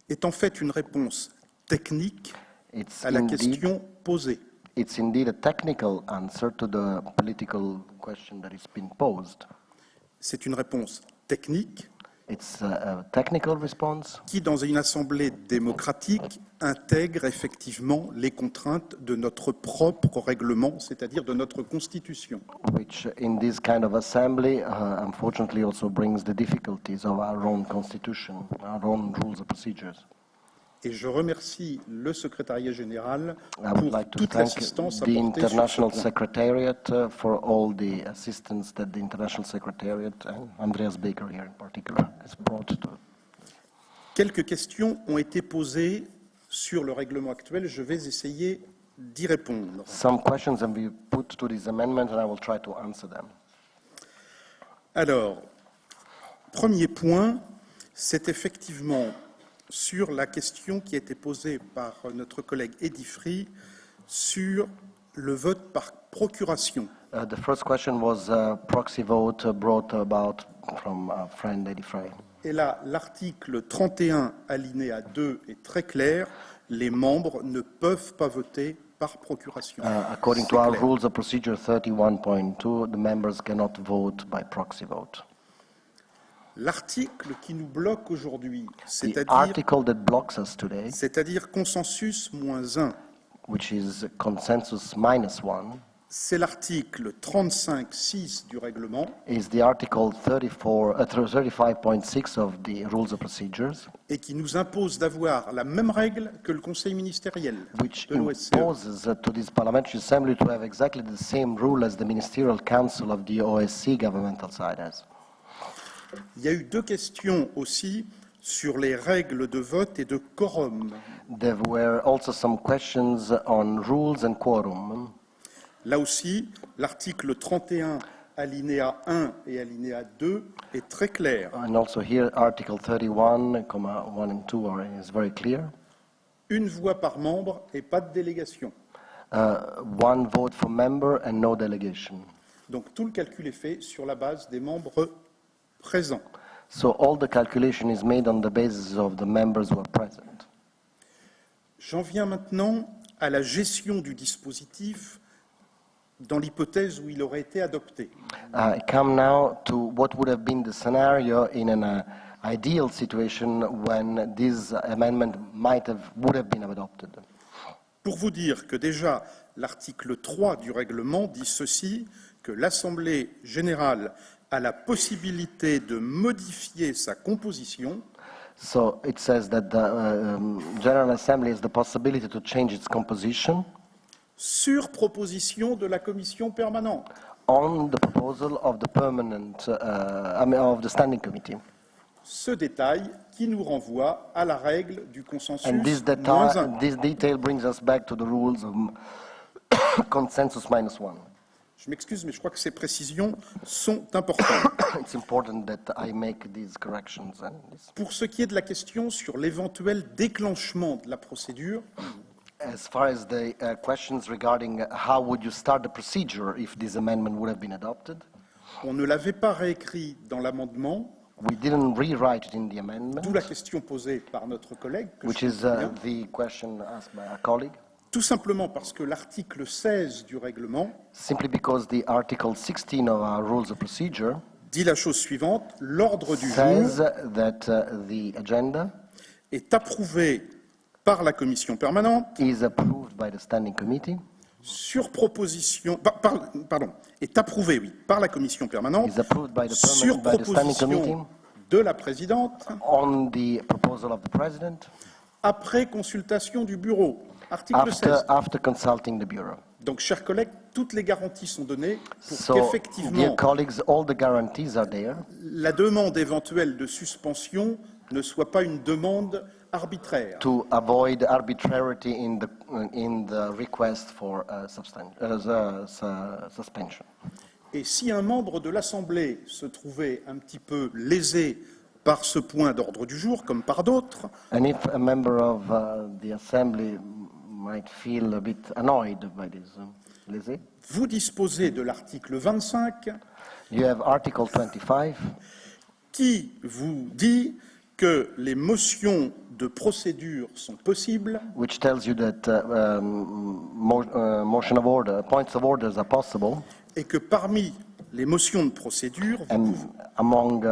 est en fait une réponse technique à la question posée. It's indeed a technical answer to the political question that has been posed. C'est une réponse technique It's a technical response qui, dans une assemblée démocratique, intègre effectivement les contraintes de notre propre règlement, c'est-à-dire de notre Constitution. which in this kind of assembly unfortunately also brings the difficulties of our own constitution, our own rules of procedures. Et je remercie le secrétariat général I would pour like to toute thank l'assistance the apportée sur ce International point. Secretariat for all the assistance that the International Secretariat, and Andreas Baker here in particular, has brought to. Quelques questions ont été posées sur le règlement actuel. Je vais essayer d'y répondre. Some questions have been put to this amendment and I will try to answer them. Alors, premier point, c'est effectivement sur la question qui a été posée par notre collègue Eddie Free sur le vote par procuration. The first question was a proxy vote brought about from our friend Eddie Frey. Et là, l'article 31, alinéa 2 est très clair. Les membres ne peuvent pas voter par procuration. According to our rules of procedure 31.2, the members cannot vote by proxy vote. L'article qui nous bloque aujourd'hui, The article that blocks us today, c'est-à-dire consensus -1, which is consensus -1, c'est l'article 35.6 du règlement is the article 35.6 of the rules of procedures, et qui nous impose d'avoir la même règle que le Conseil ministériel which de l'OSCE. imposes to this parliamentary assembly to have exactly the same rule as the ministerial council of the OSCE governmental side has. Il y a eu deux questions aussi sur les règles de vote et de quorum. There were also some questions on rules and quorum. Là aussi, l'article 31, alinéa 1 et alinéa 2 est très clair. And also here, Article 31, 1 and 2 is very clear. Une voix par membre et pas de délégation. One vote for member and no delegation. Donc tout le calcul est fait sur la base des membres présents. So all the calculation is made on the basis of the members who are present. J'en viens maintenant à la gestion du dispositif dans l'hypothèse où il aurait été adopté. I come now to what would have been the scenario in an ideal situation when this amendment would have been adopted. Pour vous dire que déjà l'article 3 du règlement dit ceci, que l'Assemblée générale a la possibilité de modifier sa composition. So it says that the General Assembly has the possibility to change its composition sur proposition de la commission permanente. On the proposal of the permanent, of the standing committee. Ce détail qui nous renvoie à la règle du consensus And this detail brings us back to the rules of consensus -1. Je m'excuse, mais je crois que ces précisions sont importantes. It's important that I make these corrections. Pour ce qui est de la question sur l'éventuel déclenchement de la procédure, as far as the questions regarding how would you start the procedure if this amendment would have been adopted, on ne l'avait pas réécrit dans l'amendement. We didn't rewrite it in the amendment. D'où la question posée par notre collègue. Which is the question asked by our colleague. Tout simplement parce que l'article 16 du règlement simply because the article 16 of our rules of procedure dit la chose suivante, l'ordre du says jour that the agenda est approuvé par la commission permanente is approved by the standing committee sur proposition est approuvé par la commission permanente is approved by the sur by the standing committee proposition de la présidente on the proposal of the president après consultation du bureau. Article 16. After consulting the bureau. Donc, chers collègues, toutes les garanties sont données pour So, qu'effectivement, dear colleagues, all the guarantees are there. La demande éventuelle de suspension ne soit pas une demande arbitraire. To avoid arbitrarity in the request for suspension. Et si un membre de l'Assemblée se trouvait un petit peu lésé par ce point d'ordre du jour, comme par d'autres, and if a member of the Assembly might feel a bit annoyed by this, Lizzie. Vous disposez de l'article 25 You have Article 25 qui vous dit que les motions de procédure sont possibles which tells you that motion of order, points of orders are possible. Et que parmi les motions de procédure, among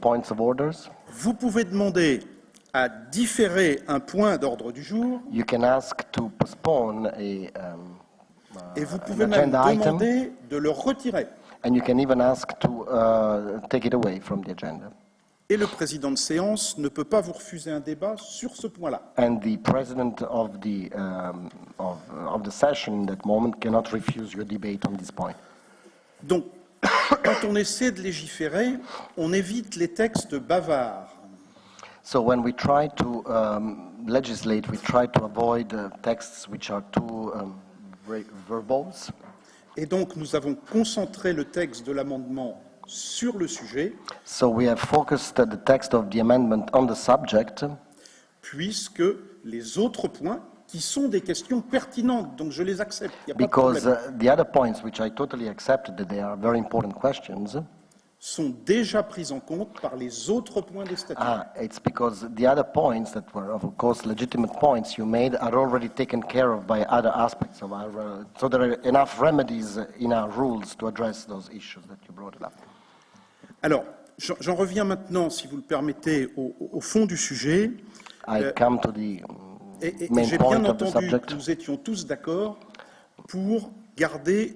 points of orders, vous pouvez demander à différer un point d'ordre du jour. You can ask to postpone et vous pouvez même demander de le retirer. And you can even ask to take it away from the agenda. Et le président de séance ne peut pas vous refuser un débat sur ce point-là. And the president of the session in that moment cannot refuse your debate on this point. Donc, quand on essaie de légiférer, on évite les textes bavards. So when we try to legislate, we try to avoid texts which are too verbose. Et donc, nous avons concentré le texte de l'amendement sur le sujet. So we have focused the text of the amendment on the subject. Puisque les autres points, qui sont des questions pertinentes, donc je les accepte. Il y a pas de Because problème. The other points, which I totally accepted, that they are very important questions. Sont déjà pris en compte par les autres points des statuts. It's because the other points that were, of course, legitimate points you made are already taken care of by other aspects of our. So there are enough remedies in our rules to address those issues that you brought up. Alors, j'en reviens maintenant, si vous le permettez, au fond du sujet. I come to the main j'ai point bien of the entendu subject. que nous étions tous d'accord pour garder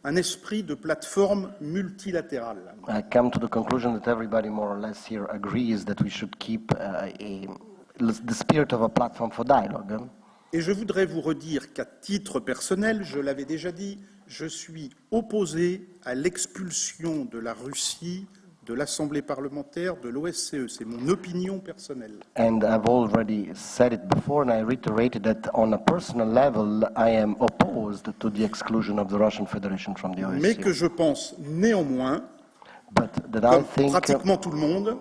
un esprit de plateforme multilatérale. I come to the conclusion that everybody more or less here agrees that we should keep the spirit of a platform for dialogue. Et je voudrais vous redire qu'à titre personnel, je l'avais déjà dit, je suis opposé à l'expulsion de la Russie de l'Assemblée parlementaire de l'OSCE. C'est mon opinion personnelle. And I've already said it before, and I reiterated that on a personal level, I am opposed to the exclusion of the Russian Federation from the OSCE. Mais que je pense néanmoins, But that comme I think pratiquement tout le monde,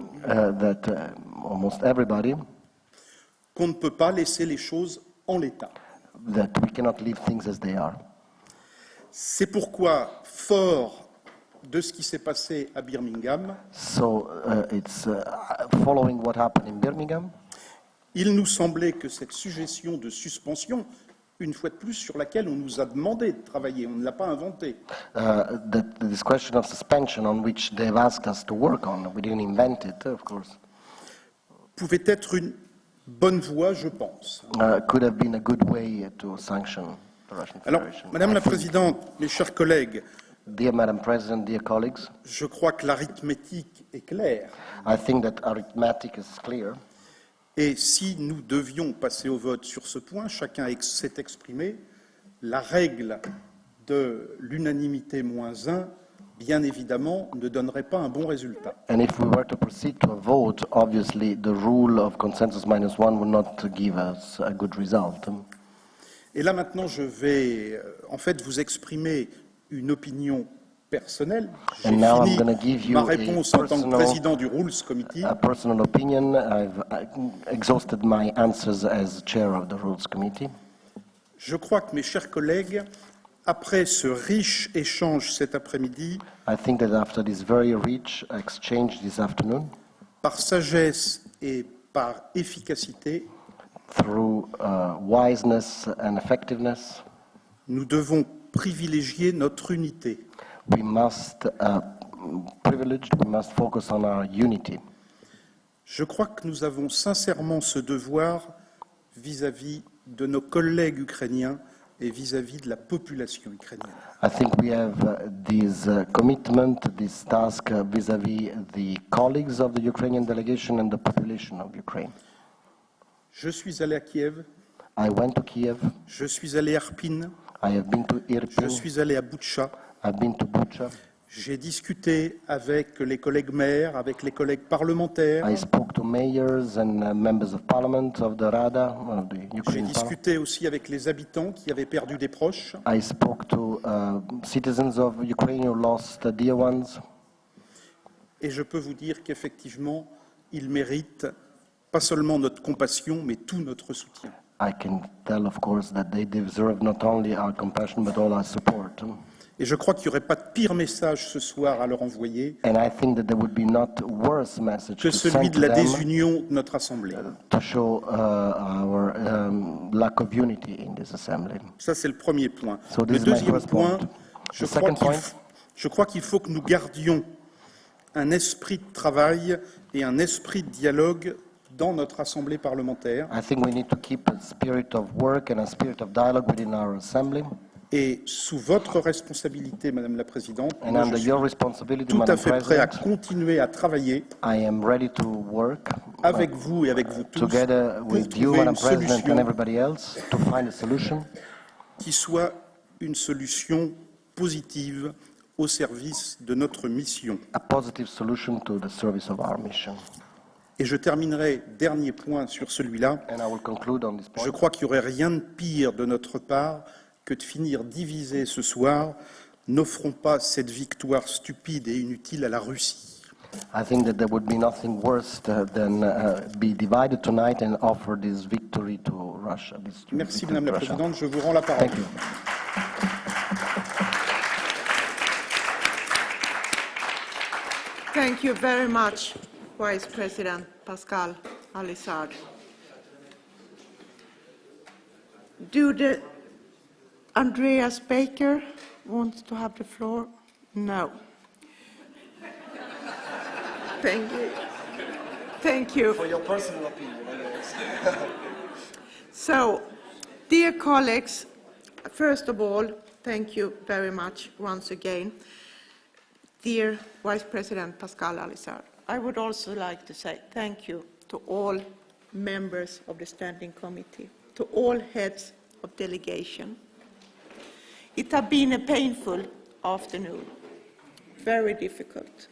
almost everybody, qu'on ne peut pas laisser les choses en l'état. that we cannot leave things as they are. C'est pourquoi, fort de ce qui s'est passé à Birmingham, So it's following what happened in Birmingham. Il nous semblait que cette suggestion de suspension, une fois de plus, sur laquelle on nous a demandé de travailler, on ne l'a pas inventée. That this question of suspension on which they've asked us to work on, we didn't invent it, of course. Pouvait être une bonne voie, je pense. Could have been a good way to sanction the Russian Alors, Federation. Madame I la think. Présidente, mes chers collègues, Dear Madam President, dear colleagues, je crois que l'arithmétique est claire. I think that arithmetic is clear. Et si nous devions passer au vote sur ce point, chacun s'est exprimé, la règle de l'unanimité moins 1, bien évidemment, ne donnerait pas un bon résultat. And if we were to proceed to a vote, obviously the rule of consensus minus one would not give us a good result. Et là maintenant, je vais en fait vous exprimer une opinion personnelle. J'ai And now I'm fini going to give you ma réponse en tant que personal, président du Rules Committee. a personal opinion. I've exhausted my answers as chair of the Rules Committee. Je crois que, mes chers collègues, après ce riche échange cet après-midi, I think that after this very rich exchange this afternoon, par sagesse et par efficacité, through wiseness and effectiveness, nous devons privilégier notre unité. we must focus on our unity. Je crois que nous avons sincèrement ce devoir vis-à-vis de nos collègues ukrainiens et vis-à-vis de la population ukrainienne. I think we have this commitment, this task vis-à-vis the colleagues of the Ukrainian delegation and the population of Ukraine. Je suis allé à Kiev, I went to Kiev, je suis allé à Irpin, I have been to Irpin, je suis allé à Boutcha, I've been to Bucha, j'ai discuté avec les collègues maires, avec les collègues parlementaires, I spoke to mayors and members of parliament of the Rada, of the j'ai Ukrainian parliament. discuté aussi avec les habitants qui avaient perdu des proches, I spoke to citizens of Ukraine who lost dear ones, et je peux vous dire qu'effectivement, ils méritent pas seulement notre compassion, mais tout notre soutien. I can tell, of course, that they deserve not only our compassion but all our support. Et je crois qu'il n'y aurait pas de pire message ce soir à leur envoyer And I think that there would be not worse message que to celui send de to la them désunion de notre Assemblée. to show our lack of unity in this assembly. Ça, c'est le premier point. So Le this is my deuxième first point, point. The second point. je crois qu'il faut que nous gardions un esprit de travail et un esprit de dialogue dans notre Assemblée parlementaire. I think we need to keep a spirit of work and a spirit of dialogue within our assembly. Et sous votre responsabilité, Madame la Présidente, And moi, under je suis your responsibility, tout à Madam fait prêt à President, continuer à travailler I am ready to work avec vous et avec vous tous together pour with you, trouver Madam une President, and solution everybody else to find a solution qui soit une solution positive au service de notre mission. a positive solution to the service of our mission. Et je terminerai, dernier point sur celui-là, And I will conclude on this point. je crois qu'il n'y aurait rien de pire de notre part que de finir divisés ce soir. N'offrons pas cette victoire stupide et inutile à la Russie. I think that there would be nothing worse than be divided tonight and offer this victory to Russia. Merci Madame la Présidente, je vous rends la parole. Thank you. Thank you very much, Vice President Pascal Alisard. Do the Andreas Baker wants to have the floor? No. Thank you. Thank you. For your personal opinion, anyways. So, dear colleagues, first of all, thank you very much once again. Dear Vice President Pascal Alisard, I would also like to say thank you to all members of the Standing Committee, to all heads of delegation. It has been a painful afternoon, very difficult.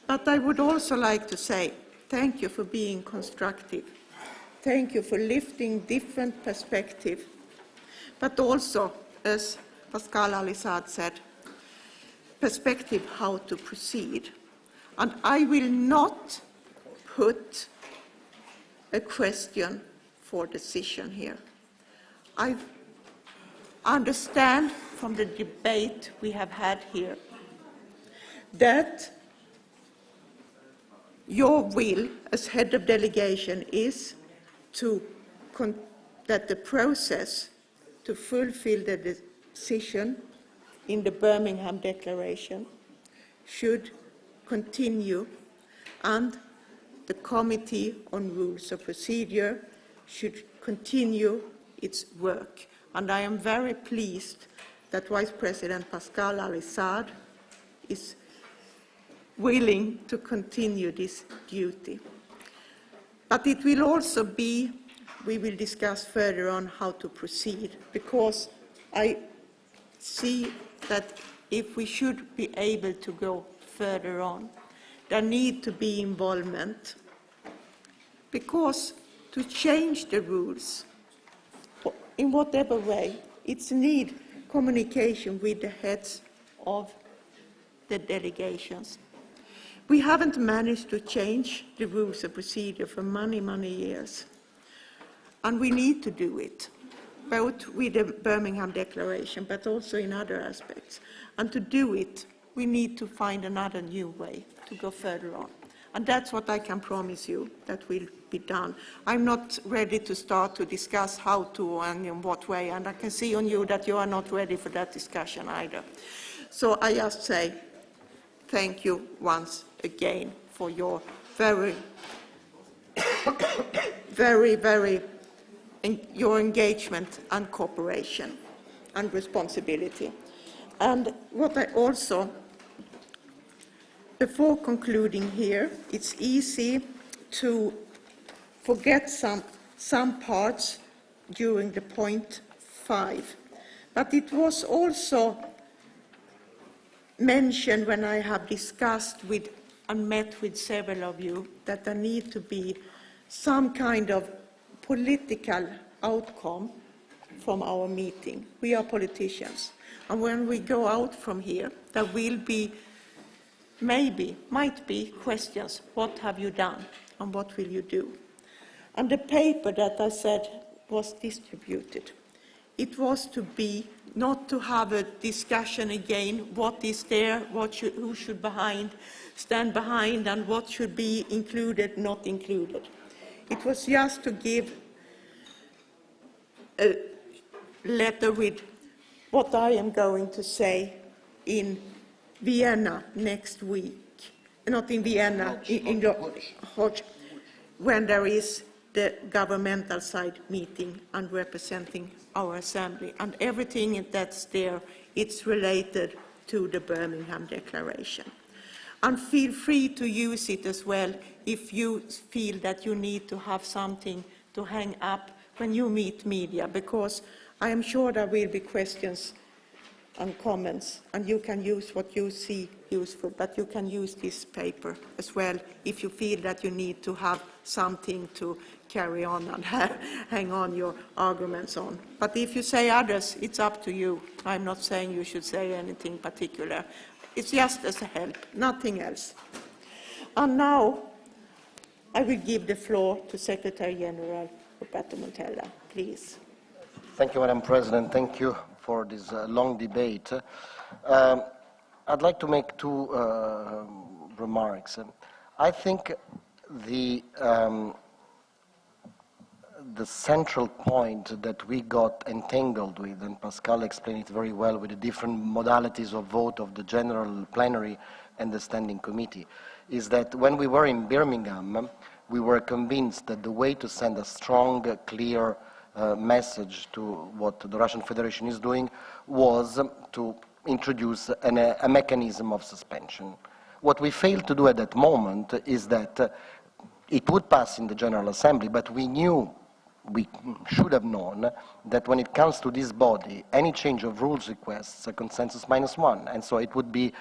But I would also like to say thank you for being constructive. Thank you for lifting different perspectives, but also, as Pascal Alisard said, perspective how to proceed. And I will not put a question for decision here. I understand from the debate we have had here that your will as head of delegation is that the process to fulfill the decision in the Birmingham Declaration should continue, and the Committee on Rules of Procedure should continue its work. And I am very pleased that Vice President Pascal Alisard is willing to continue this duty. But it will also be, we will discuss further on how to proceed, because I see that if we should be able to go further on, there need to be involvement, because to change the rules, in whatever way, it's need communication with the heads of the delegations. We haven't managed to change the rules of procedure for many, many years, and we need to do it, both with the Birmingham Declaration, but also in other aspects. And to do it, we need to find another new way to go further on. And that's what I can promise you that will be done. I'm not ready to start to discuss how to and in what way, and I can see on you that you are not ready for that discussion either. So I just say thank you once again for your very, your engagement and cooperation and responsibility. And what I also, before concluding here, it's easy to forget some parts during the point 5. But it was also mentioned when I have discussed with and met with several of you that there need to be some kind of political outcome from our meeting. We are politicians. And when we go out from here, there will be, might be questions. What have you done? And what will you do? And the paper that I said was distributed. It was to be, not to have a discussion again, what is there, who should stand behind, and what should be included, not included. It was just to give a letter with what I am going to say in Vienna next week. Not in Vienna, in Hodge, when there is the governmental side meeting and representing our assembly. And everything that's there, it's related to the Birmingham Declaration. And feel free to use it as well if you feel that you need to have something to hang up when you meet media, because I am sure there will be questions and comments, and you can use what you see useful, but you can use this paper as well if you feel that you need to have something to carry on and hang on your arguments on. But if you say others, it's up to you. I'm not saying you should say anything particular. It's just as a help, nothing else. And now I will give the floor to Secretary General Roberto Montella, please. Thank you, Madam President. Thank you for this long debate. I'd like to make two remarks. I think the central point that we got entangled with, and Pascal explained it very well, with the different modalities of vote of the general plenary and the standing committee, is that when we were in Birmingham, we were convinced that the way to send a strong, clear message to what the Russian Federation is doing was to introduce a mechanism of suspension. What we failed to do at that moment is that it would pass in the General Assembly, but we should have known that when it comes to this body, any change of rules requests a consensus -1, and so it would be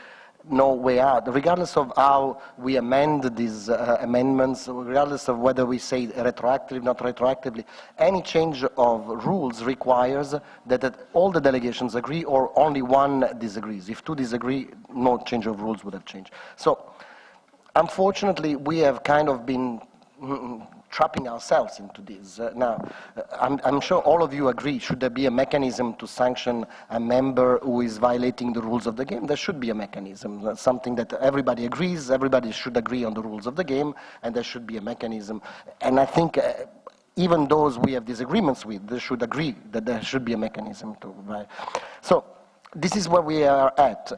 no way out, regardless of how we amend these amendments, regardless of whether we say retroactively, not retroactively. Any change of rules requires that all the delegations agree or only one disagrees. If two disagree, no change of rules would have changed. So, unfortunately, we have kind of been trapping ourselves into this. Now, I'm sure all of you agree, should there be a mechanism to sanction a member who is violating the rules of the game? There should be a mechanism. That's something that everybody agrees, everybody should agree on the rules of the game, and there should be a mechanism. And I think even those we have disagreements with, they should agree that there should be a mechanism to. So, this is where we are at.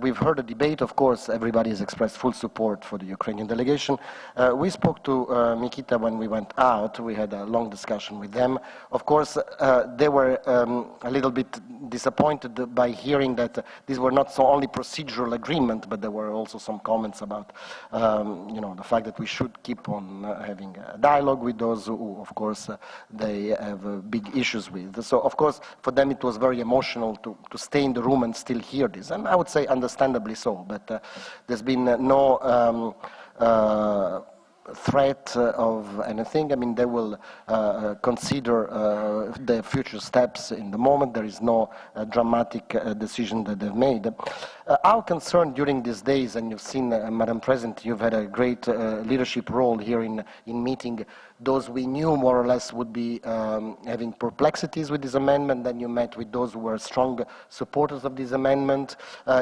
We've heard a debate, of course, everybody has expressed full support for the Ukrainian delegation. We spoke to Mikita when we went out, we had a long discussion with them. Of course, they were a little bit disappointed by hearing that these were not so only procedural agreement, but there were also some comments about the fact that we should keep on having a dialogue with those who, of course, they have big issues with. So, of course, for them it was very emotional to stay in the room and still hear this. And I would say understandably so, but there's been no threat of anything. I mean, they will consider their future steps in the moment. There is no dramatic decision that they've made. Our concern during these days, and you've seen, Madam President, you've had a great leadership role here in meeting those we knew more or less would be having perplexities with this amendment. Then you met with those who were strong supporters of this amendment.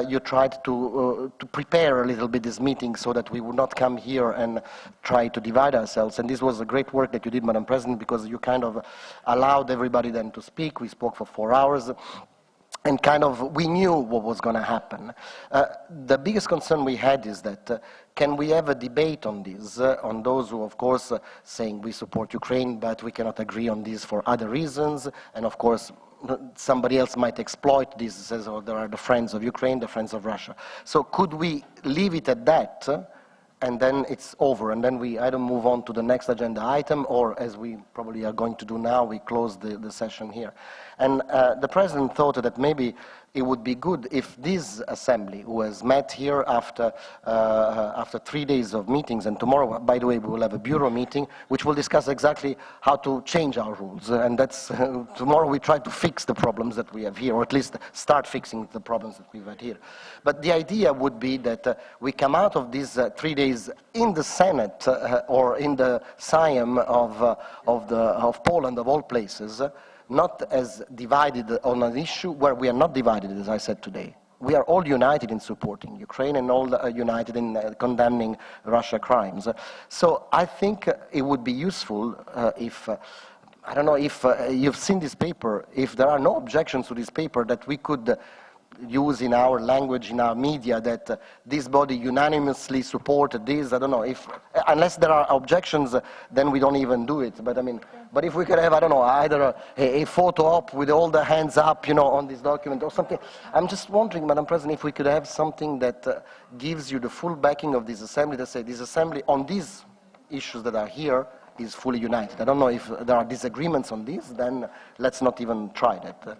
You tried to prepare a little bit this meeting so that we would not come here and try to divide ourselves. And this was a great work that you did, Madam President, because you kind of allowed everybody then to speak. We spoke for 4 hours. And kind of, we knew what was going to happen. The biggest concern we had is that, can we have a debate on this, on those who, of course, saying we support Ukraine, but we cannot agree on this for other reasons, and of course, somebody else might exploit this, says, oh, there are the friends of Ukraine, the friends of Russia. So could we leave it at that, and then it's over, and then we either move on to the next agenda item, or as we probably are going to do now, we close the session here. And the President thought that maybe it would be good if this assembly, who has met here after 3 days of meetings, and tomorrow, by the way, we will have a bureau meeting, which will discuss exactly how to change our rules. And that's, tomorrow we try to fix the problems that we have here, or at least start fixing the problems that we've had here. But the idea would be that we come out of these 3 days in the Senate or in the Sejm of Poland, of all places, not as divided on an issue where we are not divided, as I said today. We are all united in supporting Ukraine and all united in condemning Russia crimes. So I think it would be useful if, I don't know if you've seen this paper, if there are no objections to this paper, that we could use in our language, in our media, that this body unanimously supported this. I don't know if, unless there are objections, then we don't even do it. But I mean, but if we could have, I don't know, either a photo op with all the hands up, you know, on this document or something. I'm just wondering, Madam President, if we could have something that gives you the full backing of this assembly, that say this assembly on these issues that are here is fully united. I don't know if there are disagreements on this, then let's not even try that.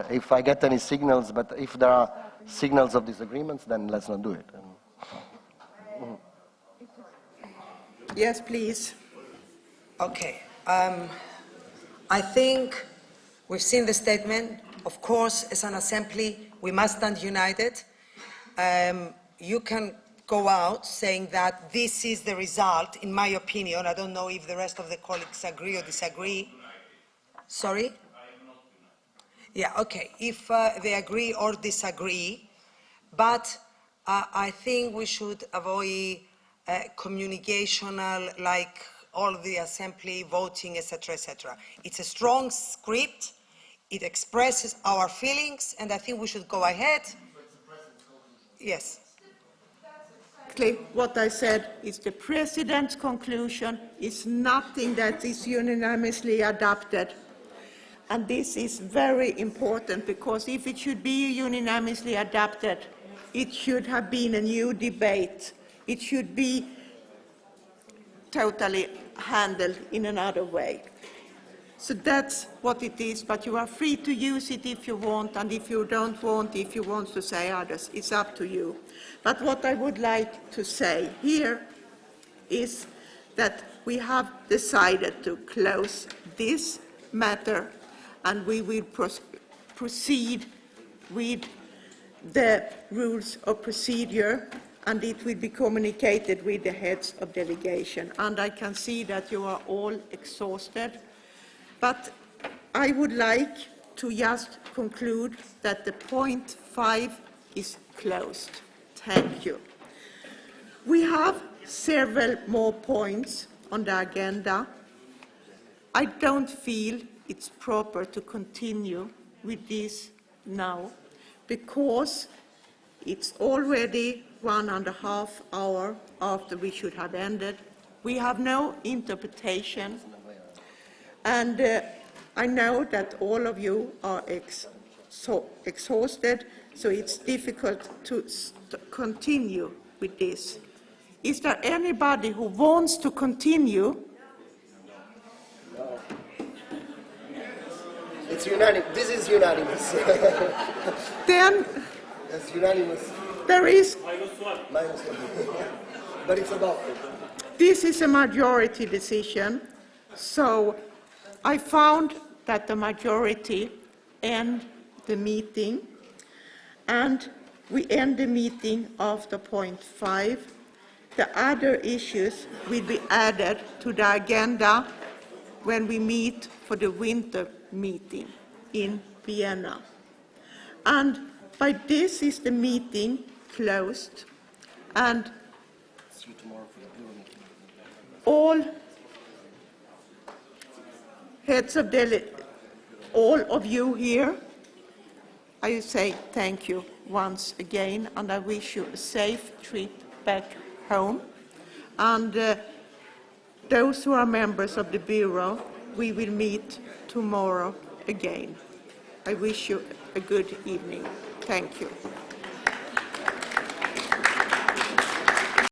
If I get any signals, but if there are signals of disagreements, then let's not do it. Yes, please. Okay. I think we've seen the statement. Of course, as an assembly, we must stand united. You can go out saying that this is the result, in my opinion. I don't know if the rest of the colleagues agree or disagree. Sorry? Yeah, okay, if they agree or disagree, but I think we should avoid communicational, like all the assembly, voting, etc., etc. It's a strong script, it expresses our feelings, and I think we should go ahead. Yes. What I said is the President's conclusion is nothing that is unanimously adopted. And this is very important, because if it should be unanimously adopted, it should have been a new debate. It should be totally handled in another way. So that's what it is, but you are free to use it if you want, and if you don't want, if you want to say others, it's up to you. But what I would like to say here is that we have decided to close this matter, and we will proceed with the rules of procedure, and it will be communicated with the heads of delegation. And I can see that you are all exhausted, but I would like to just conclude that the point 5 is closed. Thank you. We have several more points on the agenda. I don't feel it's proper to continue with this now, because it's already 1.5 hours after we should have ended. We have no interpretation, and I know that all of you are exhausted, so it's difficult to continue with this. Is there anybody who wants to continue? It's unanimous. This is unanimous. Then it's unanimous. There is. -1. But it's adopted. This is a majority decision, so I found that the majority end the meeting, and we end the meeting after point 5. The other issues will be added to the agenda when we meet for the winter meeting in Vienna. And by this is the meeting closed, and all heads of all of you here, I say thank you once again, and I wish you a safe trip back home. And those who are members of the Bureau, we will meet tomorrow again. I wish you a good evening. Thank you.